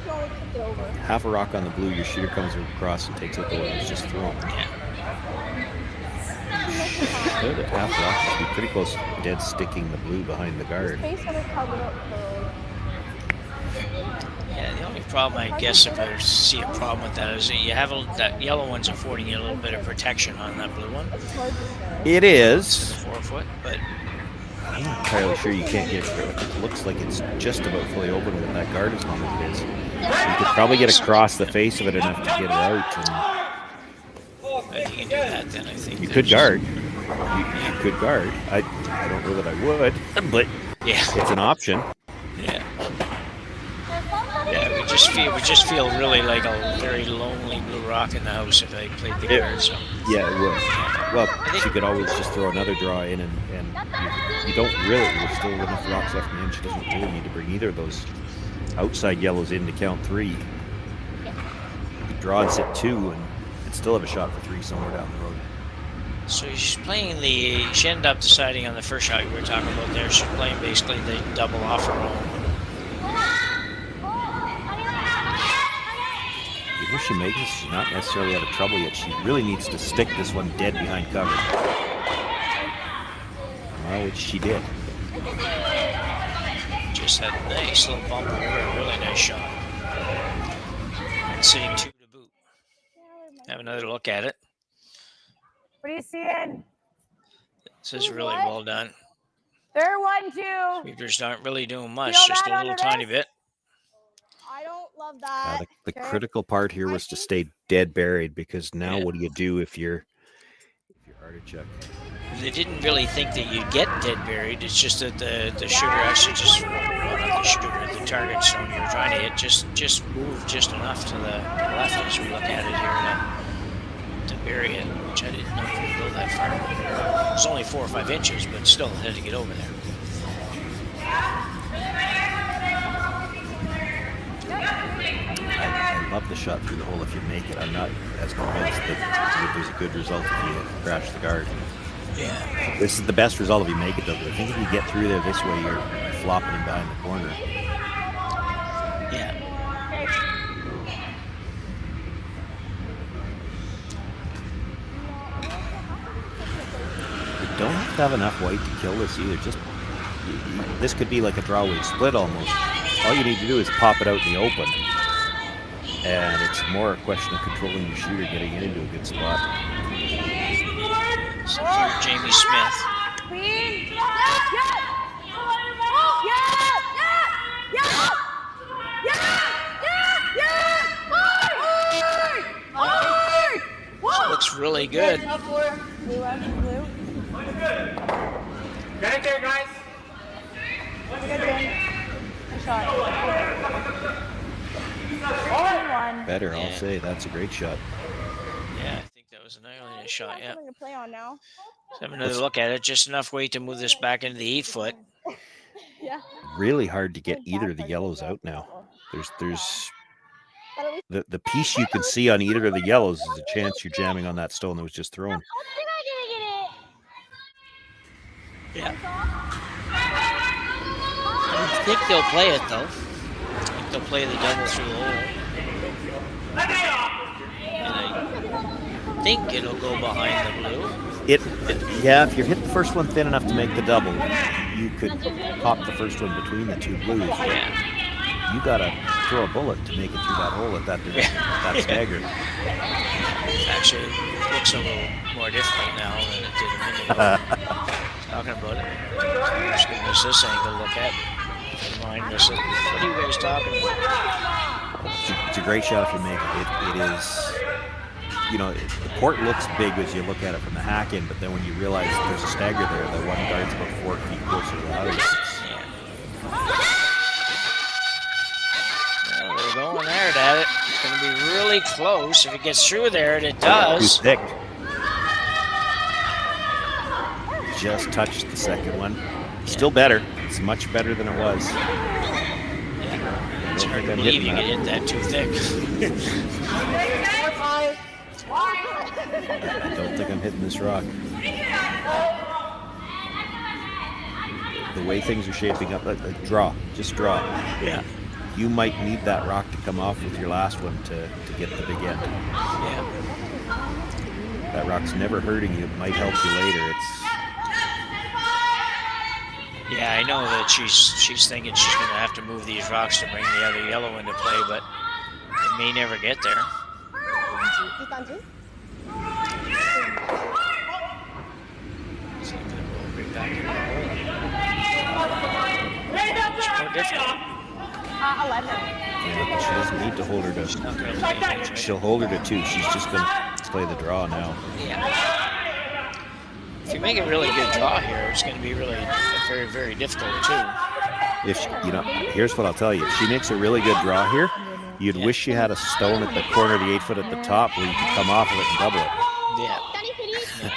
half a rock on the blue, your shooter comes across and takes it the way it was just thrown. Good at half rock, should be pretty close to dead sticking the blue behind the guard. Yeah, the only problem, I guess, if I see a problem with that is that you have that yellow one's affording you a little bit of protection on that blue one. It is. 4 foot, but I'm not entirely sure you can't get it. It looks like it's just about fully open with that guard as long as it is. You could probably get across the face of it enough to get it out. And if you can do that, then I think you could guard. You could guard. I don't know that I would, but yeah, it's an option. Yeah. Yeah, we It would just feel really like a very lonely blue rock in the house if I played the card. So. Yeah, it would. Well, she could always just throw another draw in, and you don't really. There's still enough rocks left in the hand. She doesn't really need to bring either of those outside yellows in to count 3. You could draw and sit 2, and still have a shot for 3 somewhere down the road. So she's playing she ended up deciding on the first shot we were talking about there. She's playing basically the double off her own. Even if she makes it, she's not necessarily out of trouble yet. She really needs to stick this one dead behind cover. Well, which she did. Just had a nice little bump over, a really nice shot. And sitting 2 to boot. Have another look at it. What are you seeing? This is really well done. They're 1-2. Sweepers aren't really doing much, just a little tiny bit. I don't love that. The critical part here was to stay dead buried, because now what do you do if you're Artichuk? They didn't really think that you'd get dead buried. It's just that the shooter actually just, well, not the shooter, the target zone you were trying to hit just moved just enough to the left as we look at it here to bury it, which I didn't know could go that far. It was only 4 or 5 inches, but still had to get over there. I love the shot through the hole if you make it. I'm not as convinced that there's a good result if you crash the guard. Yeah. This is the best result if you make it, though. But I think if you get through there this way, you're flopping him behind the corner. Yeah. You don't have to have enough white to kill this either. This could be like a draw weight split almost. All you need to do is pop it out in the open. And it's more a question of controlling your shooter, getting it into a good spot. So Jamie Smith. Looks really good. Get it there, guys. Better, I'll say. That's a great shot. Yeah, I think that was an earlier shot, yeah. Something to play on now. Let's have another look at it. Just enough weight to move this back into the 8-foot. Yeah. Really hard to get either of the yellows out now. There's the piece you can see on either of the yellows is a chance you're jamming on that stone that was just thrown. Yeah. I think they'll play it, though. I think they'll play the double through the hole. And I think it'll go behind the blue. Yeah, if you're hitting the first one thin enough to make the double, you could pop the first one between the 2 blues. Yeah. You gotta throw a bullet to make it through that hole at that stagger. Actually, it looks a little more difficult now than it did a minute ago. Talking about it. Just giving us this angle to look at. Remind us of what are you guys talking about? It's a great shot if you make it. It is, you know, the port looks big as you look at it from the hack in, but then when you realize there's a stagger there, the one guard's about 4 feet closer to the house. Well, they're going there at it. It's going to be really close. If it gets through there, and it does. Too thick. Just touched the second one. Still better. It's much better than it was. Yeah. It's hard to believe you can hit that too thick. I don't think I'm hitting this rock. The way things are shaping up, draw. Just draw. Yeah. You might need that rock to come off with your last one to get the big end. Yeah. That rock's never hurting you. It might help you later. Yeah, I know that she's thinking she's going to have to move these rocks to bring the other yellow into play, but it may never get there. It's more difficult. 11. Yeah, she doesn't need to hold her to. She'll hold her to 2. She's just going to play the draw now. Yeah. If you make a really good draw here, it's going to be really very, very difficult too. If she, here's what I'll tell you: if she makes a really good draw here, You'd wish you had a stone at the corner of the 8 foot at the top where you could come off of it and double it. Yeah.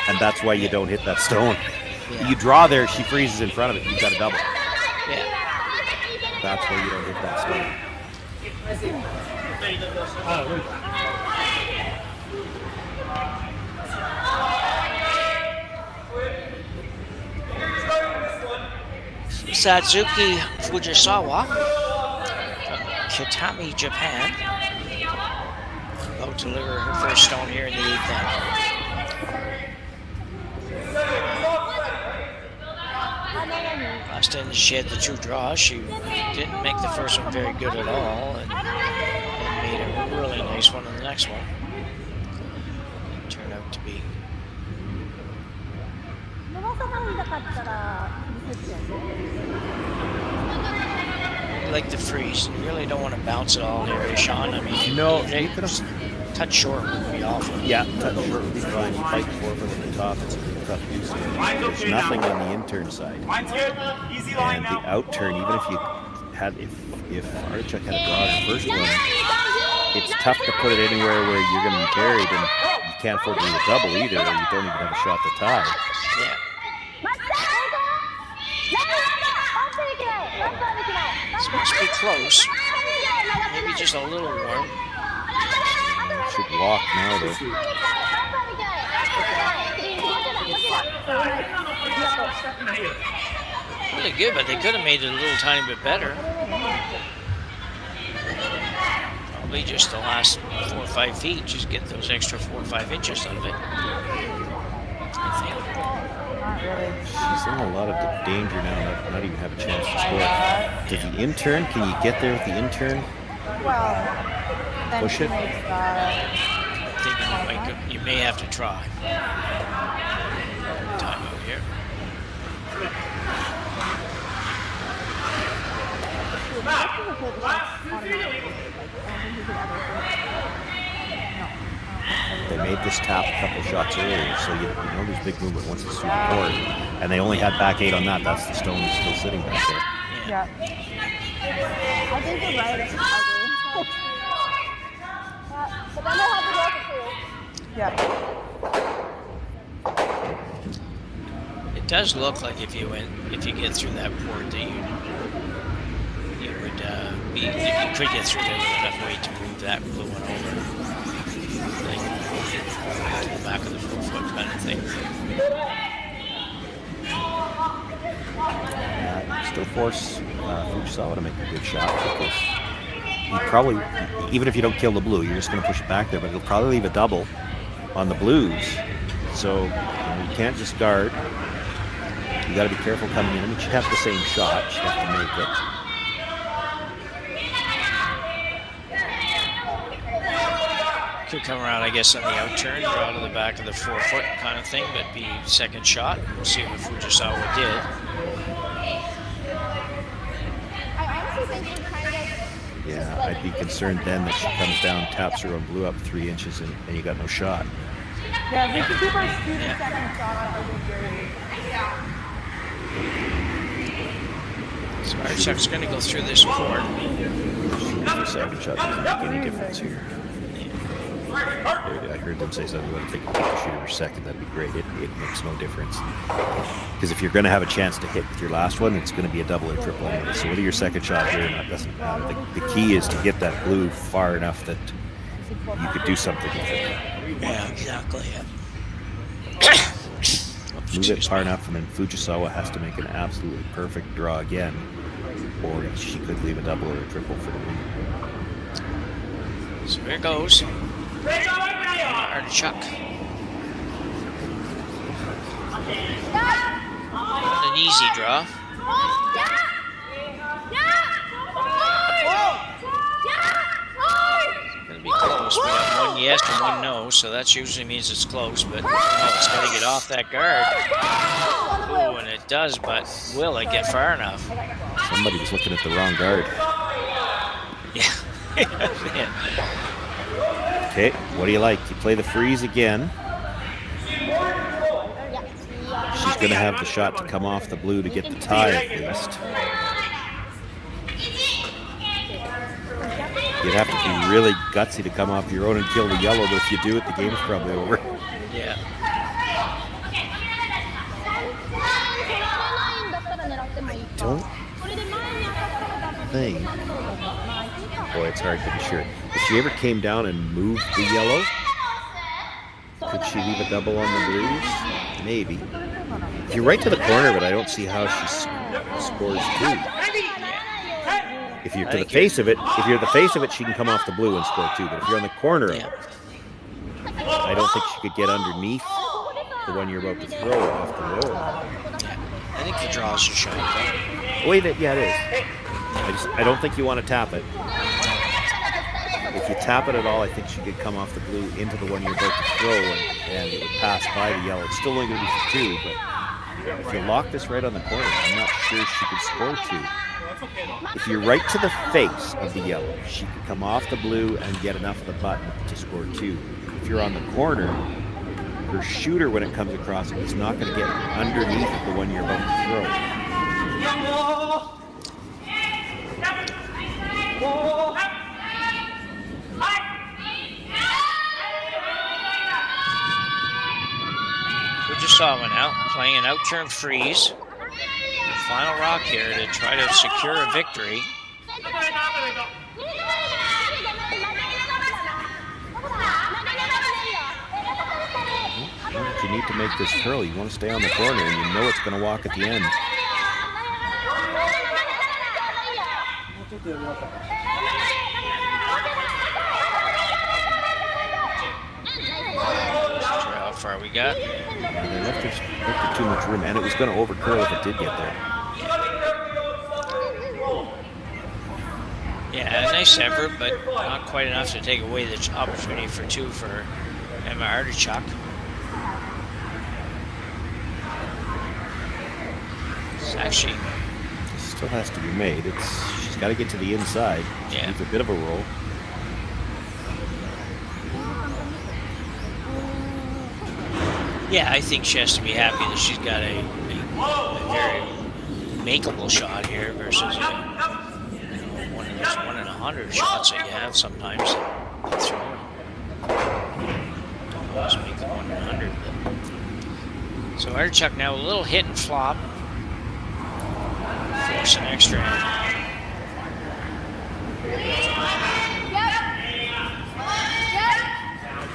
And that's why you don't hit that stone. Yeah. You draw there, she freezes in front of it, you've got to double. Yeah. That's why you don't hit that stone. Satsuki Fujisawa from Kitami, Japan. About to deliver her first stone here in the 8th inning. Last inning she had the 2 draws. She didn't make the first one very good at all and made a really nice one in the next one. It turned out to be. You like the freeze. You really don't want to bounce it all here, Sean. I mean, no, touch short would be awful. Yeah, touch short would be fine. You fight 4 foot at the top, it's tough to do so. There's nothing on the intern side. And the out turn, even if you had, if Artichuk had a draw in the first one, it's tough to put it anywhere where you're going to be buried, and you can't afford to do a double either, or you don't even have a shot to tie. Yeah. This must be close. Maybe just a little warm. Should walk now, though. Really good, but they could have made it a little tiny bit better. Probably just the last 4 or 5 feet, just get those extra 4 or 5 inches out of it. I think. She's in a lot of danger now, not even have a chance to score. Does the intern, can you get there with the intern? Push it? I think you may have to try. Time out here. They made this tap a couple shots earlier, so you know there's big movement once it's through the court. And they only had back 8 on that. That's the stone that's still sitting back there. Yeah. I think you're right. It's ugly. But then they'll have to work it too. Yeah. It does look like if you get through that port that you could get through there with enough weight to move that blue one over. Like to the back of the 4 foot kind of thing. Still force Fujisawa to make a good shot, because you probably, even if you don't kill the blue, you're just going to push it back there, but it'll probably leave a double on the blues. So you can't just guard. You got to be careful coming in. I mean, she'd have the same shot. She'd have to make it. Could come around, I guess, on the out turn, draw to the back of the 4 foot kind of thing, but be second shot. We'll see what Fujisawa did. Yeah, I'd be concerned then that she comes down, taps her own blue up 3 inches, and you got no shot. Yeah, we can keep our student second shot on So Artichuk's going to go through this port. The second shot doesn't make any difference here. I heard them say something about if they could take the shoot over second, that'd be great. It makes no difference. Because if you're going to have a chance to hit with your last one, it's going to be a double or triple anyway. So whether your second shot here or not doesn't matter. The key is to get that blue far enough that you could do something with it. Yeah, exactly. Move it far enough, and then Fujisawa has to make an absolutely perfect draw again, or she could leave a double or a triple for the win. So here it goes. Artichuk. An easy draw. It's going to be close. We got 1 yes and 1 no, so that usually means it's close, but no, it's got to get off that guard. Oh, and it does, but will it get far enough? Somebody was looking at the wrong guard. Yeah. Yeah. Okay, what do you like? You play the freeze again. She's going to have the shot to come off the blue to get the tie at least. You'd have to be really gutsy to come off your own and kill the yellow, but if you do it, the game's probably over. Yeah. I don't think. Boy, it's hard to be sure. If she ever came down and moved the yellow, could she leave a double on the blues? Maybe. If you're right to the corner, but I don't see how she scores 2. If you're to the face of it, she can come off the blue and score 2. But if you're on the corner of it, I don't think she could get underneath the one you're about to throw off the roll. I think the draw is a shot. Wait, yeah, it is. I don't think you want to tap it. If you tap it at all, I think she could come off the blue into the one you're about to throw, and it would pass by the yellow. It's still only going to be for 2, but if you lock this right on the corner, I'm not sure she could score 2. If you're right to the face of the yellow, she could come off the blue and get enough of the button to score 2. If you're on the corner, her shooter, when it comes across it, is not going to get underneath the one you're about to throw. We just saw one out, playing an out-turn freeze. The final rock here to try to secure a victory. You need to make this curl. You want to stay on the corner, and you know it's going to walk at the end. How far we got? They left her too much room, and it was going to overcurl if it did get there. Yeah, a nice effort, but not quite enough to take away the opportunity for 2 for Emma Artichuk. It's actually... Still has to be made. She's got to get to the inside. She needs a bit of a roll. Yeah, I think she has to be happy that she's got a very makeable shot here versus one of those 1 in 100 shots that you have sometimes. Don't always make the 1 in 100. But. So Artichuk now a little hit and flop. Force an extra in.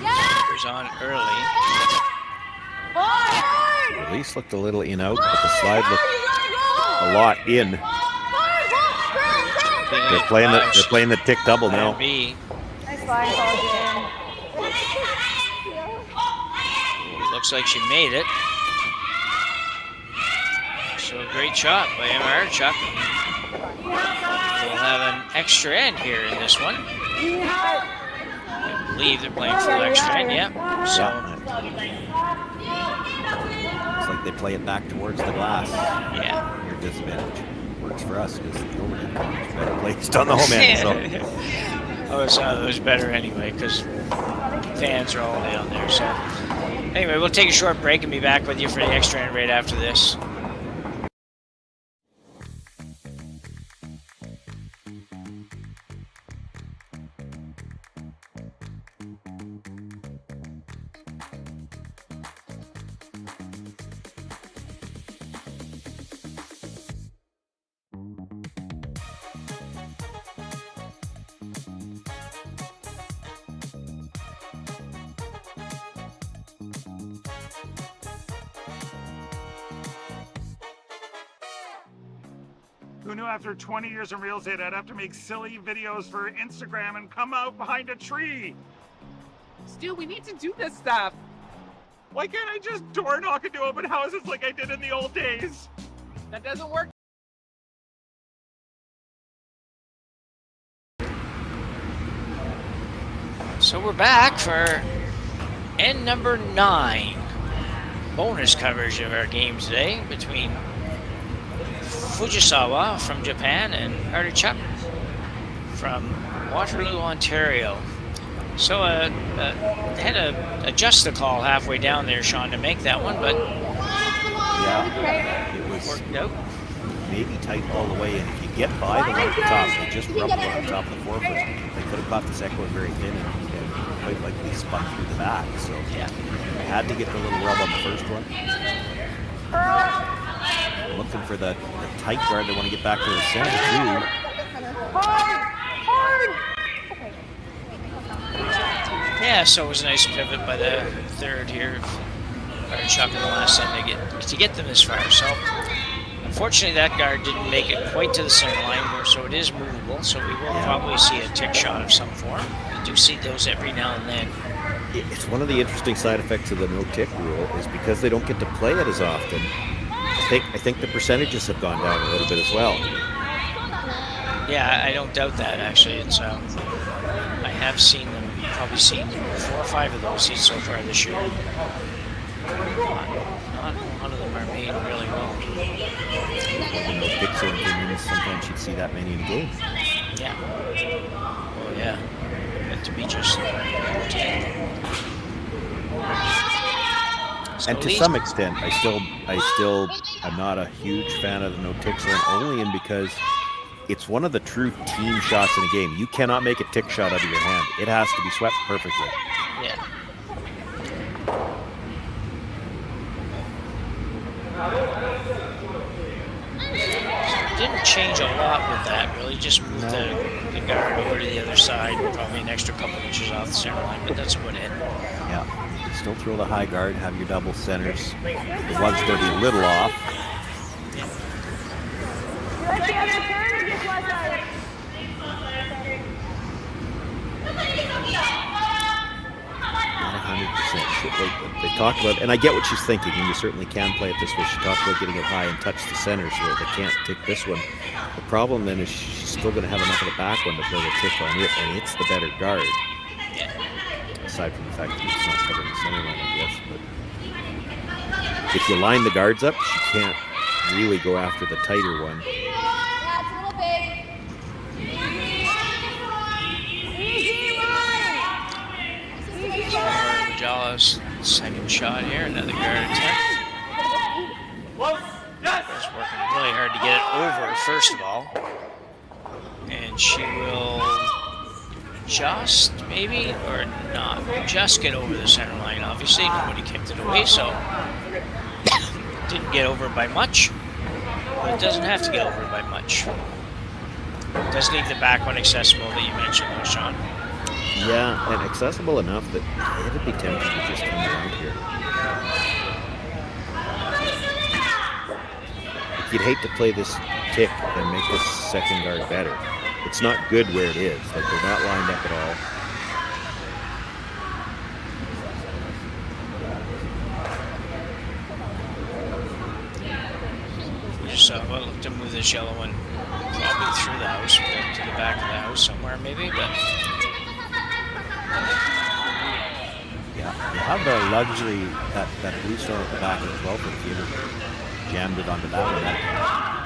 Jumper's on early. Release looked a little in out, but the slide looked a lot in. They're playing the tick double now. Nice line call, Jim. Looks like she made it. So a great shot by Emma Artichuk. We'll have an extra end here in this one. I believe they're playing full extra end, yeah. So it's like they play it back towards the glass. Yeah. Your disadvantage works for us because the home end is better placed on the home end. So. It was better anyway because fans are all down there. So anyway, we'll take a short break and be back with you for the extra end right after this. Who knew after 20 years in real estate I'd have to make silly videos for Instagram and come out behind a tree? Stu, we need to do this stuff. Why can't I just door knock into open houses like I did in the old days? That doesn't work. So we're back for end number 9. Bonus coverage of our game today between Fujisawa from Japan and Artichuk from Waterloo, Ontario. So had to adjust the call halfway down there, Sean, to make that one, but yeah, it was worked out. Maybe tight all the way, and if you get by the one at the top. They just rubbed one on top of the forefoot. They could have caught the second one very thin and quite likely spun through the back. So yeah, they had to get the little rub on the first one. Looking for the tight guard. They want to get back to the center too. Yeah, so it was a nice pivot by the third here. Artichuk in the last time to get them this far. So unfortunately, that guard didn't make it quite to the center line, so it is movable. So we will probably see a tick shot of some form. We do see those every now and then. It's one of the interesting side effects of the no-tick rule is because they don't get to play it as often. I think the percentages have gone down a little bit as well. Yeah, I don't doubt that actually. It's I have seen them, probably seen 4 or 5 of those so far this year. Not a lot of them are made really well. When no ticks are in, sometimes you'd see that many in a game. Yeah. Oh yeah. But to be just. And to some extent, I still am not a huge fan of the no-tick zone, only in because it's one of the true team shots in a game. You cannot make a tick shot out of your hand. It has to be swept perfectly. Yeah. Didn't change a lot with that, really. Just moved the guard over to the other side, probably an extra couple inches off the center line, but that's about it. Yeah. Still throw the high guard, have your double centers. The one's going to be a little off. Yeah. Not 100%. They talk about, and I get what she's thinking, and you certainly can play it this way. She talked about getting it high and touch the center so that they can't tick this one. The problem then is she's still going to have enough of the back one to play the tick on it, and it's the better guard. Yeah. Aside from the fact that it's not covering the center line, I guess. But if you line the guards up, she can't really go after the tighter one. Yeah, it's a little big. Majala's second shot here, another guard attempt. She's working really hard to get it over, first of all. And she will just, maybe, or not, just get over the center line, obviously. Nobody kicked it away, so didn't get over by much. But it doesn't have to get over by much. It does leave the back one accessible that you mentioned, though, Sean. Yeah, and accessible enough that it'd be tempting to just come around here. You'd hate to play this tick and make this second guard better. It's not good where it is. Like, they're not lined up at all. Fujisawa look to move this yellow one probably through the house, to the back of the house somewhere maybe, but yeah, you have the luxury that blue star at the back of the 12 if you ever jammed it onto that one. That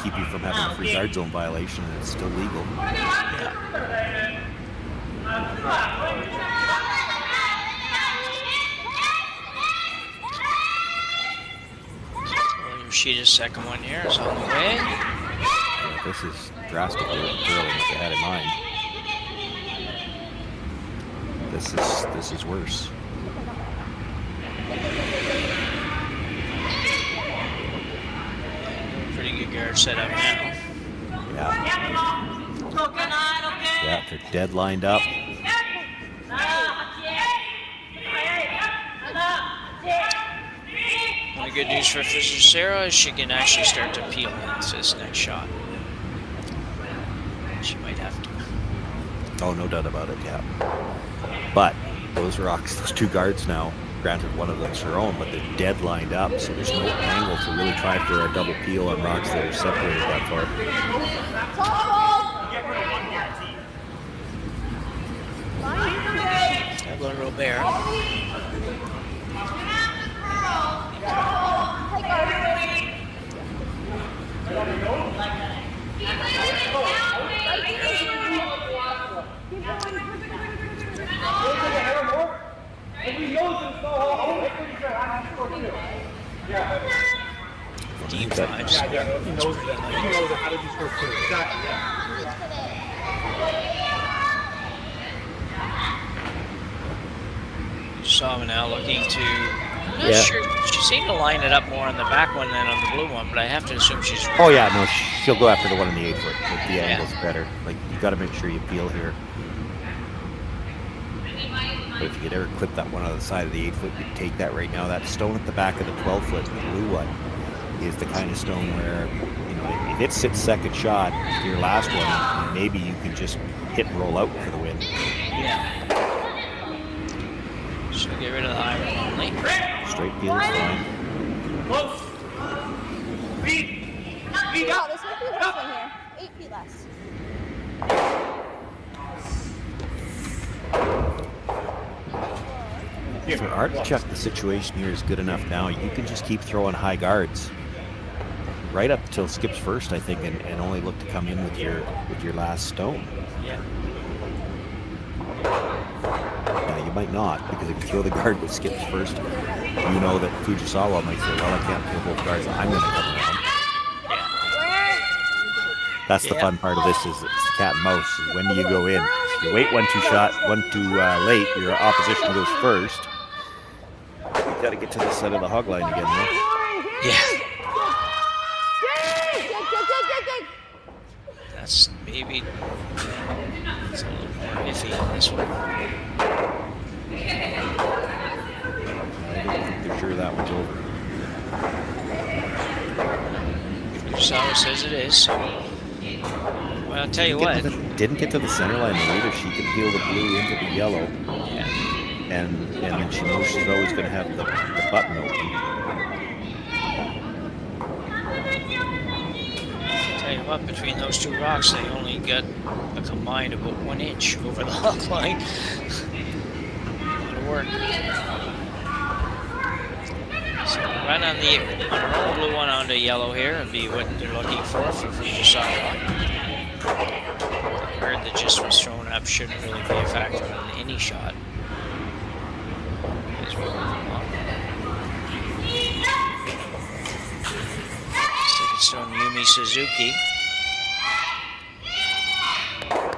keep you from having a free guard zone violation, and it's still legal. Yeah. Yoshida's second one here is on the way. Yeah, this is drastically what they had in mind. This is worse. Pretty good guard set up now. Yeah, they're dead lined up. The good news for Fujisawa is she can actually start to peel into this next shot. She might have to. Oh, no doubt about it, yeah. But those rocks, those two guards now, granted one of them's her own, but they're dead lined up, so there's no angle to really try for a double peel on rocks that are separated that far. Evelyn Robert. team fives. Yeah, he knows that. He knows how to do score two. Exactly, yeah. Fujisawa now looking to, I'm not sure, she seemed to line it up more on the back one than on the blue one, but I have to assume she's... Oh yeah, no, she'll go after the one in the 8 foot. Like, the angle's better. Like, you got to make sure you peel here. But if you could ever clip that one on the side of the 8 foot, you'd take that right now. That stone at the back of the 12 foot, the blue one, is the kind of stone where, you know, if it sits second shot, your last one, maybe you can just hit and roll out for the win. Yeah. She'll get rid of the high one only. Straight peel is fine. Oh, this might be less one here. 8 feet less. For Artichuk, the situation here is good enough now. You can just keep throwing high guards right up till skips first, I think, and only look to come in with your last stone. Yeah. Now, you might not, because if you throw the guard with skips first, you know that Fujisawa might say, well, I can't kill both guards. I'm going to come around. That's the fun part of this, is it's the cat and mouse. When do you go in? If you wait one too late, your opposition goes first. You got to get to the side of the hog line again, though. Yeah. That's maybe it's a little more iffy on this one. I don't think they're sure that one's over. Fujisawa says it is. Well, I'll tell you what. Didn't get to the center line either. She could peel the blue into the yellow. Yeah. And then she knows she's always going to have the button open. I'll tell you what, between those two rocks, they only got a combined about 1 inch over the hog line. It'll work. So run on the roll blue one onto yellow here would be what they're looking for Fujisawa. The bird that just was thrown up shouldn't really be a factor on any shot. Second stone Yumi Suzuki.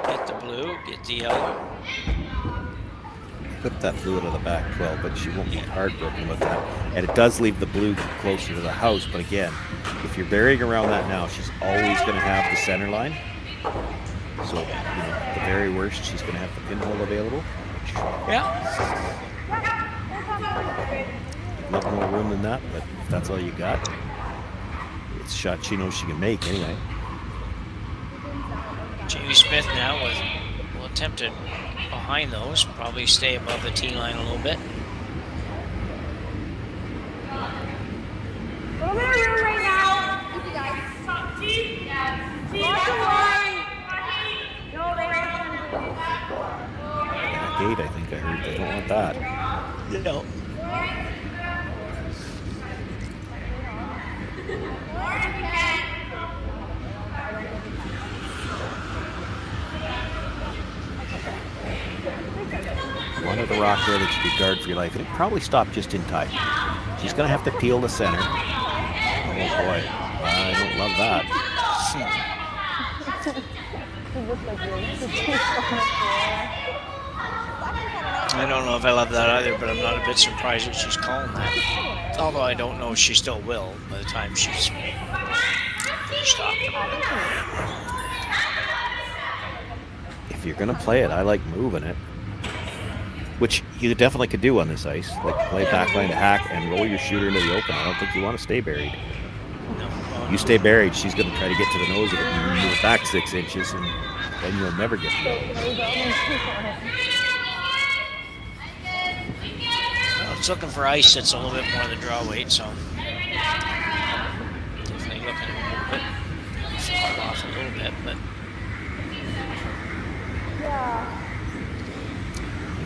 Get the blue, get the yellow. Clip that blue out of the back 12, but she won't be heartbroken about that. And it does leave the blue closer to the house, but again, if you're burying around that now, she's always going to have the center line. So, you know, at the very worst, she's going to have the pinhole available. Yeah. Not more room than that, but if that's all you got, it's a shot she knows she can make anyway. Jamie Smith now will attempt it behind those, probably stay above the tee line a little bit. Right now. Gate, I think I heard. They don't want that. No. One of the rock there that you could guard for your life, and it probably stopped just in time. She's going to have to peel the center. Oh boy, I don't love that. I don't know if I love that either, but I'm not a bit surprised that she's calling that. Although I don't know if she still will by the time she's stopped. If you're going to play it, I like moving it. Which you definitely could do on this ice. Like play backline to hack and roll your shooter into the open. I don't think you want to stay buried. You stay buried, she's going to try to get to the nose of it and move it back 6 inches, and then you'll never get to it. Well, it's looking for ice that's a little bit more than draw weight, so definitely looking a little bit off a little bit, but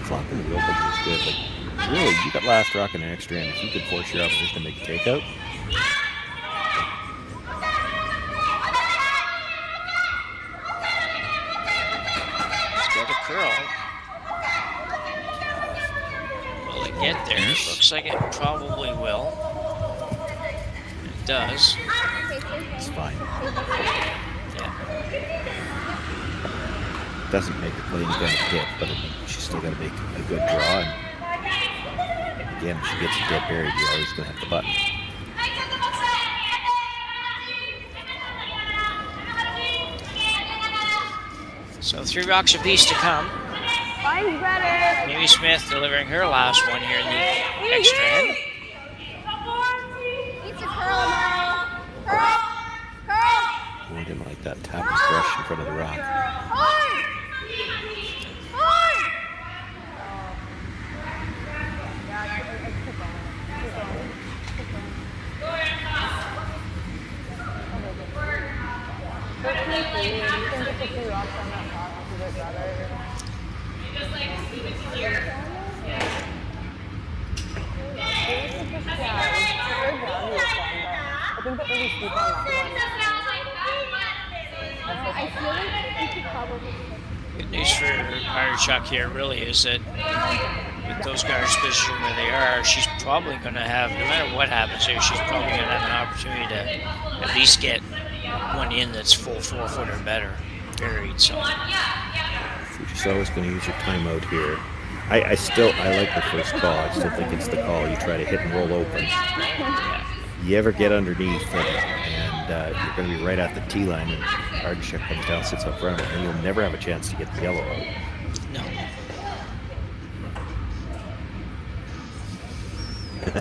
Flopping the open is good. Like, really, you got last rock and an extra end. If you could force your opposition to make a takeout. It's got a curl. Will it get there? It looks like it probably will. And does. It's fine. Yeah. Doesn't make her play any kind of hit, but she's still got to make a good draw. And again, if she gets a dead buried, you're always going to have the button. So 3 rocks apiece to come. Mimi Smith delivering her last one here in the extra end. I didn't like that tap and brush in front of the rock. Good news for Artichuk here really is that with those guards positioned where they are, she's probably going to have, no matter what happens here, she's probably going to have an opportunity to at least get one in that's full 4-foot or better buried. So Fujisawa's going to use her timeout here. I like her first call. I still think it's the call. You try to hit and roll open. You ever get underneath and you're going to be right at the tee line, and Artichuk comes down, sits up front, and you'll never have a chance to get the yellow out.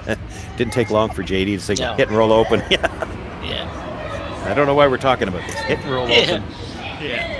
No. Didn't take long for JD to say, hit and roll open. Yeah. I don't know why we're talking about this. Hit and roll open. Yeah.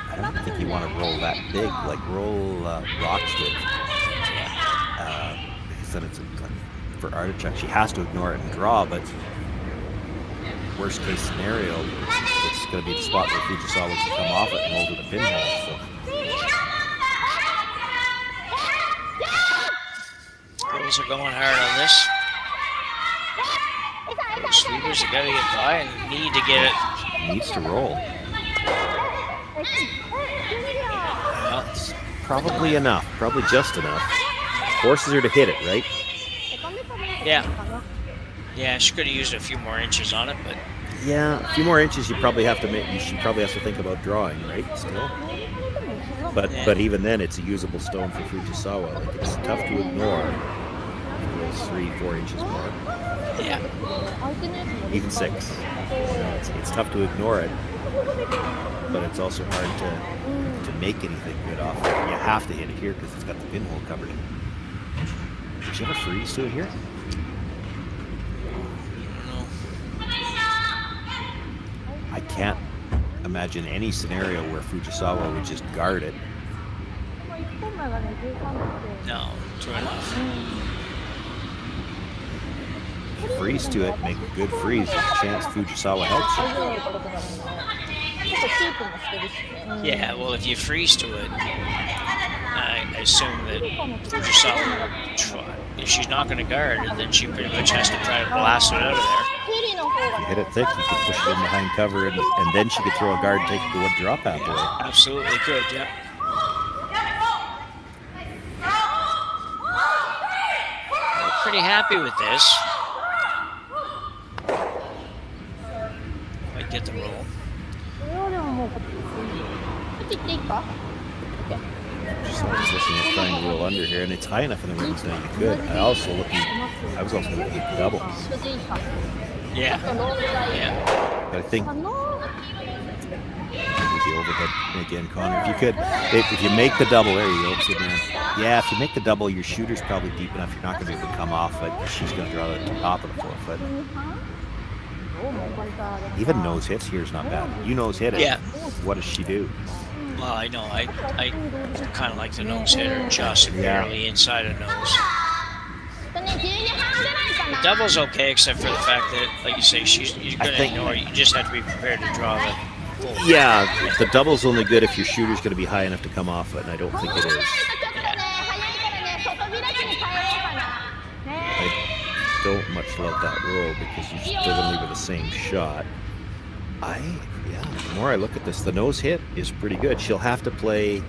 I don't think you want to roll that big, like roll rocks with. Because then it's for Artichuk, she has to ignore it and draw, but worst case scenario, it's going to be the spot where Fujisawa can come off it and roll to the pinhole. So. Girls are going hard on this. Those sweepers have got to get by and need to get it. She needs to roll. Well, it's probably enough, probably just enough. Forces her to hit it, right? Yeah. Yeah, she could have used a few more inches on it, but. Yeah, a few more inches. You probably have to make. She probably has to think about drawing, right? Still. But even then, it's a usable stone for Fujisawa. Like, it's tough to ignore. It goes 3-4 inches more. Yeah. Even 6. You know, it's tough to ignore it, but it's also hard to make anything good off it. You have to hit it here because it's got the pinhole covered. Did you ever freeze to it here? I can't imagine any scenario where Fujisawa would just guard it. No, true enough. If you freeze to it, make a good freeze, there's a chance Fujisawa helps you. Yeah, well, if you freeze to it, I assume that Fujisawa will try. If she's not going to guard, then she pretty much has to try to blast it out of there. If you hit it thick, you could push it in behind cover, and then she could throw a guard and take it to one drop pathway. Absolutely could, yeah. We're pretty happy with this. Might get the roll. Just always looking at trying to roll under here, and it's high enough in the rings now you could. I was also looking at the double. Yeah. Yeah. But I think with the overhead again, Connor, if you make the double, there you go. Good man. Yeah, if you make the double, your shooter's probably deep enough. You're not going to be able to come off it. She's going to draw it at the top of the 4-foot. Even nose hits here is not bad. You nose hit it. Yeah. What does she do? Well, I know. I kind of like the nose hitter just barely inside of nose. The double's okay, except for the fact that, like you say, you're going to ignore it. You just have to be prepared to draw Yeah, the double's only good if your shooter's going to be high enough to come off it, and I don't think it is. I don't much love that roll because you still going to leave with the same shot. The more I look at this, the nose hit is pretty good. She'll have to play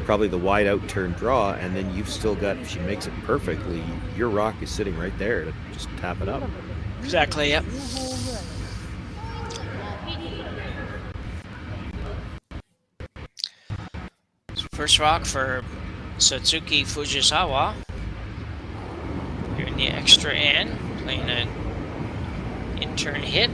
probably the wide out turn draw, and then you've still got, if she makes it perfectly, your rock is sitting right there to just tap it up. Exactly, yep. So first rock for Satsuki Fujisawa. Here in the extra end, playing an in-turn hit.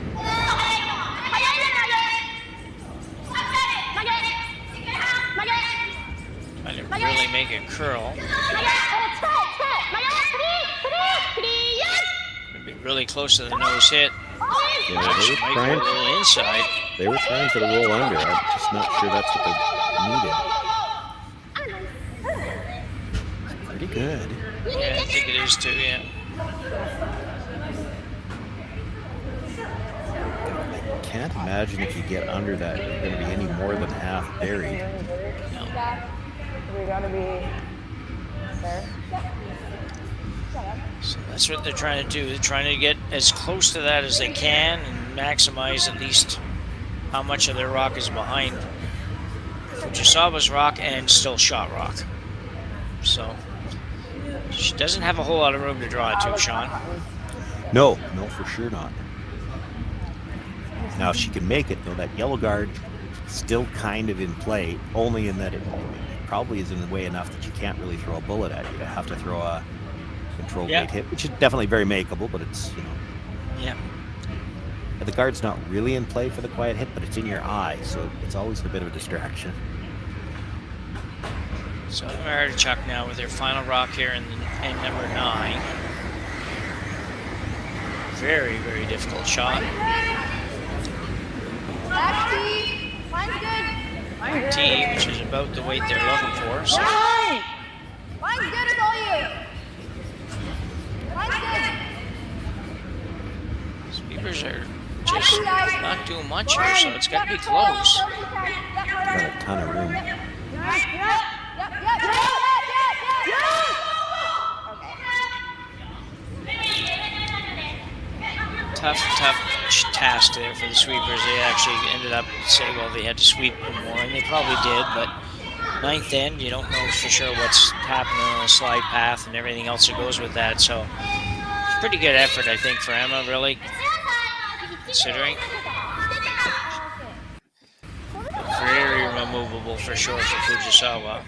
Trying to really make it curl. Gonna be really close to the nose hit. Yeah, they were trying. A little inside. They were trying for the roll under. I'm just not sure that's what they needed. Pretty good. Yeah, I think it is too, yeah. I can't imagine if you get under that, you're going to be any more than half buried. No. We gotta be there. So that's what they're trying to do. They're trying to get as close to that as they can and maximize at least how much of their rock is behind Fujisawa's rock and still shot rock. So she doesn't have a whole lot of room to draw it to, Sean. No, for sure not. Now, if she can make it, though, that yellow guard still kind of in play, only in that it probably is in the way enough that you can't really throw a bullet at you. You have to throw a control blade hit, which is definitely very makeable, but it's, Yeah. The guard's not really in play for the quiet hit, but it's in your eye, so it's always a bit of a distraction. So Artichuk now with their final rock here in number 9. Very, very difficult shot. T, which is about the weight they're looking for. So. Sweepers are just not doing much here, so it's got to be close. Got a ton of room. Tough task there for the sweepers. They actually ended up saying, well, they had to sweep more, and they probably did, but ninth end, you don't know for sure what's happening on the slide path and everything else that goes with that, so pretty good effort, I think, for Emma, really, considering. Very removable for sure for Fujisawa.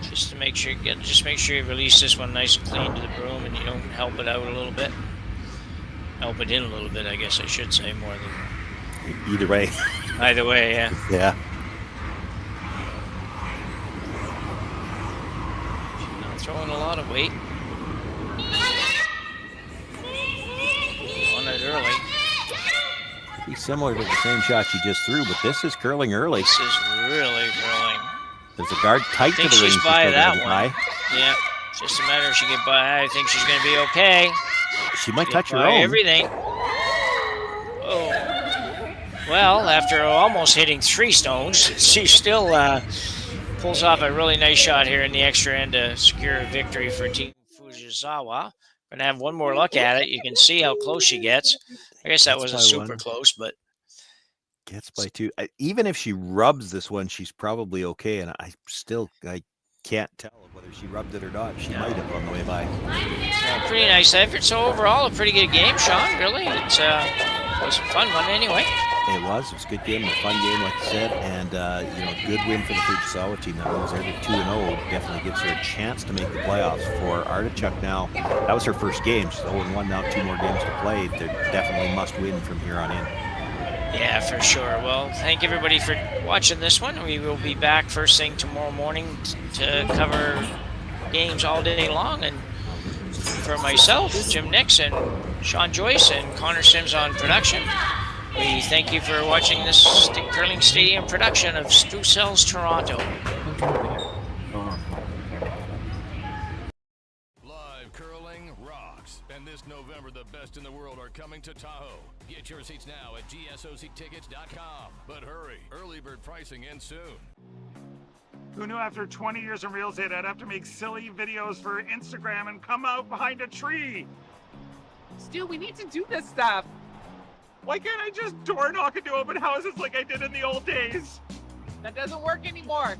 Just to make sure you release this one nice and clean to the broom, and you don't help it out a little bit. Help it in a little bit, I guess I should say, more than. Either way. Either way, yeah. Yeah. She's not throwing a lot of weight. On it early. Be similar to the same shot she just threw, but this is curling early. This is really curling. There's a guard tight to the ring. She's by that one. High. Yeah, just a matter if she can by. I think she's going to be okay. She might touch her own. own. Everything. Oh. Well, after almost hitting 3 stones, she still pulls off a really nice shot here in the extra end to secure a victory for Team Fujisawa. Going to have one more look at it. You can see how close she gets. I guess that wasn't super close, but. Gets by 2. Even if she rubs this one, she's probably okay, and I can't tell whether she rubbed it or not. She might have on the way by. Pretty nice effort. So overall, a pretty good game, Sean. Really, it was a fun one anyway. It was a good game, a fun game, like you said, and good win for the Fujisawa team. That was already 2-0. Definitely gives her a chance to make the playoffs. For Artichuk now, that was her first game. She's 0-1 now, 2 more games to play. They're definitely must win from here on in. Yeah, for sure. Well, thank everybody for watching this one. We will be back first thing tomorrow morning to cover games all day long. And for myself, Jim Nix, and Sean Joyce, and Connor Sims on production, we thank you for watching this Curling Stadium production of Stu Cells Toronto. Live curling Curling rocks. And this November, the best in the world are coming to Tahoe. Get your seats now at gsoctickets.com. But hurry, early bird pricing ends soon. Who knew after 20 years in real estate I'd have to make silly videos for Instagram and come out behind a tree? Stu, we need to do this stuff. Why can't I just door knock into open houses like I did in the old days? That doesn't work anymore.